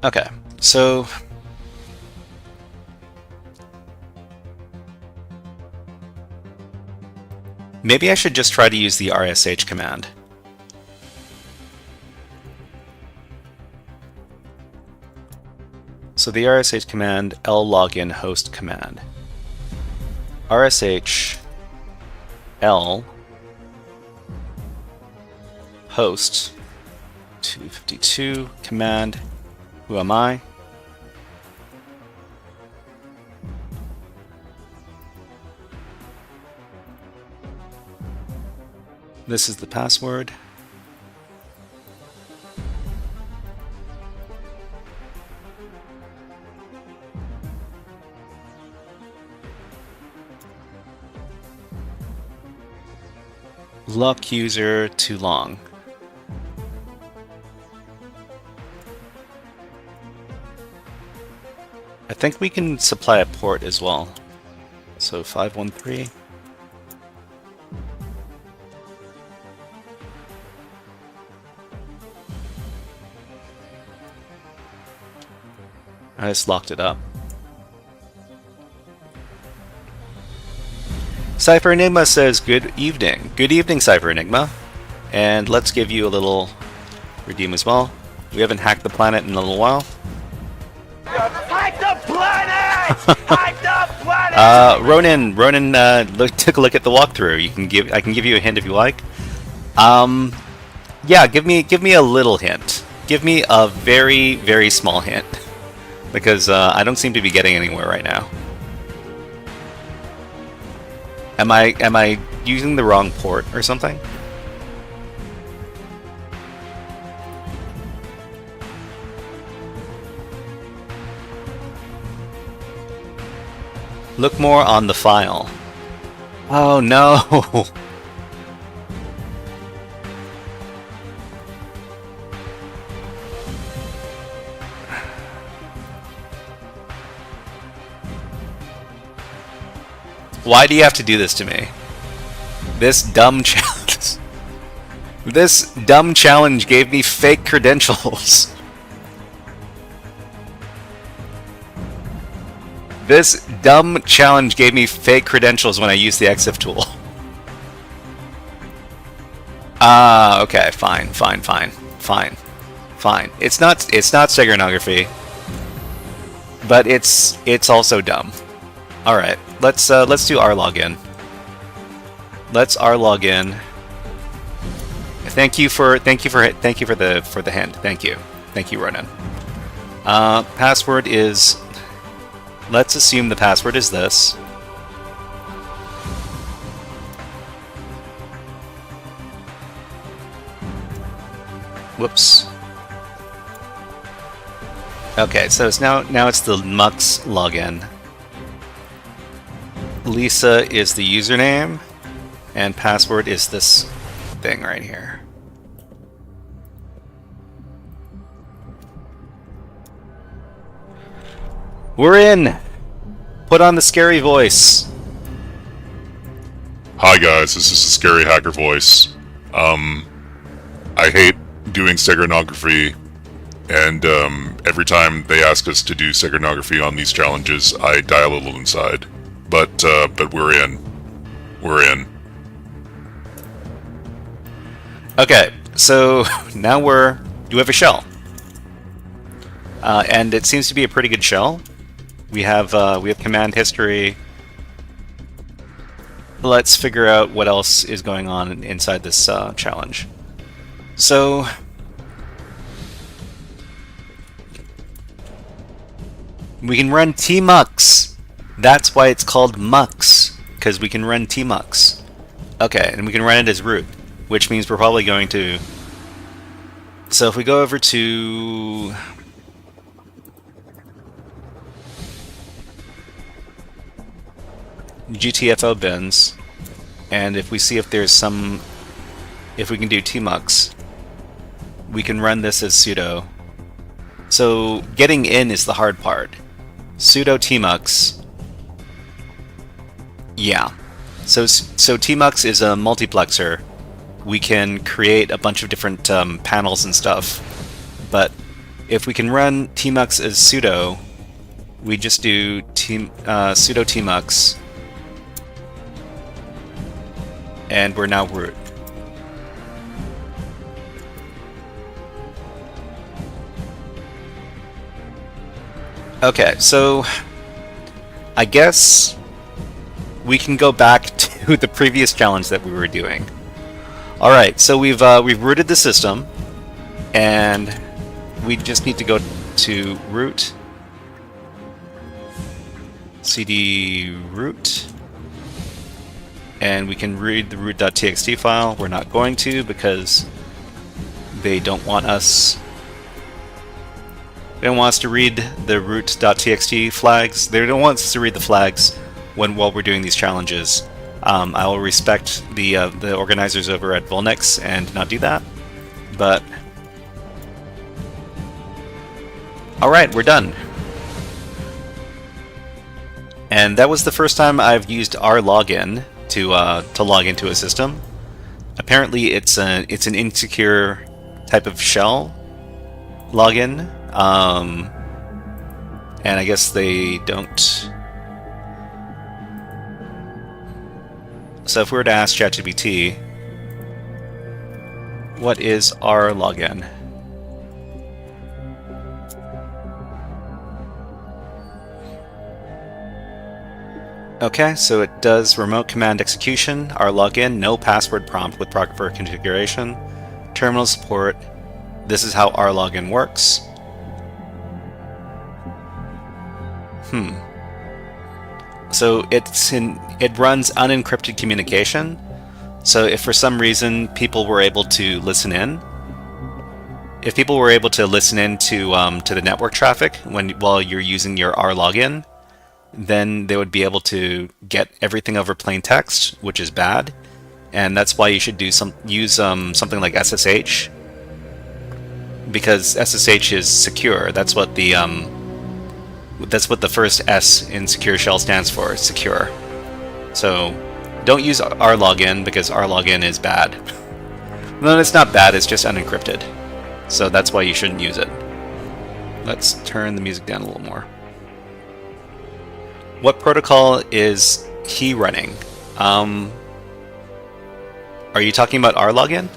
Okay, so Maybe I should just try to use the RSH command. So the RSH command, login host command. RSH L host 252 command. Who am I? This is the password. Lock user too long. I think we can supply a port as well. So 513. I just locked it up. Cypher Enigma says, good evening. Good evening, Cypher Enigma. And let's give you a little redeem as well. We haven't hacked the planet in a little while. Hack the planet! Hack the planet! Ronan took a look at the walkthrough. I can give you a hint if you like. Yeah, give me a little hint. Give me a very, very small hint. Because I don't seem to be getting anywhere right now. Am I using the wrong port or something? Look more on the file. Oh no! Why do you have to do this to me? This dumb challenge. This dumb challenge gave me fake credentials. This dumb challenge gave me fake credentials when I used the EXIF tool. Okay, fine. It's not steganography, but it's also dumb. All right, let's do our login. Let's our login. Thank you for the hint. Thank you, Ronan. Password is. Let's assume the password is this. Whoops. Okay, so it's now it's the Mux login. Lisa is the username, and password is this thing right here. We're in! Put on the scary voice. Hi guys, this is the scary hacker voice. I hate doing steganography, and every time they ask us to do steganography on these challenges, I die a little inside. But we're in. We're in. Okay, so now we have a shell. And it seems to be a pretty good shell. We have command history. Let's figure out what else is going on inside this challenge. So we can run tmux. That's why it's called Mux, because we can run tmux. Okay, and we can run it as root, which means we're probably going to. So if we go over to GTFO bins, and if we see if there's if we can do tmux, we can run this as sudo. So getting in is the hard part. Sudo tmux. Yeah. So tmux is a multiplexer. We can create a bunch of different panels and stuff. But if we can run tmux as sudo, we just do sudo tmux. And we're now root. Okay, so I guess we can go back to the previous challenge that we were doing. All right, so we've rooted the system, and we just need to go to root, cd root, and we can read the root.txt file. We're not going to because they don't want us. They don't want us to read the root.txt flags. They don't want us to read the flags while we're doing these challenges. I will respect the organizers over at VulNyx and not do that. But all right, we're done. And that was the first time I've used rlogin to log into a system. Apparently, it's an insecure type of shell login. And I guess they don't. So if we were to ask ChatGPT, what is our login? Okay, so it does remote command execution, our login, no password prompt with proper configuration, terminal support. This is how our login works. So it runs unencrypted communication. So if for some reason people were able to listen in, to the network traffic while you're using your R login, then they would be able to get everything over plain text, which is bad, and that's why you should use something like SSH, because SSH is secure. That's what the first S in Secure Shell stands for, secure. So don't use rlogin because rlogin is bad. No, it's not bad, it's just unencrypted. So that's why you shouldn't use it. Let's turn the music down a little more. What protocol is he running? Are you talking about rlogin?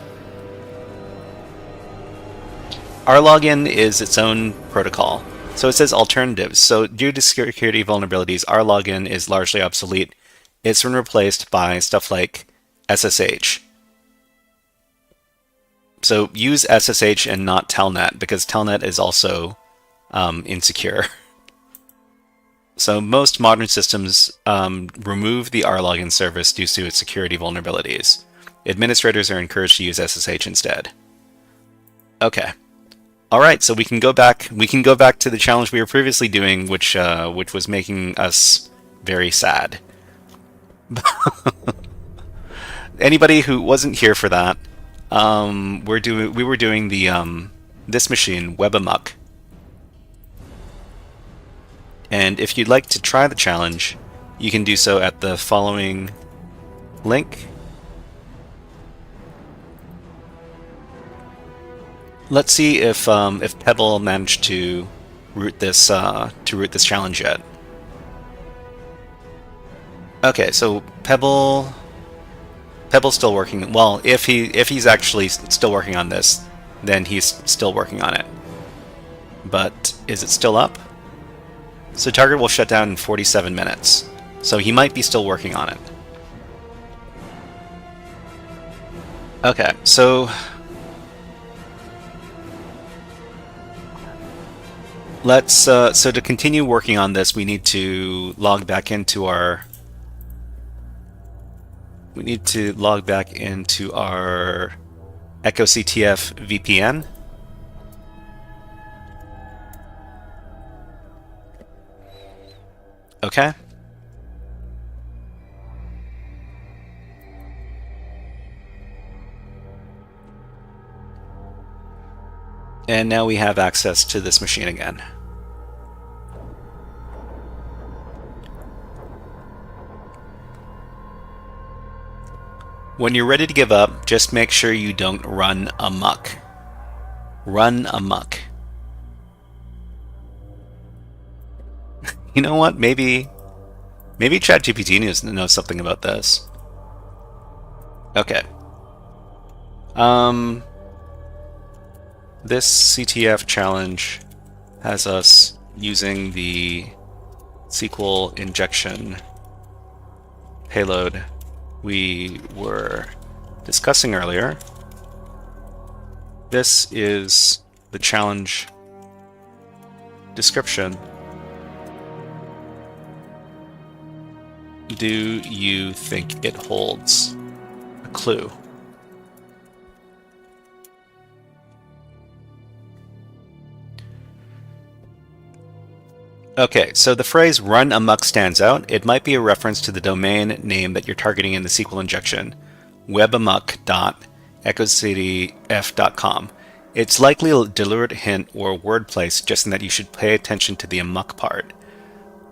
Rlogin is its own protocol. So it says alternatives. So due to security vulnerabilities, rlogin is largely obsolete. It's been replaced by stuff like SSH. So use SSH and not Telnet, because Telnet is also insecure. So most modern systems remove the rlogin service due to its security vulnerabilities. Administrators are encouraged to use SSH instead. Okay. All right, so we can go back. We can go back to the challenge we were previously doing, which was making us very sad. Anybody who wasn't here for that, we were doing the this machine, WebAmuck. And if you'd like to try the challenge, you can do so at the following link. Let's see if Pebble managed to root this challenge yet. Okay, so Pebble's still working. Well, if he's actually still working on this, then he's still working on it. But is it still up? So target will shut down in 47 minutes. So he might be still working on it. Okay, so let's so to continue working on this, we need to log back into our EchoCTF VPN. Okay. And now we have access to this machine again. When you're ready to give up, just make sure you don't run amok. Run amok. You know what? Maybe ChatGPT knows something about this. Okay. This CTF challenge has us using the SQL injection payload we were discussing earlier. This is the challenge description. Do you think it holds a clue? Okay, so the phrase run amok stands out. It might be a reference to the domain name that you're targeting in the SQL injection, webamok.echoctf.com. It's likely a deliberate hint or wordplay suggesting that you should pay attention to the amok part,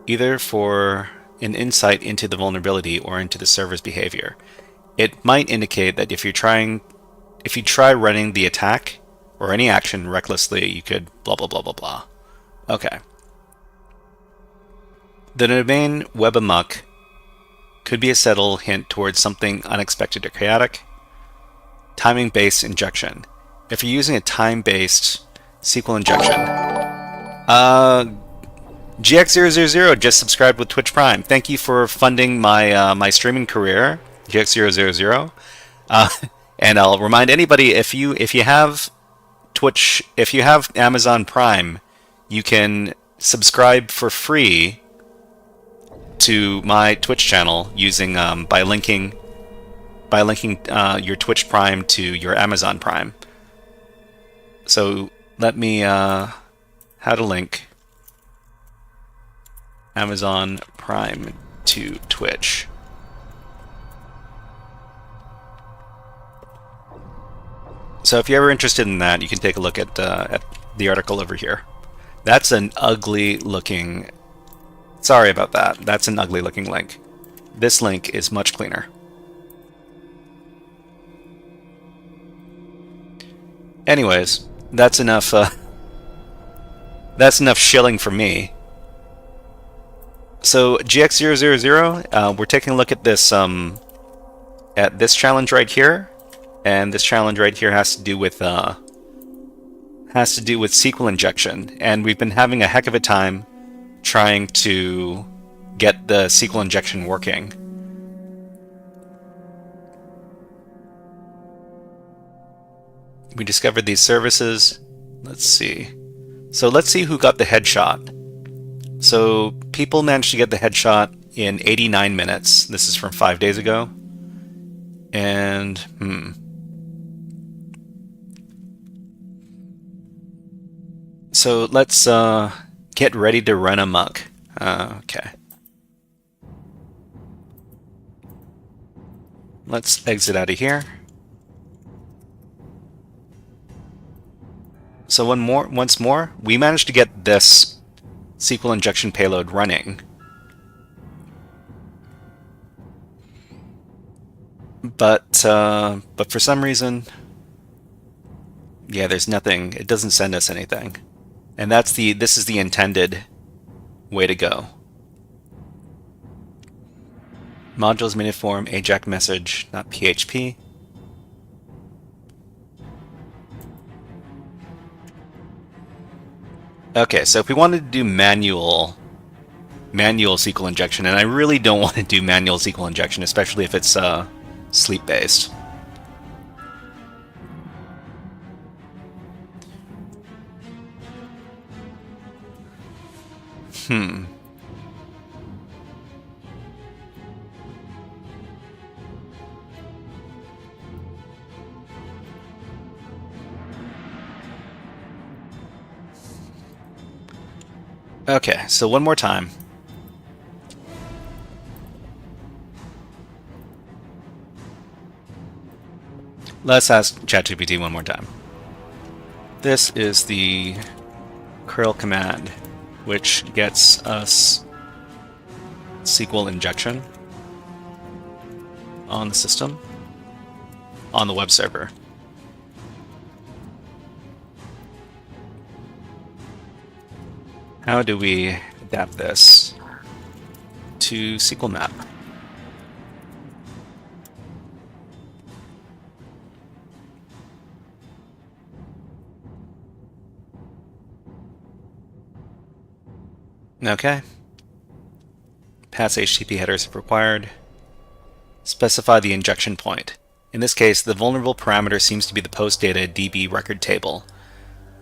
either for an insight into the vulnerability or into the server's behavior. It might indicate that if you try running the attack or any action recklessly, you could blah blah blah blah blah. Okay. The domain webamok could be a subtle hint towards something unexpected or chaotic. Timing-based injection. If you're using a time-based SQL injection, GX000 just subscribed with Twitch Prime. Thank you for funding my my streaming career, GX000. And I'll remind anybody, if you have Twitch, if you have Amazon Prime, you can subscribe for free to my Twitch channel using by linking your Twitch Prime to your Amazon Prime. So let me how to link Amazon Prime to Twitch. So if you're ever interested in that, you can take a look at the article over here. That's an ugly looking... Sorry about that. That's an ugly looking link. This link is much cleaner. Anyways, that's enough shilling for me. So GX000, we're taking a look at this challenge right here, and this challenge right here has to do with SQL injection, and we've been having a heck of a time trying to get the SQL injection working. We discovered these services. Let's see. So let's see who got the headshot. So people managed to get the headshot in 89 minutes. This is from 5 days ago. And, So let's get ready to run amok. Okay. Let's exit out of here. So once more, we managed to get this SQL injection payload running. But for some reason, yeah, there's nothing. It doesn't send us anything. And this is the intended way to go. Modules miniform AJAX message, not PHP. Okay, so if we wanted to do manual SQL injection, and I really don't want to do manual SQL injection, especially if it's sleep-based. Okay, so one more time. Let's ask ChatGPT one more time. This is the curl command, which gets us SQL injection on the system, on the web server. How do we adapt this to SQL map? Okay. Pass HTTP headers if required. Specify the injection point. In this case, the vulnerable parameter seems to be the post data DB record table,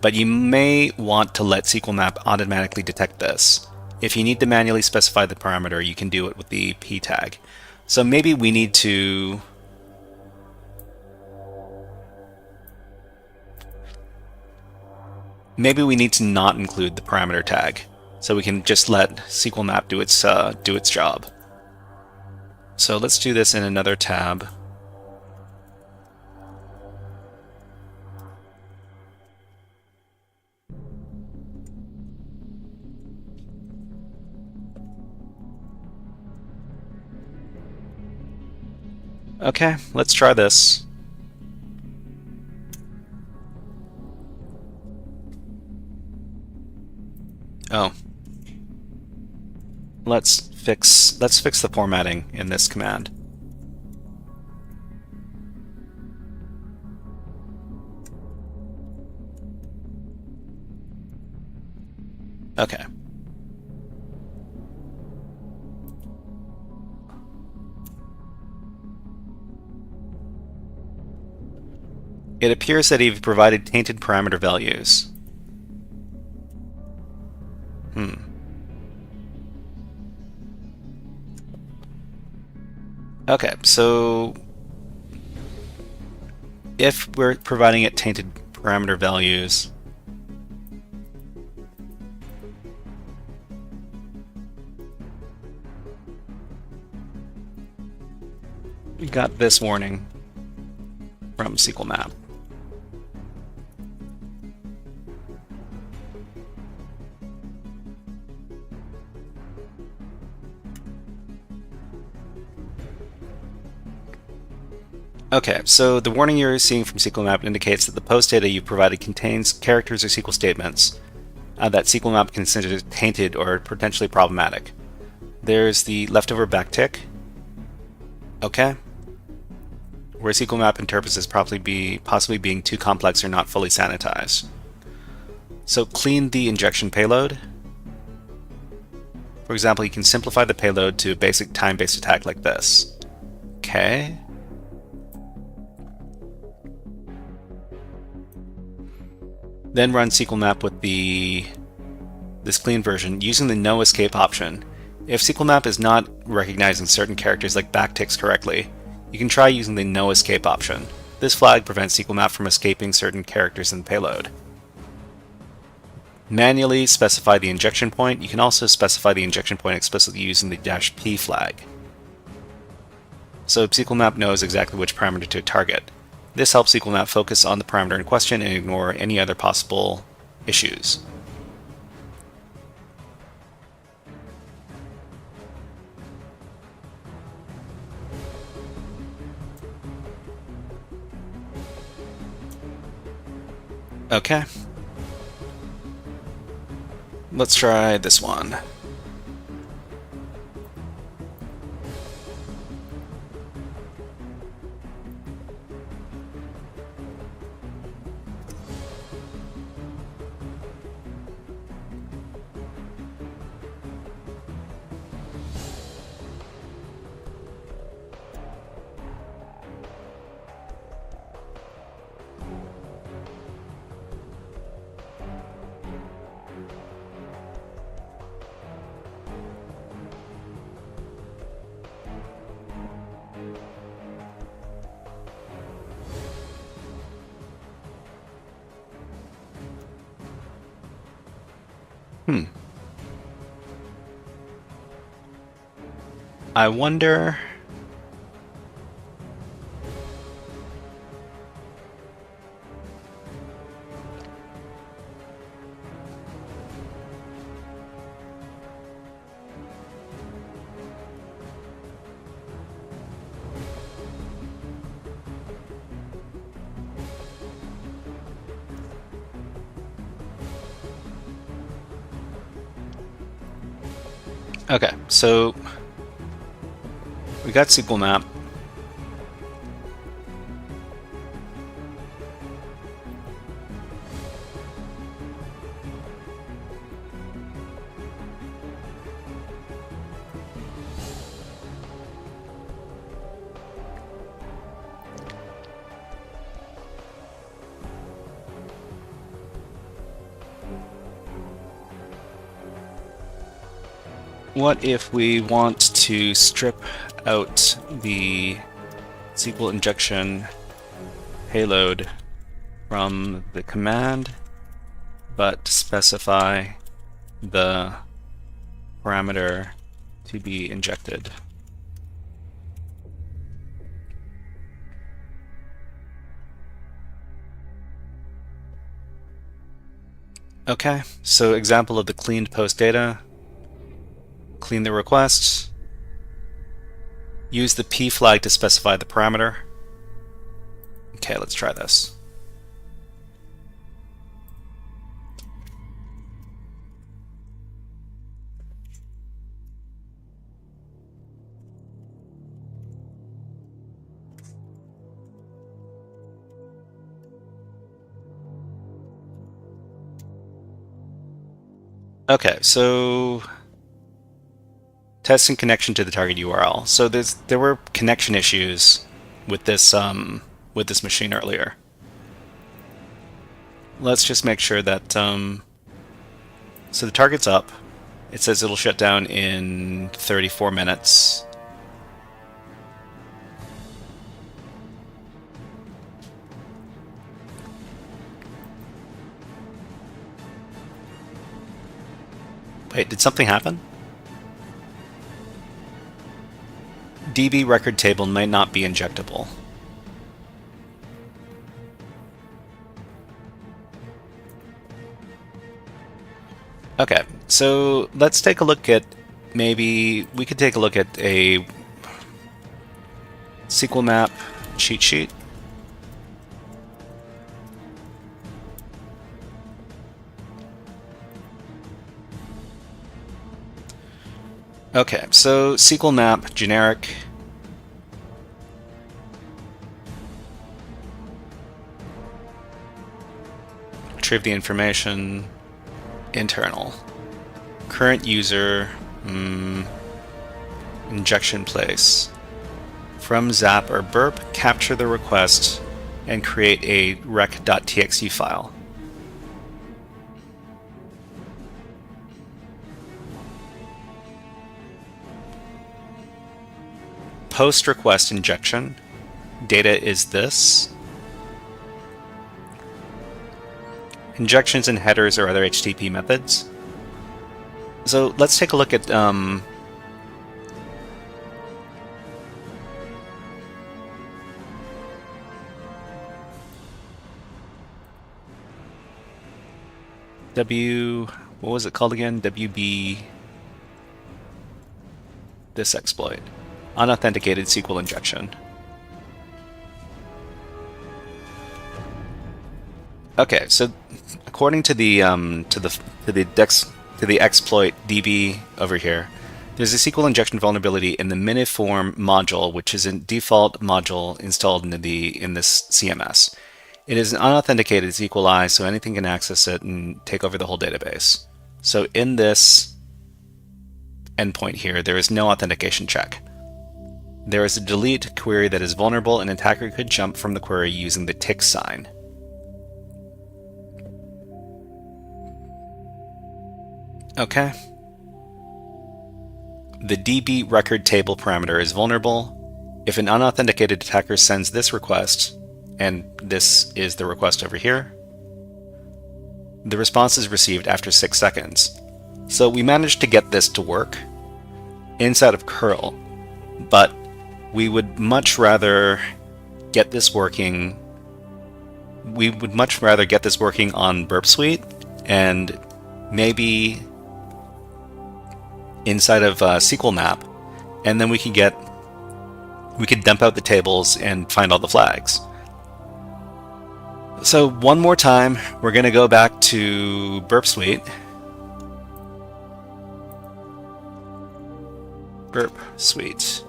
but you may want to let SQL Map automatically detect this. If you need to manually specify the parameter, you can do it with the p tag. So maybe we need to not include the parameter tag, so we can just let SQL Map do its job. So let's do this in another tab. Okay, let's try this. Oh. Let's fix the formatting in this command. Okay. It appears that you've provided tainted parameter values. Okay, so if we're providing it tainted parameter values, we got this warning from SQL Map. Okay, so the warning you're seeing from SQL Map indicates that the post data you provided contains characters or SQL statements that SQL Map considers tainted or potentially problematic. There's the leftover backtick, okay, where SQL Map interprets as possibly being too complex or not fully sanitized. So clean the injection payload. For example, you can simplify the payload to a basic time-based attack like this. Okay. Then run SQL Map with this clean version using the no escape option. If SQL Map is not recognizing certain characters like backticks correctly, you can try using the no escape option. This flag prevents SQL Map from escaping certain characters in the payload. Manually specify the injection point. You can also specify the injection point explicitly using the -p flag. So SQL Map knows exactly which parameter to target. This helps SQL Map focus on the parameter in question and ignore any other possible issues. Okay. Let's try this one. I wonder... Okay, so we got SQL Map. what if we want to strip out the SQL injection payload from the command, but specify the parameter to be injected? Okay, so example of the cleaned post data. Clean the request. Use the P flag to specify the parameter. Okay, let's try this. Okay, so testing connection to the target URL. So there were connection issues with this machine earlier. Let's just make sure that so the target's up. It says it'll shut down in 34 minutes. Wait, did something happen? DB record table might not be injectable. Okay, so let's take a look at, maybe we could take a look at a SQL map cheat sheet. Okay, so SQL map, generic. Retrieve the information, internal. Current user, injection place. From zap or burp, capture the request and create a rec.txt file. Post request injection. Data is this. Injections and headers are other HTTP methods. So let's take a look at what was it called again? WB, this exploit. Unauthenticated SQL injection. Okay, so according to the exploit DB over here, there's a SQL injection vulnerability in the Miniform module, which is a default module installed in this CMS. It is an unauthenticated SQLi, so anything can access it and take over the whole database. So in this endpoint here, there is no authentication check. There is a delete query that is vulnerable, and an attacker could jump from the query using the tick sign. Okay. The DB record table parameter is vulnerable. If an unauthenticated attacker sends this request, and this is the request over here, the response is received after 6 seconds. So we managed to get this to work inside of curl, but we would much rather get this working. We would much rather get this working on Burp Suite, and maybe inside of SQL map, and then we could dump out the tables and find all the flags. So one more time, we're going to go back to Burp Suite. Burp Suite.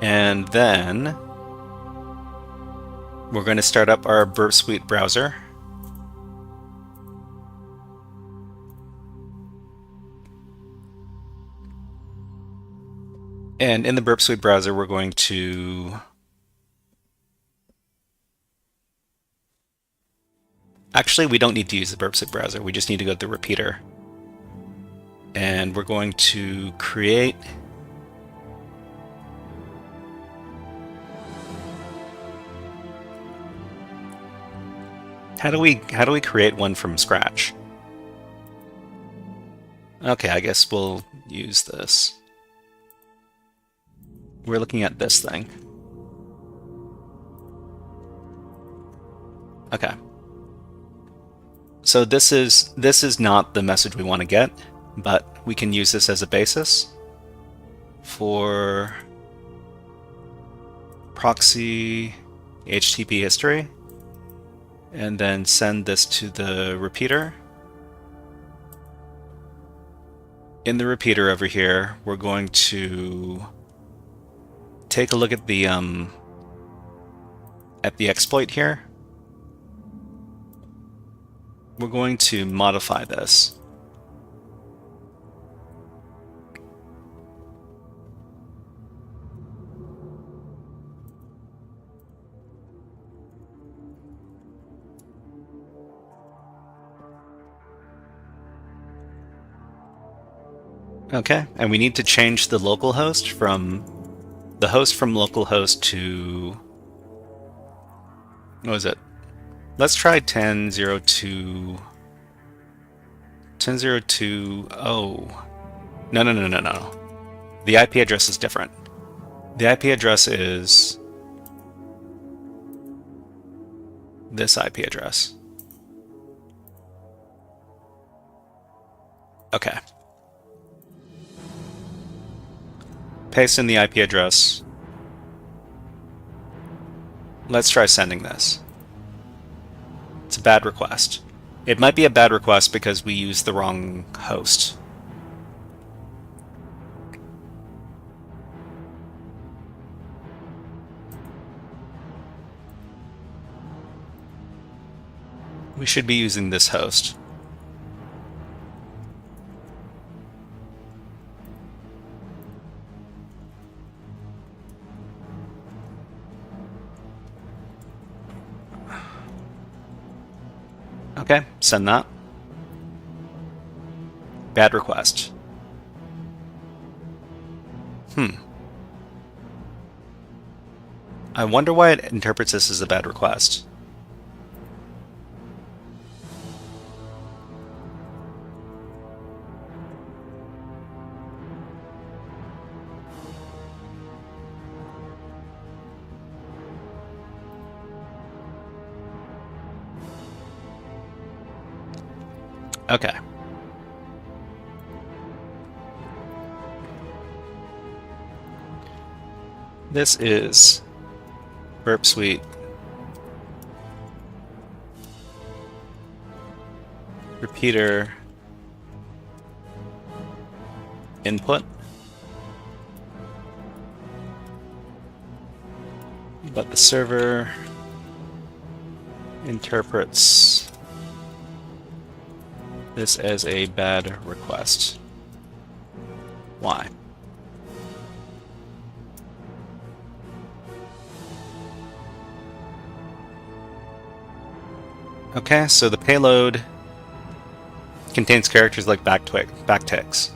And then we're going to start up our Burp Suite browser. And in the Burp Suite browser, we're going to actually, we don't need to use the Burp Suite browser. We just need to go to the repeater. And we're going to create How do we create one from scratch? Okay, I guess we'll use this. We're looking at this thing. Okay. So this is not the message we want to get, but we can use this as a basis for proxy HTTP history, and then send this to the repeater. In the repeater over here, we're going to take a look at the exploit here. We're going to modify this. Okay, and we need to change the local host from localhost to, what was it? Let's try 10.02. 10.02. Oh, no. The IP address is different. The IP address is this IP address. Okay. Paste in the IP address. Let's try sending this. It's a bad request. It might be a bad request because we used the wrong host. We should be using this host. Okay, send that. Bad request. I wonder why it interprets this as a bad request. Okay. This is Burp Suite repeater input, but the server interprets this as a bad request. Why? Okay, so the payload contains characters like backticks.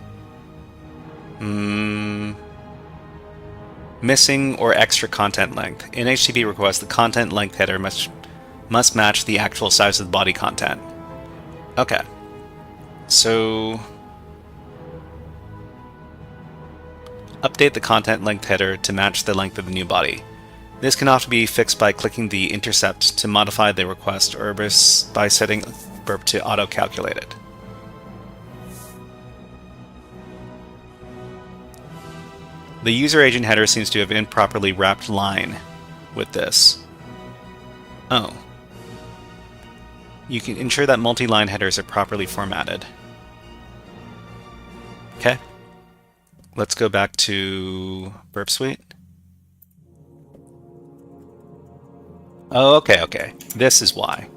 Missing or extra content length. In HTTP request, the content length header must match the actual size of the body content. Okay. So update the content length header to match the length of the new body. This can often be fixed by clicking the intercept to modify the request, or by setting burp to auto-calculate it. The user agent header seems to have improperly wrapped line with this. Oh. You can ensure that multi-line headers are properly formatted. Okay. Let's go back to Burp Suite. Oh, okay. This is why.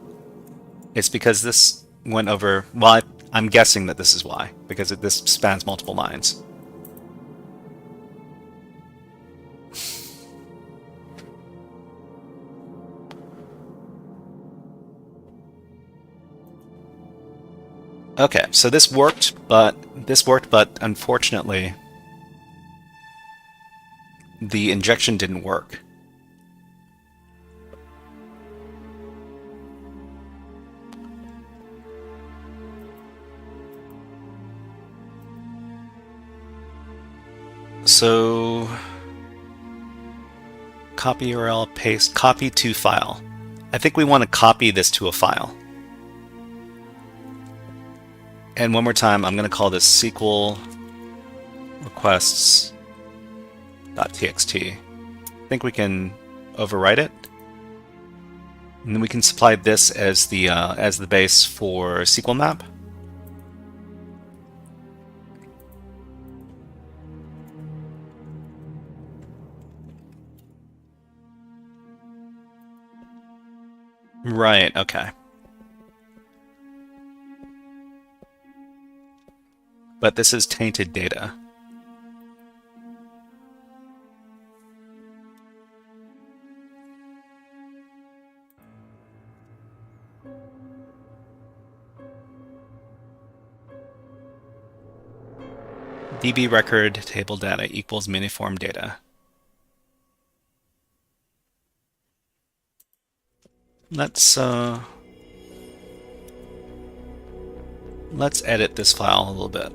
It's because this went over... Well, I'm guessing that this is why, because this spans multiple lines. Okay, so this worked, but unfortunately, the injection didn't work. So, copy URL, paste, copy to file. I think we want to copy this to a file. And one more time, I'm going to call this SQL requests.txt. I think we can overwrite it. And then we can supply this as the base for SQL map. Right, okay. But this is tainted data. DB record table data equals miniform data. Let's edit this file a little bit.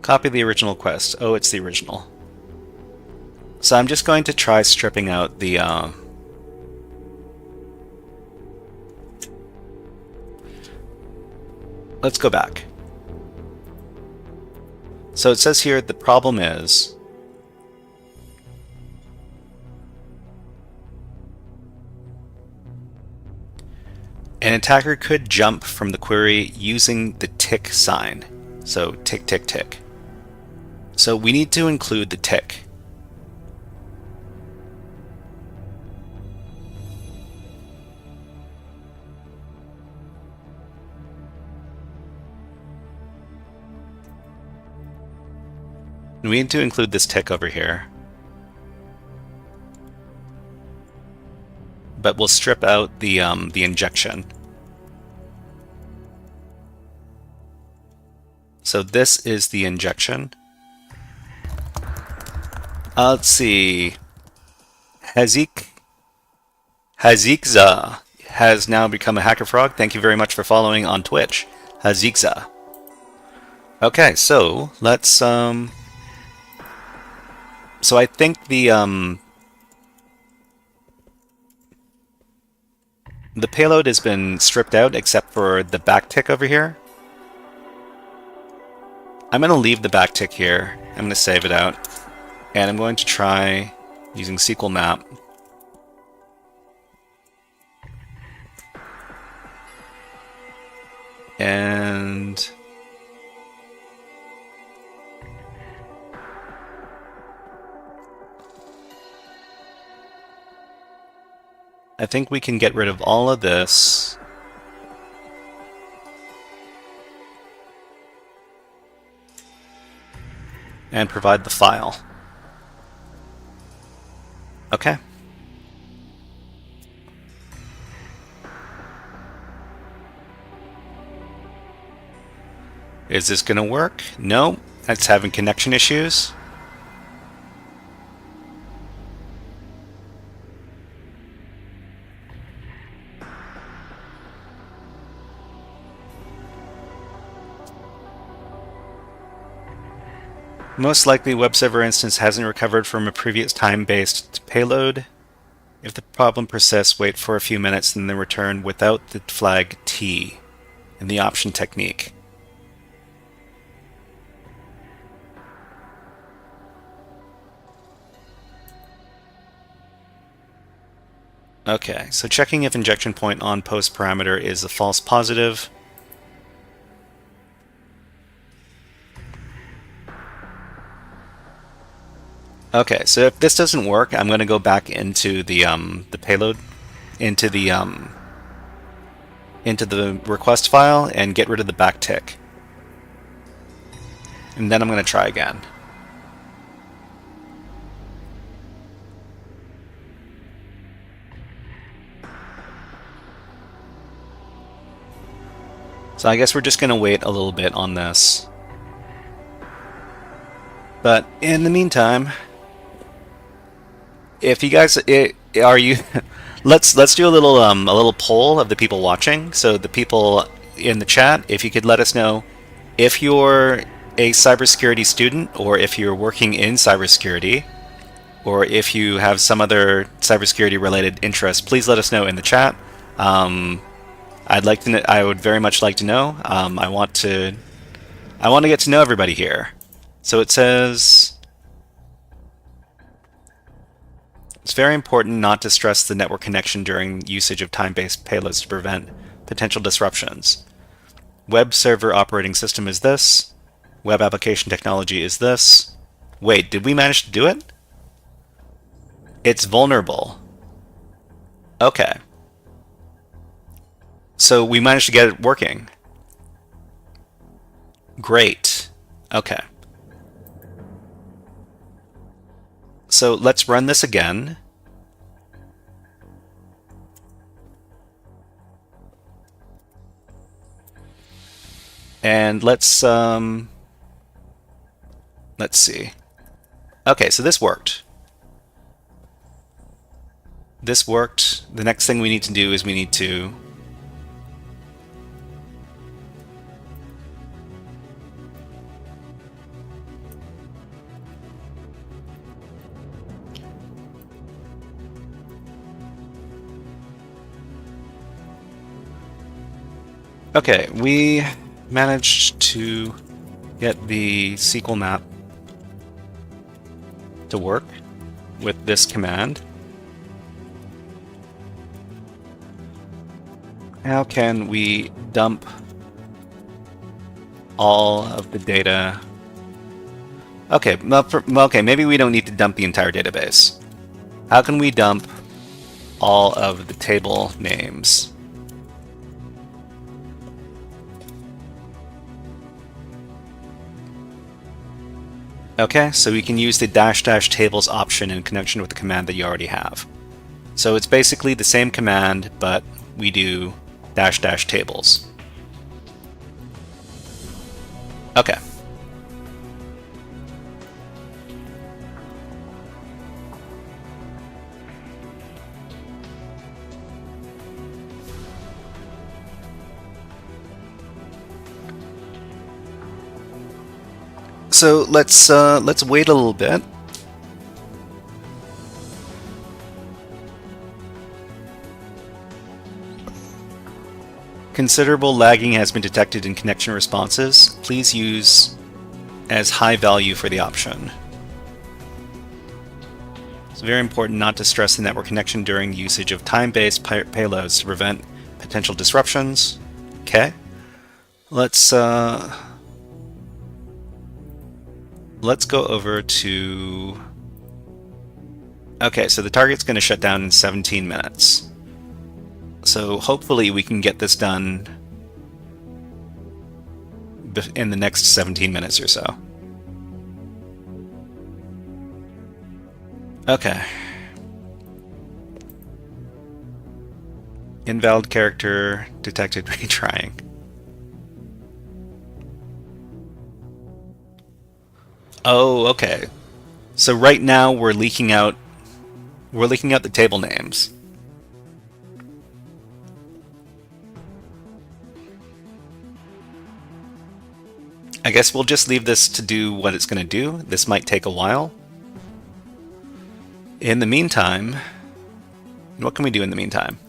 Copy the original request. Oh, it's the original. So I'm just going to try stripping out the let's go back. So it says here the problem is an attacker could jump from the query using the tick sign. So tick, tick, tick. So we need to include the tick. We need to include this tick over here. But we'll strip out the injection. So this is the injection. Let's see. Hazikza has now become a HackerFrog. Thank you very much for following on Twitch. Hazikza. Okay, so let's so I think the payload has been stripped out except for the backtick over here. I'm going to leave the backtick here. I'm going to save it out. And I'm going to try using SQL map. And I think we can get rid of all of this. And provide the file. Okay. Is this going to work? No, it's having connection issues. Most likely, web server instance hasn't recovered from a previous time-based payload. If the problem persists, wait for a few minutes and then return without the flag T in the option technique. Okay, so checking if injection point on post parameter is a false positive. Okay, so if this doesn't work, I'm going to go back into the payload, into the request file and get rid of the backtick. And then I'm going to try again. So I guess we're just going to wait a little bit on this. But in the meantime, if you guys are you, let's do a little poll of the people watching. So the people in the chat, if you could let us know if you're a cybersecurity student, or if you're working in cybersecurity, or if you have some other cybersecurity related interest, please let us know in the chat. I'd like to. I would very much like to know. I want to get to know everybody here. So it says it's very important not to stress the network connection during usage of time-based payloads to prevent potential disruptions. Web server operating system is this. Web application technology is this. Wait, did we manage to do it? It's vulnerable. Okay. So we managed to get it working. Great. Okay. So let's run this again. And let's see. Okay, so this worked. This worked. The next thing we need to do is we need to okay, we managed to get the SQL map to work with this command. How can we dump all of the data? Okay, okay, maybe we don't need to dump the entire database. How can we dump all of the table names? Okay, so we can use the -- tables option in connection with the command that you already have. So it's basically the same command, but we do -- tables. Okay. So let's wait a little bit. Considerable lagging has been detected in connection responses. Please use as high value for the option. It's very important not to stress the network connection during usage of time-based payloads to prevent potential disruptions. Okay. Let's go over to... Okay, so the target's going to shut down in 17 minutes. So hopefully we can get this done in the next 17 minutes or so. Okay. Invalid character detected retrying. Oh, okay. So right now we're leaking out the table names. I guess we'll just leave this to do what it's going to do. This might take a while. In the meantime, what can we do in the meantime?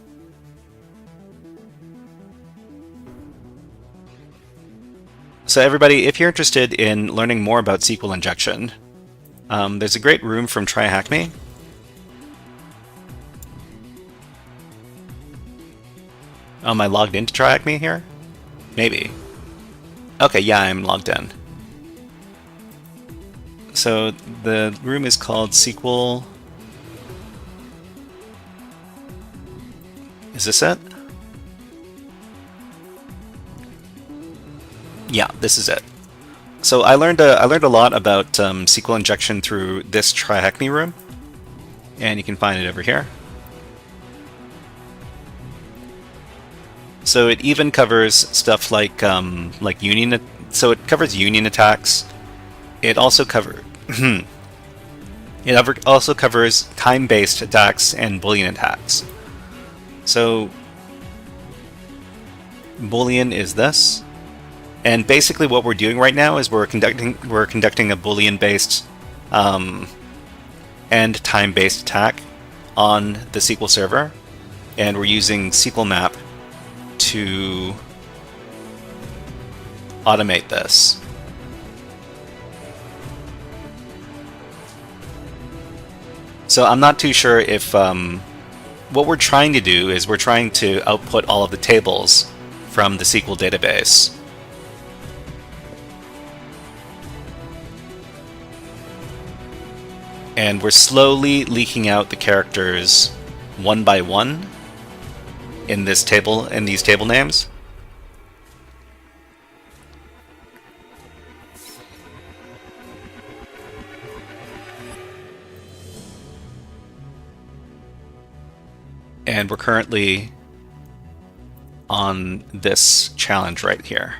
So everybody, if you're interested in learning more about SQL injection, there's a great room from TryHackMe. Am I logged into TryHackMe here? Maybe. Okay, yeah, I'm logged in. So the room is called SQL. Is this it? Yeah, this is it. So I learned a lot about SQL injection through this TryHackMe room, and you can find it over here. So it even covers stuff like union. So it covers union attacks. It also also covers time-based attacks and Boolean attacks. So Boolean is this, and basically what we're doing right now is we're conducting a Boolean-based and time-based attack on the SQL server, and we're using SQL map to automate this. So I'm not too sure if what we're trying to do is we're trying to output all of the tables from the SQL database. And we're slowly leaking out the characters one by one in these table names. And we're currently on this challenge right here.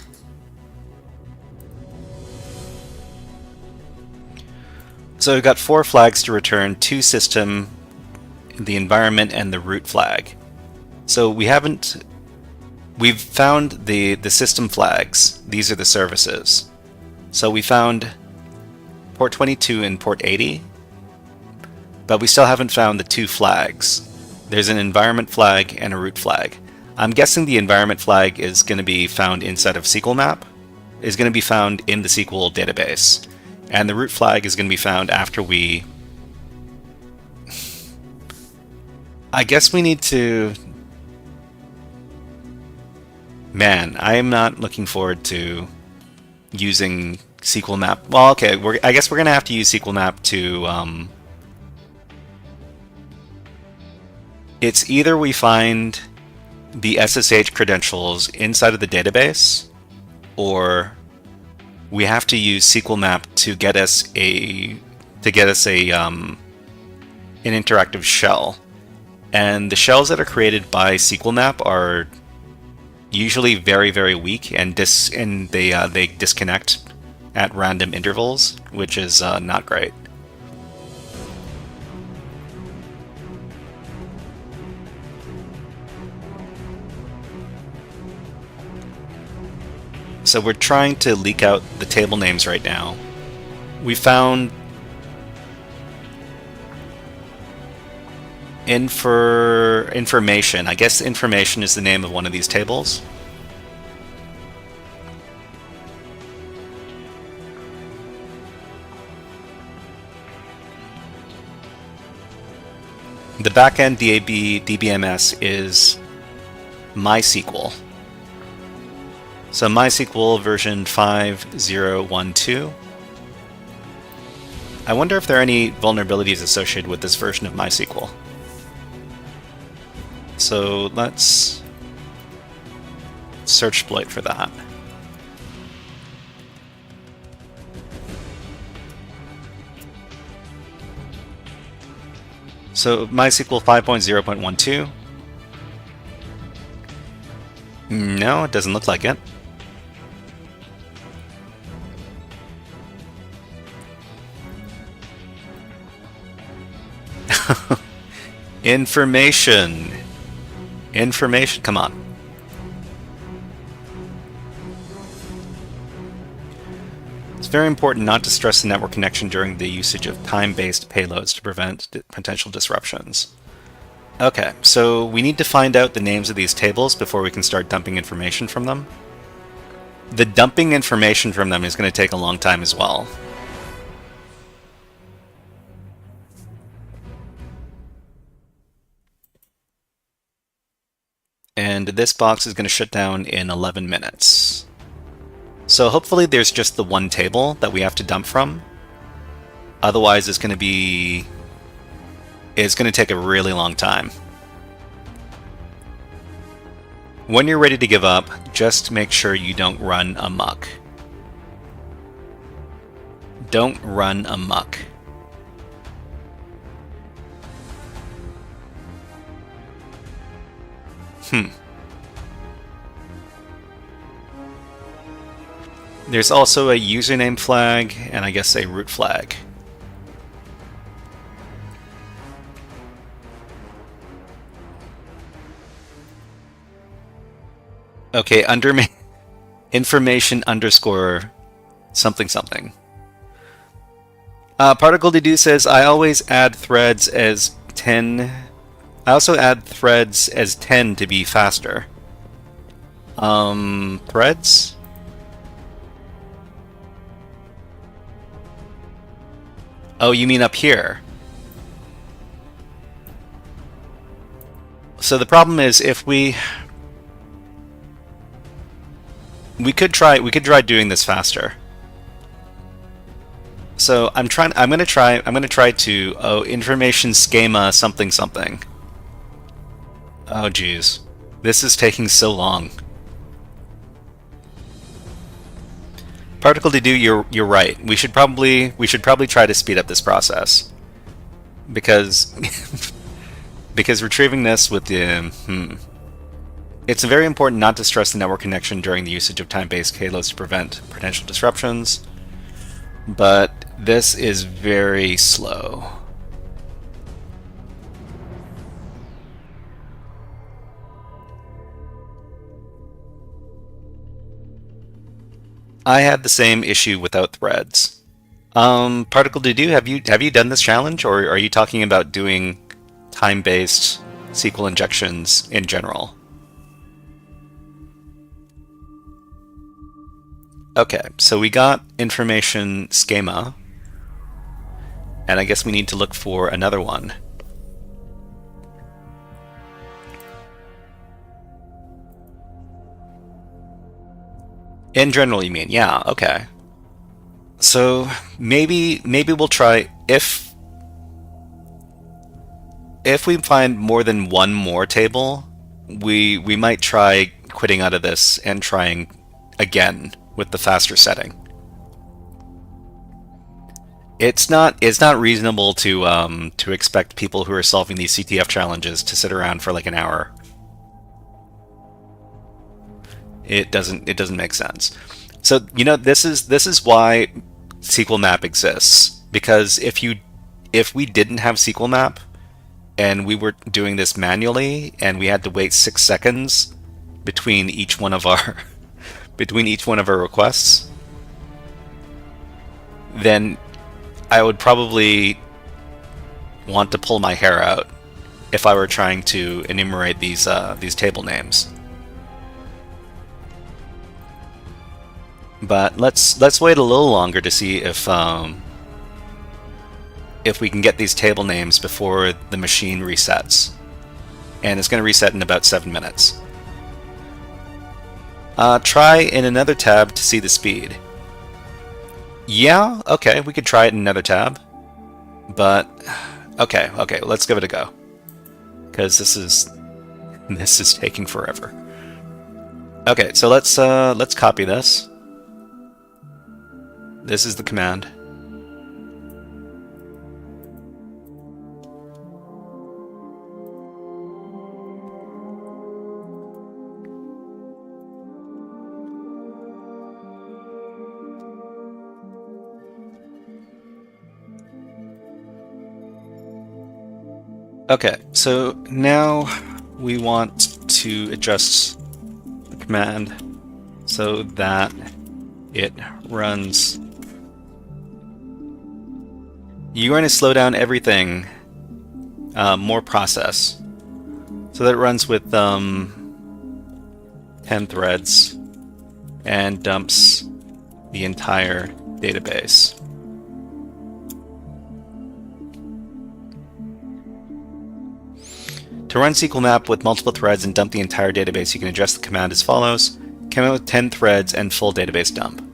So we've got 4 flags to return: 2 system, the environment, and the root flag. So we've found the system flags. These are the services. So we found port 22 and port 80, but we still haven't found the 2 flags. There's an environment flag and a root flag. I'm guessing the environment flag is going to be found inside of SQL map, is going to be found in the SQL database, and the root flag is going to be found after we... I guess we need to... Man, I am not looking forward to using SQL map. Well, okay, I guess we're going to have to use SQL map to... It's either we find the SSH credentials inside of the database, or we have to use SQL map to get us an interactive shell. And the shells that are created by SQL map are usually very, very weak, and they disconnect at random intervals, which is not great. So we're trying to leak out the table names right now. We found information. I guess information is the name of one of these tables. The backend DBMS is MySQL. So MySQL version 5012. I wonder if there are any vulnerabilities associated with this version of MySQL. So let's search exploit for that. So MySQL 5.0.12. No, it doesn't look like it. Information, come on. It's very important not to stress the network connection during the usage of time-based payloads to prevent potential disruptions. Okay, so we need to find out the names of these tables before we can start dumping information from them. The dumping information from them is going to take a long time as well. And this box is going to shut down in 11 minutes. So hopefully there's just the one table that we have to dump from. Otherwise it's going to take a really long time. When you're ready to give up, just make sure you don't run amok. Don't run amok. There's also a username flag, and I guess a root flag. Okay, under me, information underscore something something. Particle Dedu says, I always add threads as 10. I also add threads as 10 to be faster. Threads? Oh, you mean up here? So the problem is if we could try doing this faster. So I'm gonna try to information schema something something. Oh geez. This is taking so long. Particle Dedu, you're right. We should probably try to speed up this process. Because because retrieving this with the It's very important not to stress the network connection during the usage of time-based payloads to prevent potential disruptions. But this is very slow. I had the same issue without threads. Particle Dedu, have you done this challenge, or are you talking about doing time-based SQL injections in general? Okay, so we got information schema, and I guess we need to look for another one. In general, you mean? Yeah, okay. So maybe we'll try, if we find more than one more table, we might try quitting out of this and trying again with the faster setting. It's not reasonable to expect people who are solving these CTF challenges to sit around for like an hour. It doesn't make sense. So this is why SQL map exists, because if we didn't have SQL map and we were doing this manually and we had to wait 6 seconds between each one of our requests, then I would probably want to pull my hair out if I were trying to enumerate these table names. But let's wait a little longer to see if we can get these table names before the machine resets, and it's going to reset in about 7 minutes. Try in another tab to see the speed. Yeah, okay, we could try it in another tab, but okay, let's give it a go, because this is taking forever. Okay, so let's copy this. This is the command. Okay, so now we want to adjust the command so that it runs. You're going to slow down everything, more process, so that it runs with 10 threads and dumps the entire database. To run SQL map with multiple threads and dump the entire database, you can adjust the command as follows. Command with 10 threads and full database dump.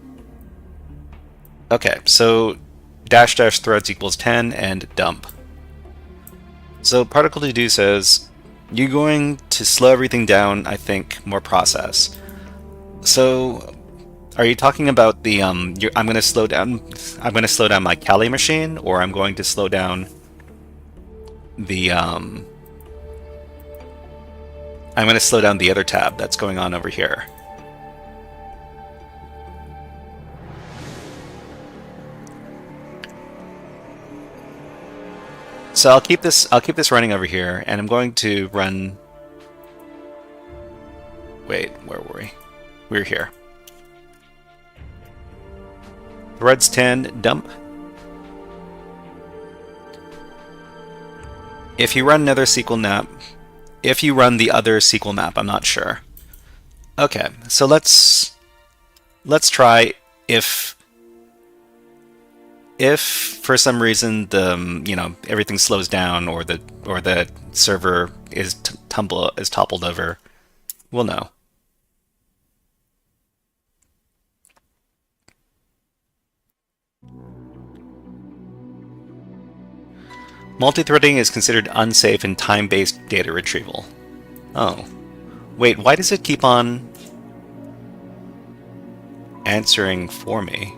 Okay, so -- threads equals 10 and dump. So Particle Dedu says, you're going to slow everything down, I think, more process. So are you talking about the I'm going to slow down my Kali machine, or I'm going to slow down the I'm going to slow down the other tab that's going on over here? So I'll keep this running over here, and I'm going to run. Wait, where were we? We were here. Threads 10 dump. If you run another SQL map, if you run the other SQL map, I'm not sure. Okay, so let's try if for some reason the everything slows down or the server is toppled over, we'll know. Multithreading is considered unsafe in time-based data retrieval. Oh. Wait, why does it keep on answering for me?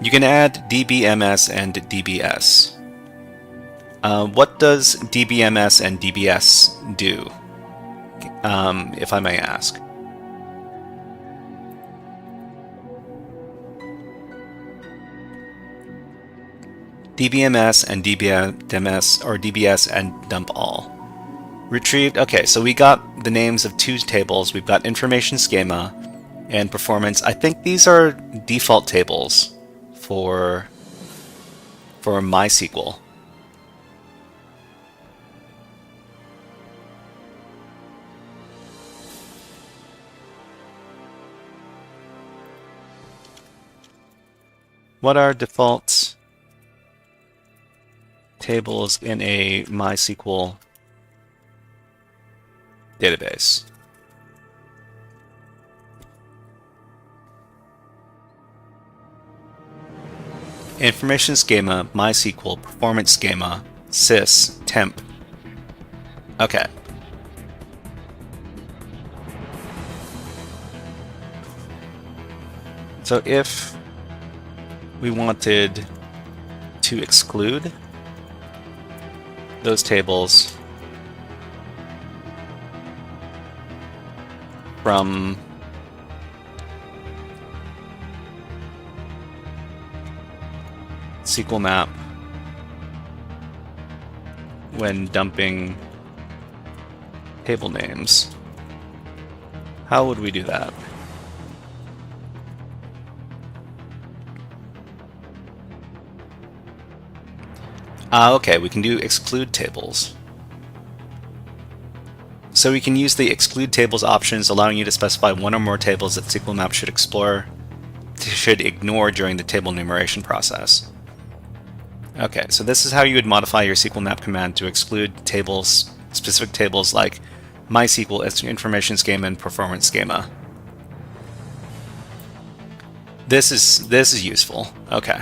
You can add DBMS and DBS. What does DBMS and DBS do, if I may ask? DBMS and DBMS, or DBS and dump all. Retrieved. Okay, so we got the names of two tables. We've got information schema and performance. I think these are default tables for MySQL. What are defaults? Tables in a MySQL database. Information schema, MySQL, performance schema, sys, temp. Okay. So if we wanted to exclude those tables from SQL map when dumping table names, how would we do that? Okay, we can do exclude tables. So we can use the exclude tables options, allowing you to specify one or more tables that SQL map should ignore during the table enumeration process. Okay, so this is how you would modify your SQL map command to exclude tables, specific tables like MySQL, information schema, and performance schema. This is useful. Okay.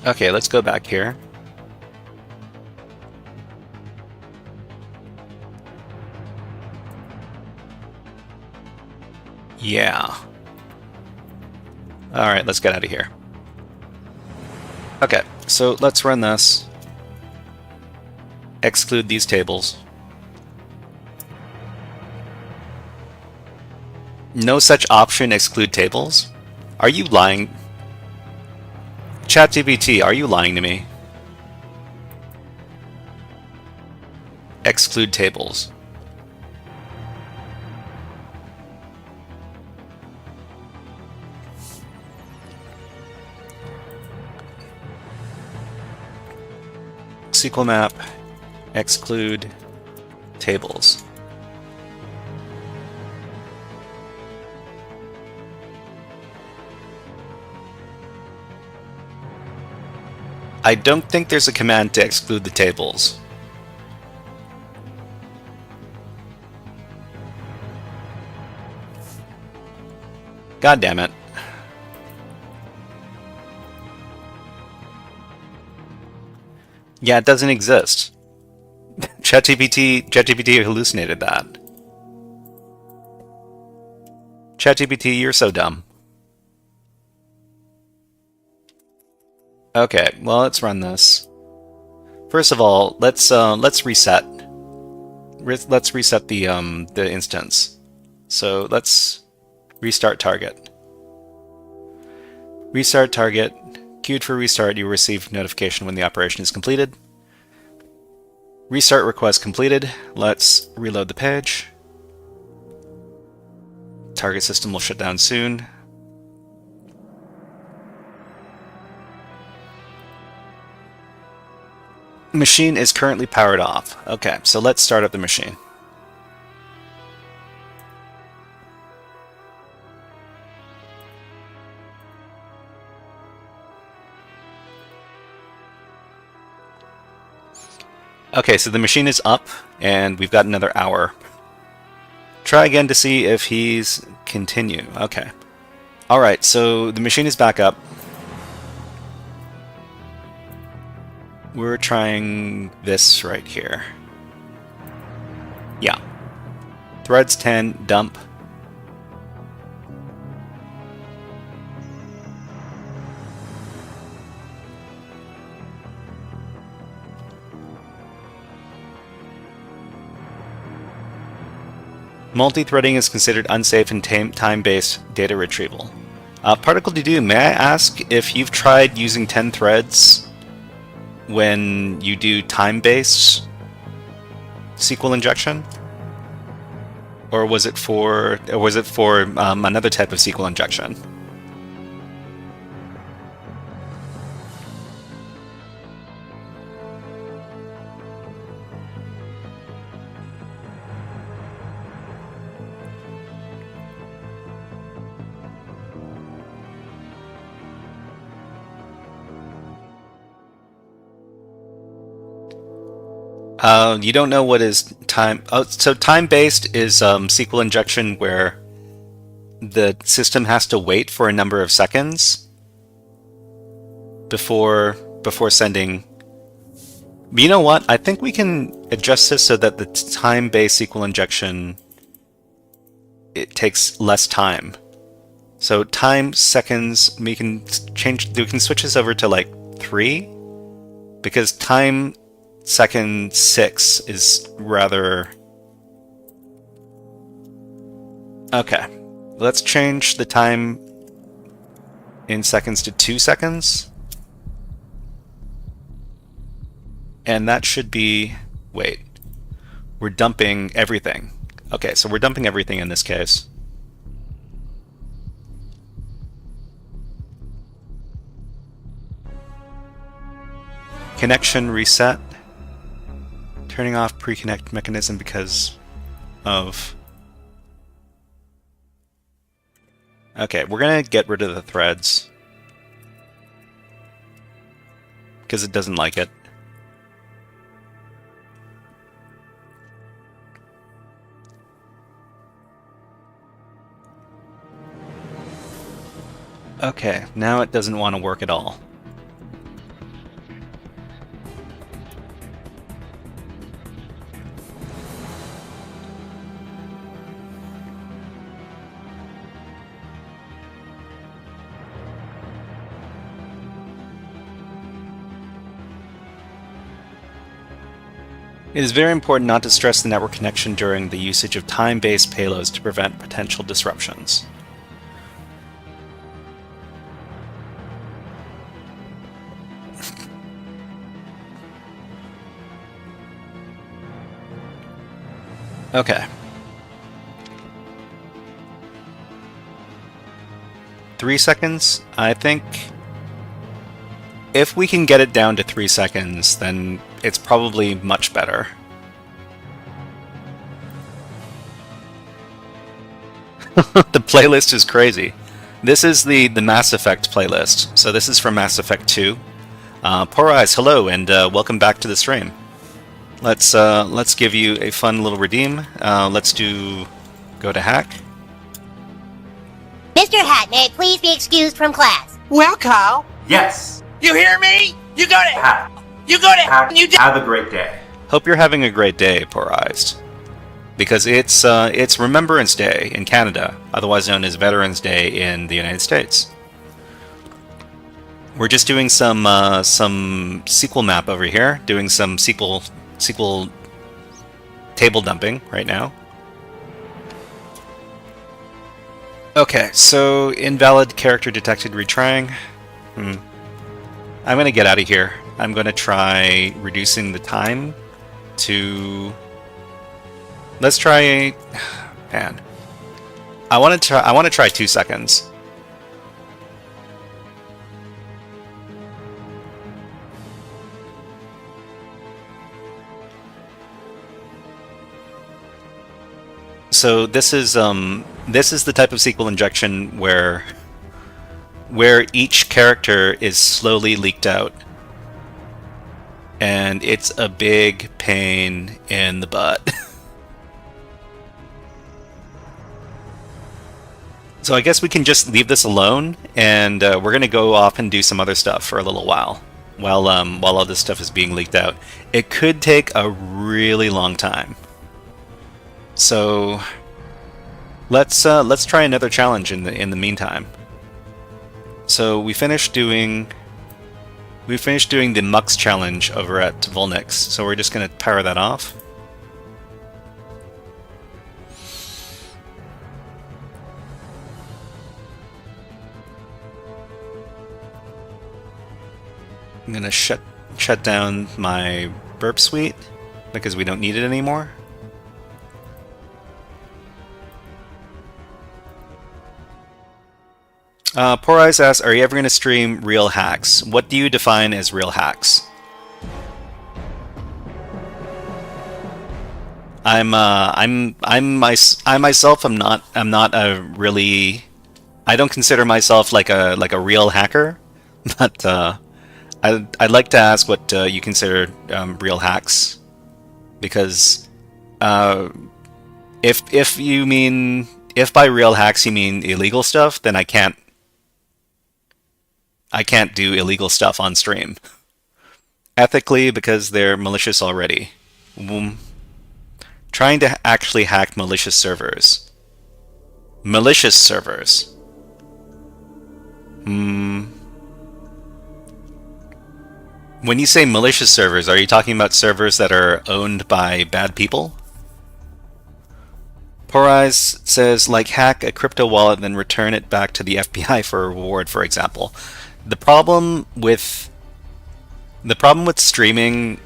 Okay, let's go back here. Yeah. Alright, let's get out of here. Okay, so let's run this. Exclude these tables. No such option, exclude tables? Are you lying? ChatGPT, are you lying to me? Exclude tables. SQL map, exclude tables. I don't think there's a command to exclude the tables. God damn it. Yeah, it doesn't exist. ChatGPT hallucinated that. ChatGPT, you're so dumb. Okay, well, let's run this. First of all, let's reset. Let's reset the instance. So let's restart target. Restart target. Queued for restart. You will receive notification when the operation is completed. Restart request completed. Let's reload the page. Target system will shut down soon. Machine is currently powered off. Okay, so let's start up the machine. Okay, so the machine is up, and we've got another hour. Try again to see if he's continue. Okay. Alright, so the machine is back up. We're trying this right here. Yeah. Threads 10, dump. Multi-threading is considered unsafe in time-based data retrieval. Particle to may I ask if you've tried using 10 threads when you do time-based SQL injection? Or was it for another type of SQL injection? You don't know what is time... Oh, so time-based is SQL injection where the system has to wait for a number of seconds before sending... But you know what? I think we can adjust this so that the time-based SQL injection, it takes less time. So time, seconds, we can switch this over to like 3, because time... Second 6 is rather... Okay. Let's change the time in seconds to 2 seconds. And that should be... Wait. We're dumping everything. Okay, so we're dumping everything in this case. Connection reset. Turning off pre-connect mechanism because of... Okay, we're gonna get rid of the threads because it doesn't like it. Okay, now it doesn't want to work at all. It is very important not to stress the network connection during the usage of time-based payloads to prevent potential disruptions. Okay. 3 seconds? I think if we can get it down to 3 seconds, then it's probably much better. The playlist is crazy. This is the Mass Effect playlist. So this is from Mass Effect 2. Poor Eyes, hello, and welcome back to the stream. Let's give you a fun little redeem. Let's go to hack. Mr. Hat, may I please be excused from class? Well, Kyle. Yes. You hear me? You go to Hack. You go to Hack. You Have a great day. Hope you're having a great day, Poor Eyes. Because it's Remembrance Day in Canada, otherwise known as Veterans Day in the United States. We're just doing some SQL map over here, doing some SQL table dumping right now. Okay, so invalid character detected retrying. I'm gonna get out of here. I'm gonna try reducing the time to. Let's try. Man, I want to try 2 seconds. So this is the type of SQL injection where each character is slowly leaked out, and it's a big pain in the butt. So I guess we can just leave this alone, and we're gonna go off and do some other stuff for a little while all this stuff is being leaked out. It could take a really long time. So let's try another challenge in the meantime. So we finished doing the Mux challenge over at VulNyx. So we're just gonna power that off. I'm gonna shut down my burp suite because we don't need it anymore. Poor Eyes asks, "Are you ever going to stream real hacks? What do you define as real hacks?" I myself am not a really. I don't consider myself like a real hacker, but I'd like to ask what you consider real hacks, because if by real hacks you mean illegal stuff, then I can't do illegal stuff on stream ethically because they're malicious already. Trying to actually hack malicious servers. Malicious servers. When you say malicious servers, are you talking about servers that are owned by bad people? Poor Eyes says, like, hack a crypto wallet and then return it back to the FBI for a reward, for example. The problem with streaming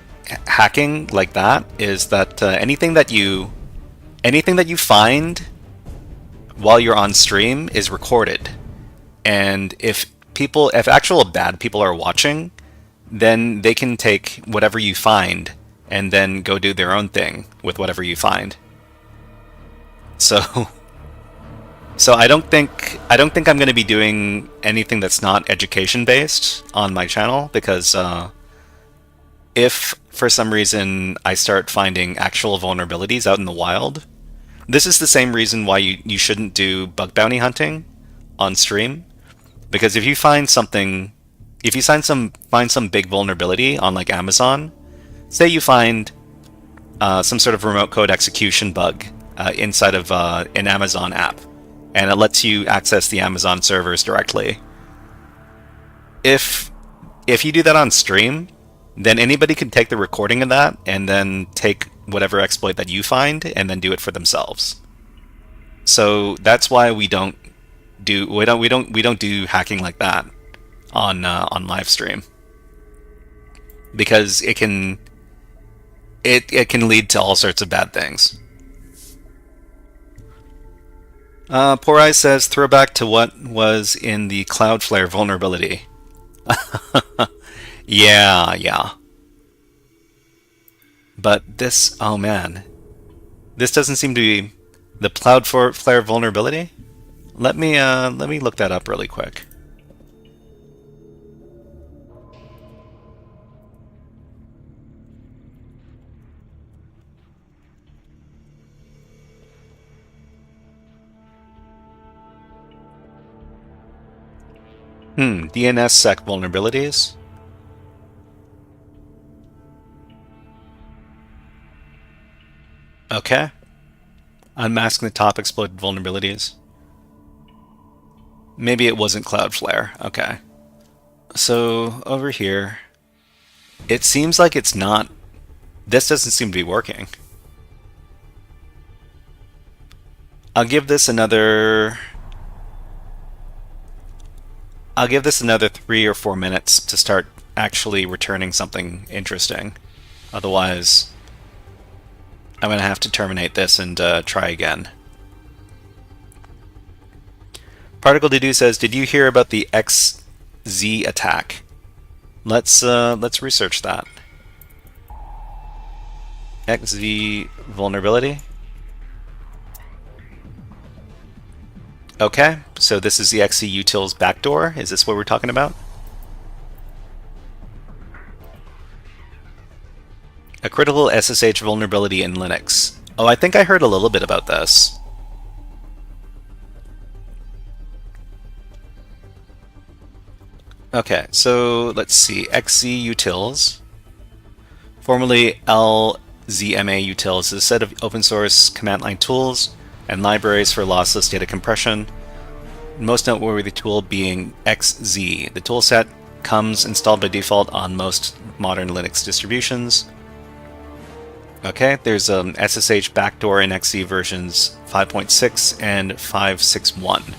hacking like that is that anything that you find while you're on stream is recorded, and if actual bad people are watching, then they can take whatever you find and then go do their own thing with whatever you find. So I don't think I'm going to be doing anything that's not education based on my channel, because if for some reason I start finding actual vulnerabilities out in the wild, this is the same reason why you shouldn't do bug bounty hunting on stream, because if you find some big vulnerability on like Amazon, say you find some sort of remote code execution bug inside of an Amazon app, and it lets you access the Amazon servers directly. If you do that on stream, then anybody can take the recording of that and then take whatever exploit that you find and then do it for themselves. So that's why we don't do hacking like that on live stream, because it can lead to all sorts of bad things. Poor Eyes says, throwback to what was in the Cloudflare vulnerability. Yeah. But this, oh man, this doesn't seem to be the Cloudflare vulnerability. Let me look that up really quick. DNSSEC vulnerabilities. Okay. Unmasking the top exploited vulnerabilities. Maybe it wasn't Cloudflare. Okay. So over here, it seems like it's not. This doesn't seem to be working. I'll give this another 3 or 4 minutes to start actually returning something interesting. Otherwise, I'm going to have to terminate this and try again. Particle Dedu says, "Did you hear about the XZ attack?" Let's research that. XZ vulnerability. Okay, so this is the XZ utils backdoor. Is this what we're talking about? A critical SSH vulnerability in Linux. Oh, I think I heard a little bit about this. Okay, so let's see. XZ utils, formerly LZMA utils, is a set of open source command line tools and libraries for lossless data compression. Most noteworthy tool being XZ. The toolset comes installed by default on most modern Linux distributions. Okay, there's SSH backdoor in XZ versions 5.6 and 5.6.1.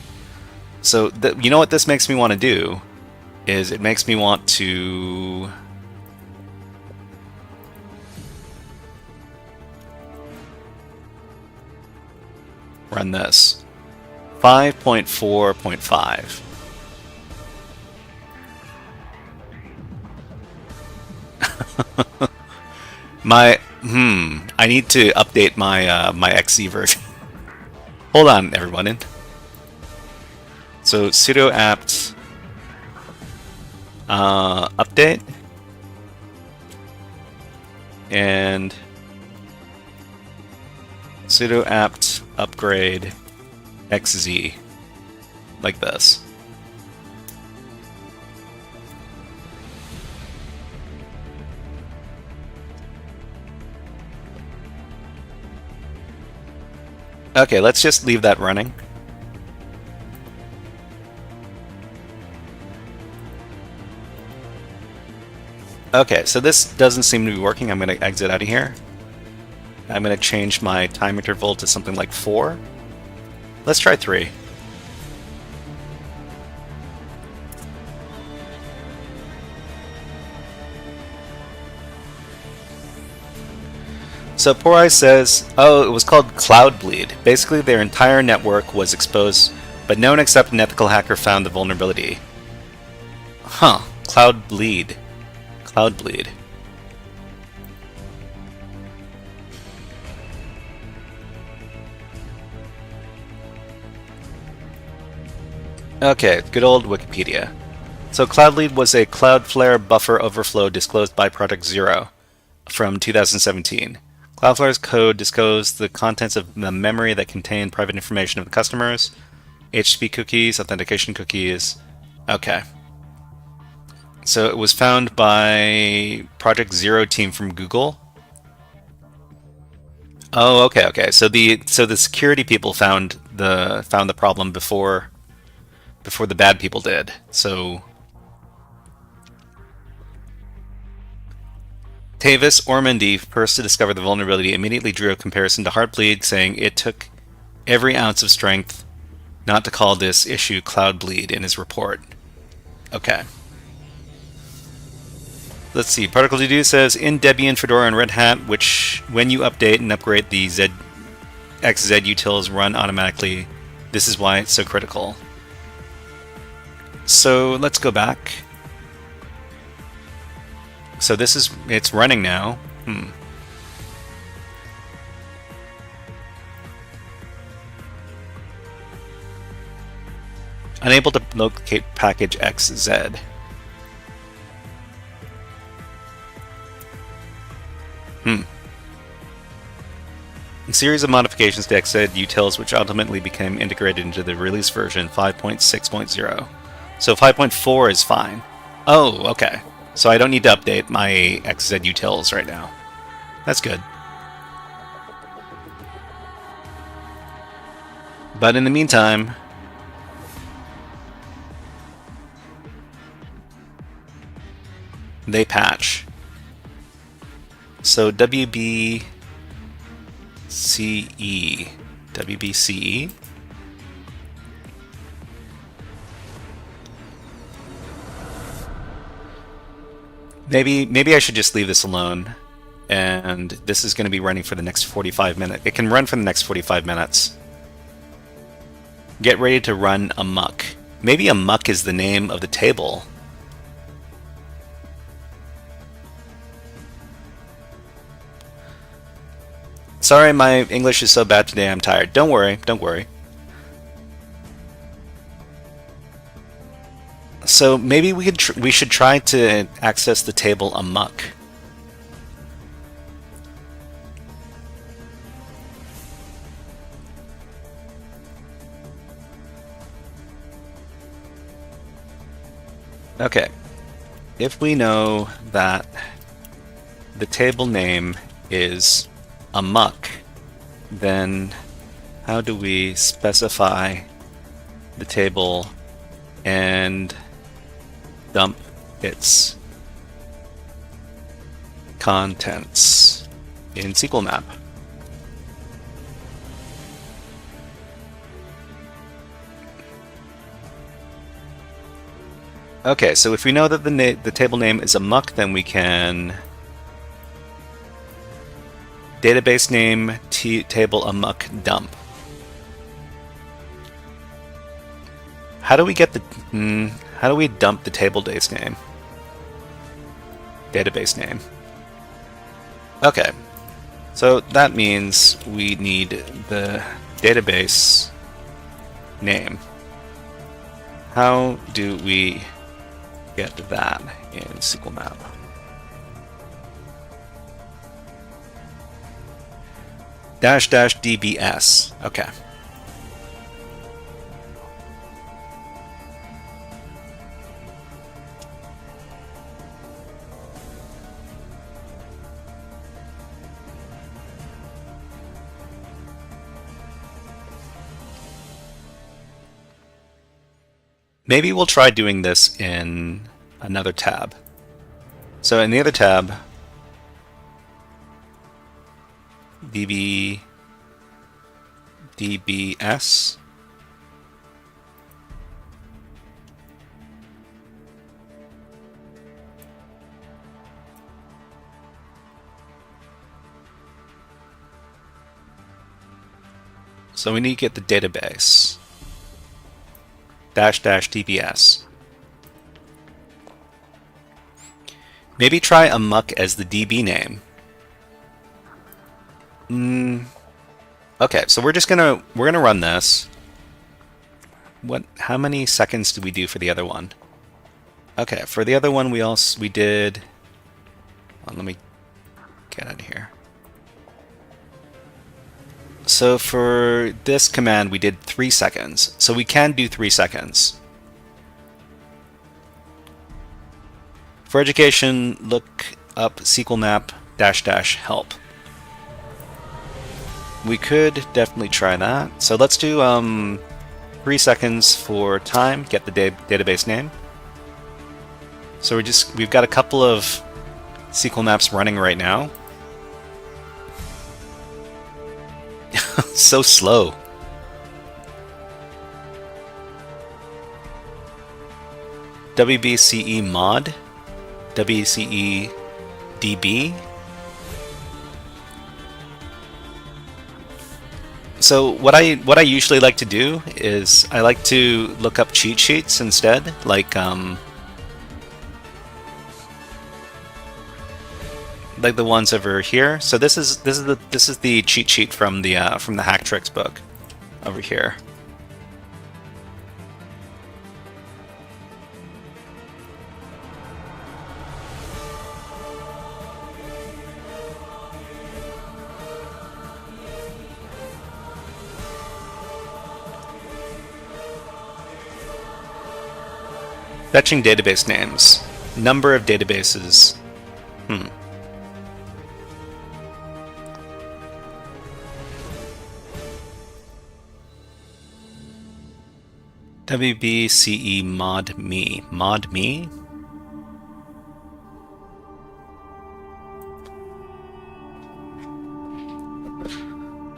So you know what this makes me want to do? Is it makes me want to run this 5.4.5. I need to update my my XZ version. Hold on, everyone. So sudo apt update and sudo apt upgrade XZ, like this. Okay, let's just leave that running. Okay, so this doesn't seem to be working. I'm going to exit out of here. I'm going to change my time interval to something like 4. Let's try 3. So Poor Eyes says, oh, it was called Cloud Bleed. Basically, their entire network was exposed, but no one except an ethical hacker found the vulnerability. Huh. Cloud Bleed. Cloud Bleed. Okay, good old Wikipedia. So Cloudbleed was a Cloudflare buffer overflow disclosed by Project Zero from 2017. Cloudflare's code disclosed the contents of the memory that contained private information of the customers, HTTP cookies, authentication cookies. Okay. So it was found by Project Zero team from Google. Oh, okay. So the security people found the problem before the bad people did. So Tavis Ormandy, first to discover the vulnerability, immediately drew a comparison to Heartbleed, saying it took every ounce of strength not to call this issue Cloudbleed in his report. Okay. Let's see. Particle Dedu says, in Debian, Fedora, and Red Hat, which when you update and upgrade the XZ utils run automatically. This is why it's so critical. So let's go back. So it's running now. Unable to locate package XZ. A series of modifications to XZ utils which ultimately became integrated into the release version 5.6.0. So 5.4 is fine. Oh, okay. So I don't need to update my XZ utils right now. That's good. But in the meantime, they patch. So WBCE. WBCE? Maybe I should just leave this alone. And this is going to be running for the next 45 minutes. It can run for the next 45 minutes. Get ready to run amok. Maybe amok is the name of the table. Sorry, my English is so bad today, I'm tired. Don't worry, don't worry. So maybe we should try to access the table amok. Okay, if we know that the table name is amok, then how do we specify the table and dump its contents in SQL map? Okay, so if we know that the table name is amok, then we can database name table amok dump. How do we get the how do we dump the table base name? Database name. Okay, so that means we need the database name. How do we get that in SQL map? --dbs. Okay. Maybe we'll try doing this in another tab. So in the other tab, dbs. So we need to get the database. --dbs. Maybe try amok as the DB name. Okay, so we're gonna run this. How many seconds did we do for the other one? Okay, for the other one we did. Let me get out of here. So for this command we did 3 seconds. So we can do 3 seconds. For education, look up SQL map --help. We could definitely try that. So let's do 3 seconds for time, get the database name. So we've got a couple of SQL maps running right now. So slow. WBCE mod, WCE DB. So what I usually like to do is I like to look up cheat sheets instead, like the ones over here. So this is the cheat sheet from the Hack Tricks book over here. Fetching database names. Number of databases. WBCE mod me. Mod me?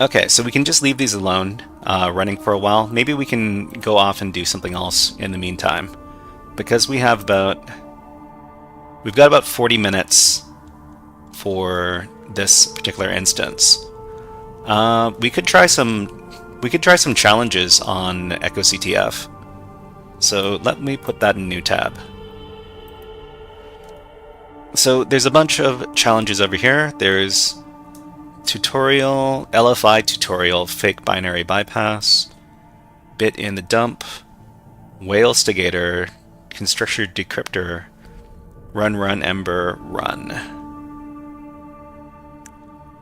Okay, so we can just leave these alone, running for a while. Maybe we can go off and do something else in the meantime. Because we've got about 40 minutes for this particular instance. We could try some challenges on EchoCTF. So let me put that in a new tab. So there's a bunch of challenges over here. There's tutorial, LFI tutorial, fake binary bypass, bit in the dump, whale stigator, constrictor decryptor, run ember run.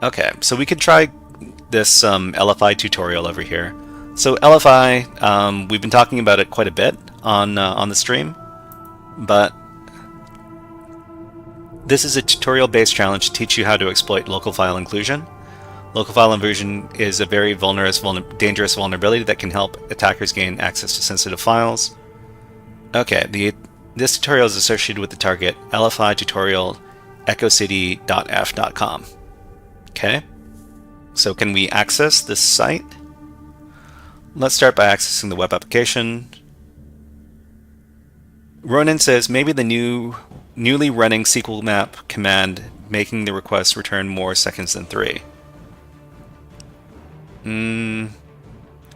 Okay, so we could try this LFI tutorial over here. So LFI, we've been talking about it quite a bit on the stream, but this is a tutorial-based challenge to teach you how to exploit local file inclusion. Local file inclusion is a very dangerous vulnerability that can help attackers gain access to sensitive files. Okay, this tutorial is associated with the target LFI tutorial echocity.f.com. Okay, so can we access this site? Let's start by accessing the web application. Ronan says maybe the newly running SQL map command making the request return more seconds than 3.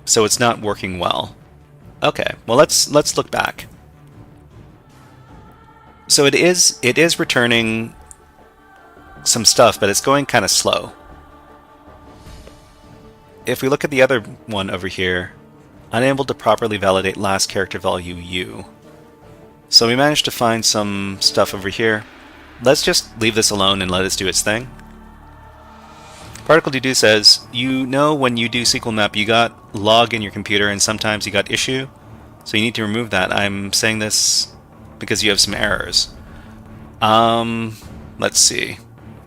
So it's not working well. Okay, well let's look back. So it is returning some stuff, but it's going kind of slow. If we look at the other one over here, unable to properly validate last character value U. So we managed to find some stuff over here. Let's just leave this alone and let it do its thing. Particle Dedo says, you know when you do SQL map you got log in your computer and sometimes you got issue, so you need to remove that. I'm saying this because you have some errors. Let's see.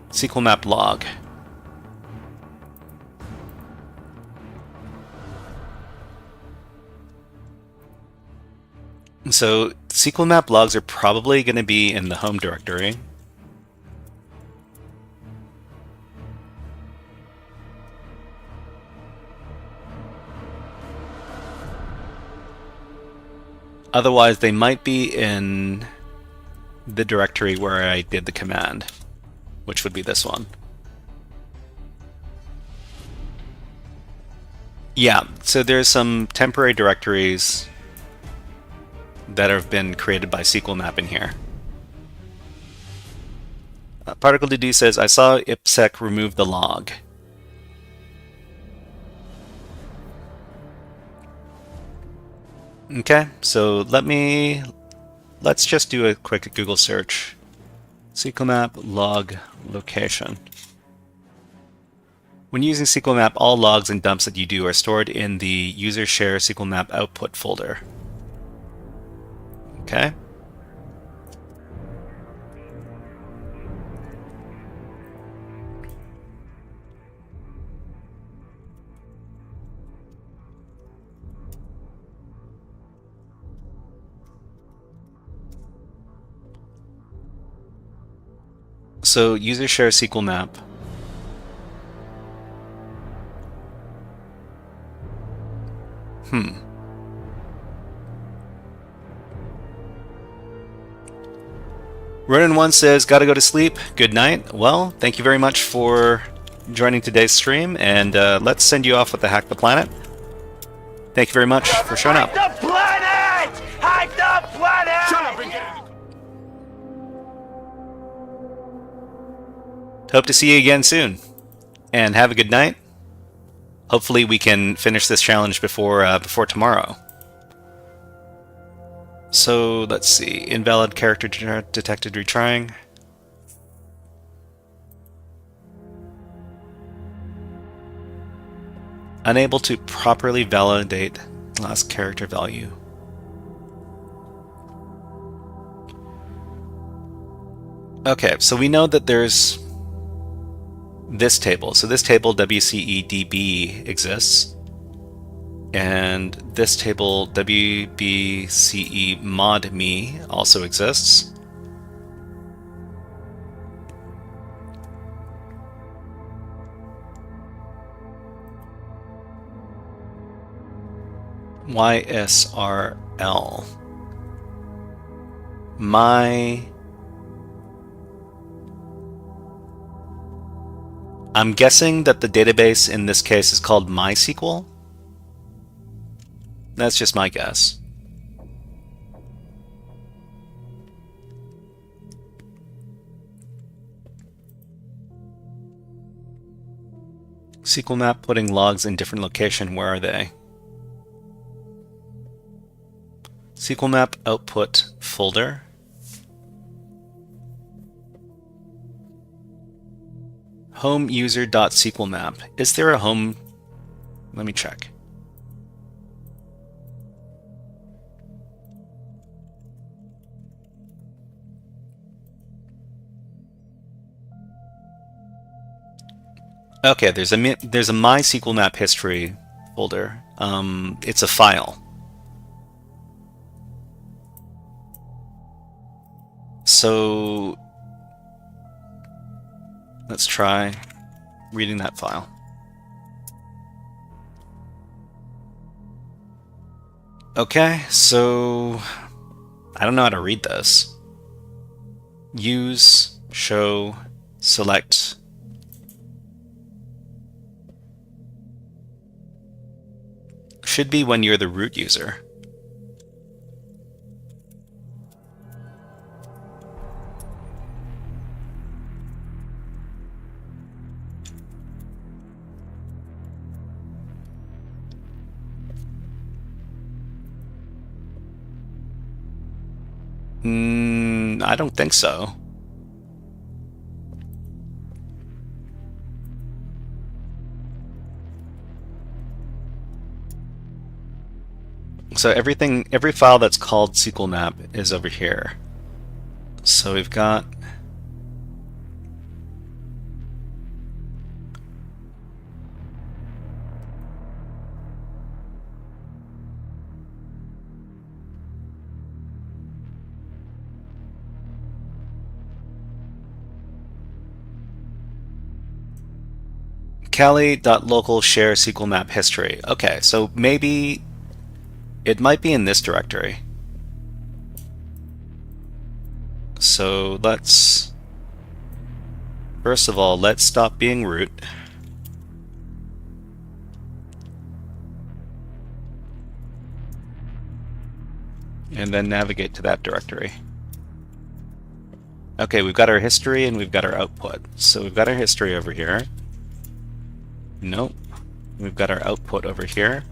SQL map log. So SQL map logs are probably going to be in the home directory. Otherwise, they might be in the directory where I did the command, which would be this one. Yeah, so there's some temporary directories that have been created by SQL map in here. Particle DD says, I saw IPsec remove the log. Okay, so let's just do a quick Google search. SQL map log location. When using SQL map, all logs and dumps that you do are stored in the user share SQL map output folder. Okay. So user share SQL map. Ronan1 says, gotta go to sleep. Good night. Well, thank you very much for joining today's stream, and let's send you off with the Hack the Planet. Thank you very much for showing up. Hack the planet! Hack the planet! Shut up and get it. Hope to see you again soon, and have a good night. Hopefully we can finish this challenge before tomorrow. So let's see, invalid character detected retrying. Unable to properly validate last character value. Okay, so we know that there's this table. So this table, WCEDB, exists. And this table, WBCE mod me, also exists. YSRL. I'm guessing that the database in this case is called MySQL. That's just my guess. SQL map putting logs in different location. Where are they? SQL map output folder. Home user.SQL map. Is there a home? Let me check. Okay, there's a MySQL map history folder. It's a file. So let's try reading that file. Okay, so I don't know how to read this. Use, show, select. Should be when you're the root user. I don't think so. So every file that's called SQL map is over here. So we've got Kali.local share SQL map history. Okay, so maybe it might be in this directory. So let's, first of all, let's stop being root. And then navigate to that directory. Okay, we've got our history and we've got our output. So we've got our history over here. Nope. We've got our output over here.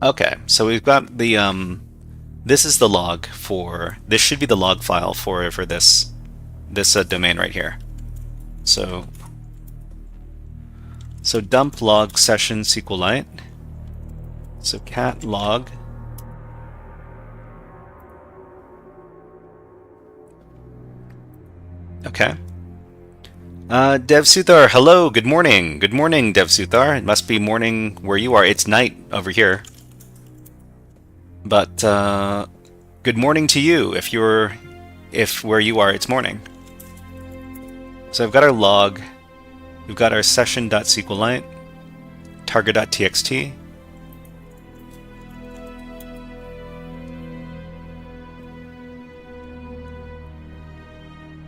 Okay, so we've got the this is the log for, this should be the log file for this domain right here. So dump log session SQLite. So cat log. Okay. Dev Suthar, hello, good morning. Good morning, Dev Suthar. It must be morning where you are. It's night over here. But good morning to you if where you are it's morning. So I've got our log, we've got our session.SQLite, target.txt.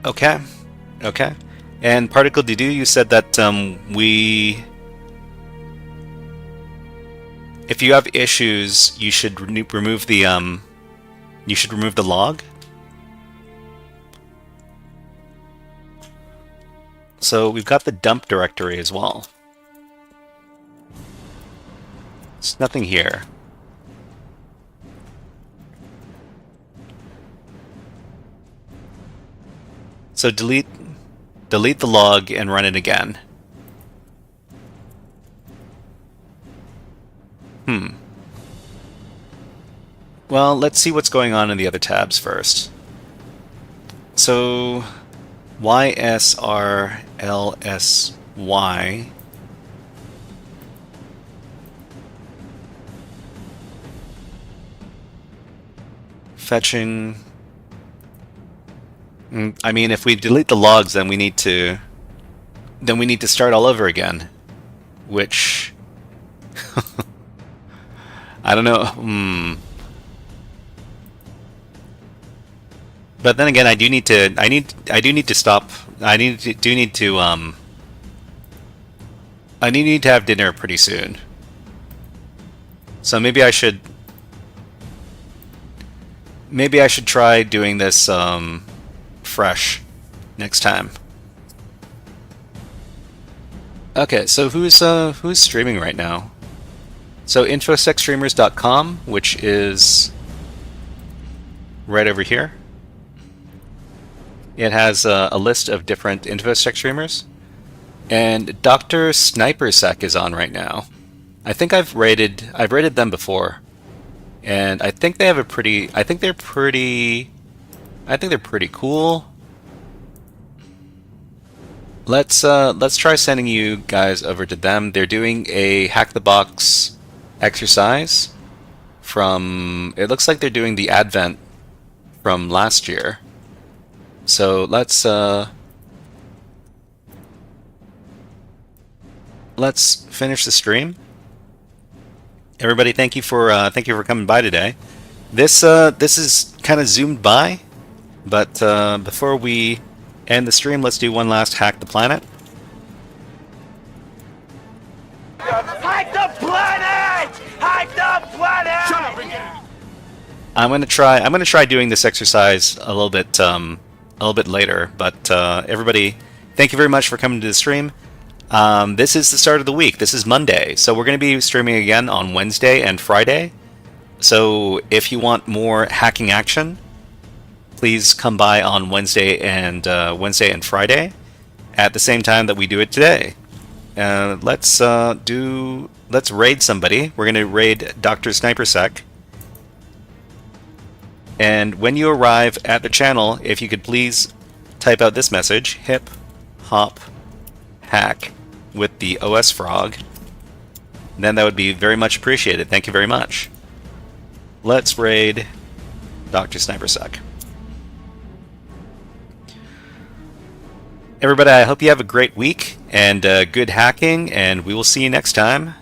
Okay, okay. And Particle Dedu, you said that if you have issues, you should remove the log. So we've got the dump directory as well. There's nothing here. So delete the log and run it again. Well, let's see what's going on in the other tabs first. So YSRLSY fetching. I mean, if we delete the logs, then we need to start all over again, which I don't know. But then again, I do need to. Do need to stop. I need to have dinner pretty soon. So maybe I should. Maybe I should try doing this fresh next time. Okay, so who's streaming right now? So infosecstreamers.com, which is right over here. It has a list of different InfoSec streamers, and Dr. SniperSec is on right now. I think I've rated them before, and I think they have a pretty. I think they're pretty cool. Let's try sending you guys over to them. They're doing a Hack the Box exercise from. It looks like they're doing the Advent from last year. So let's finish the stream. Everybody, thank you for coming by today. This is kind of zoomed by, but before we end the stream, let's do one last Hack the Planet. Hack the planet! Hack the planet! Shut up again! I'm gonna try doing this exercise a little bit later, but everybody, thank you very much for coming to the stream. This is the start of the week. This is Monday, so we're going to be streaming again on Wednesday and Friday. So if you want more hacking action, please come by on Wednesday and Friday at the same time that we do it today. Let's raid somebody. We're going to raid Dr. SniperSec. And when you arrive at the channel, if you could please type out this message, hip hop hack with the OS frog, then that would be very much appreciated. Thank you very much. Let's raid Dr. SniperSec. Everybody, I hope you have a great week and good hacking, and we will see you next time.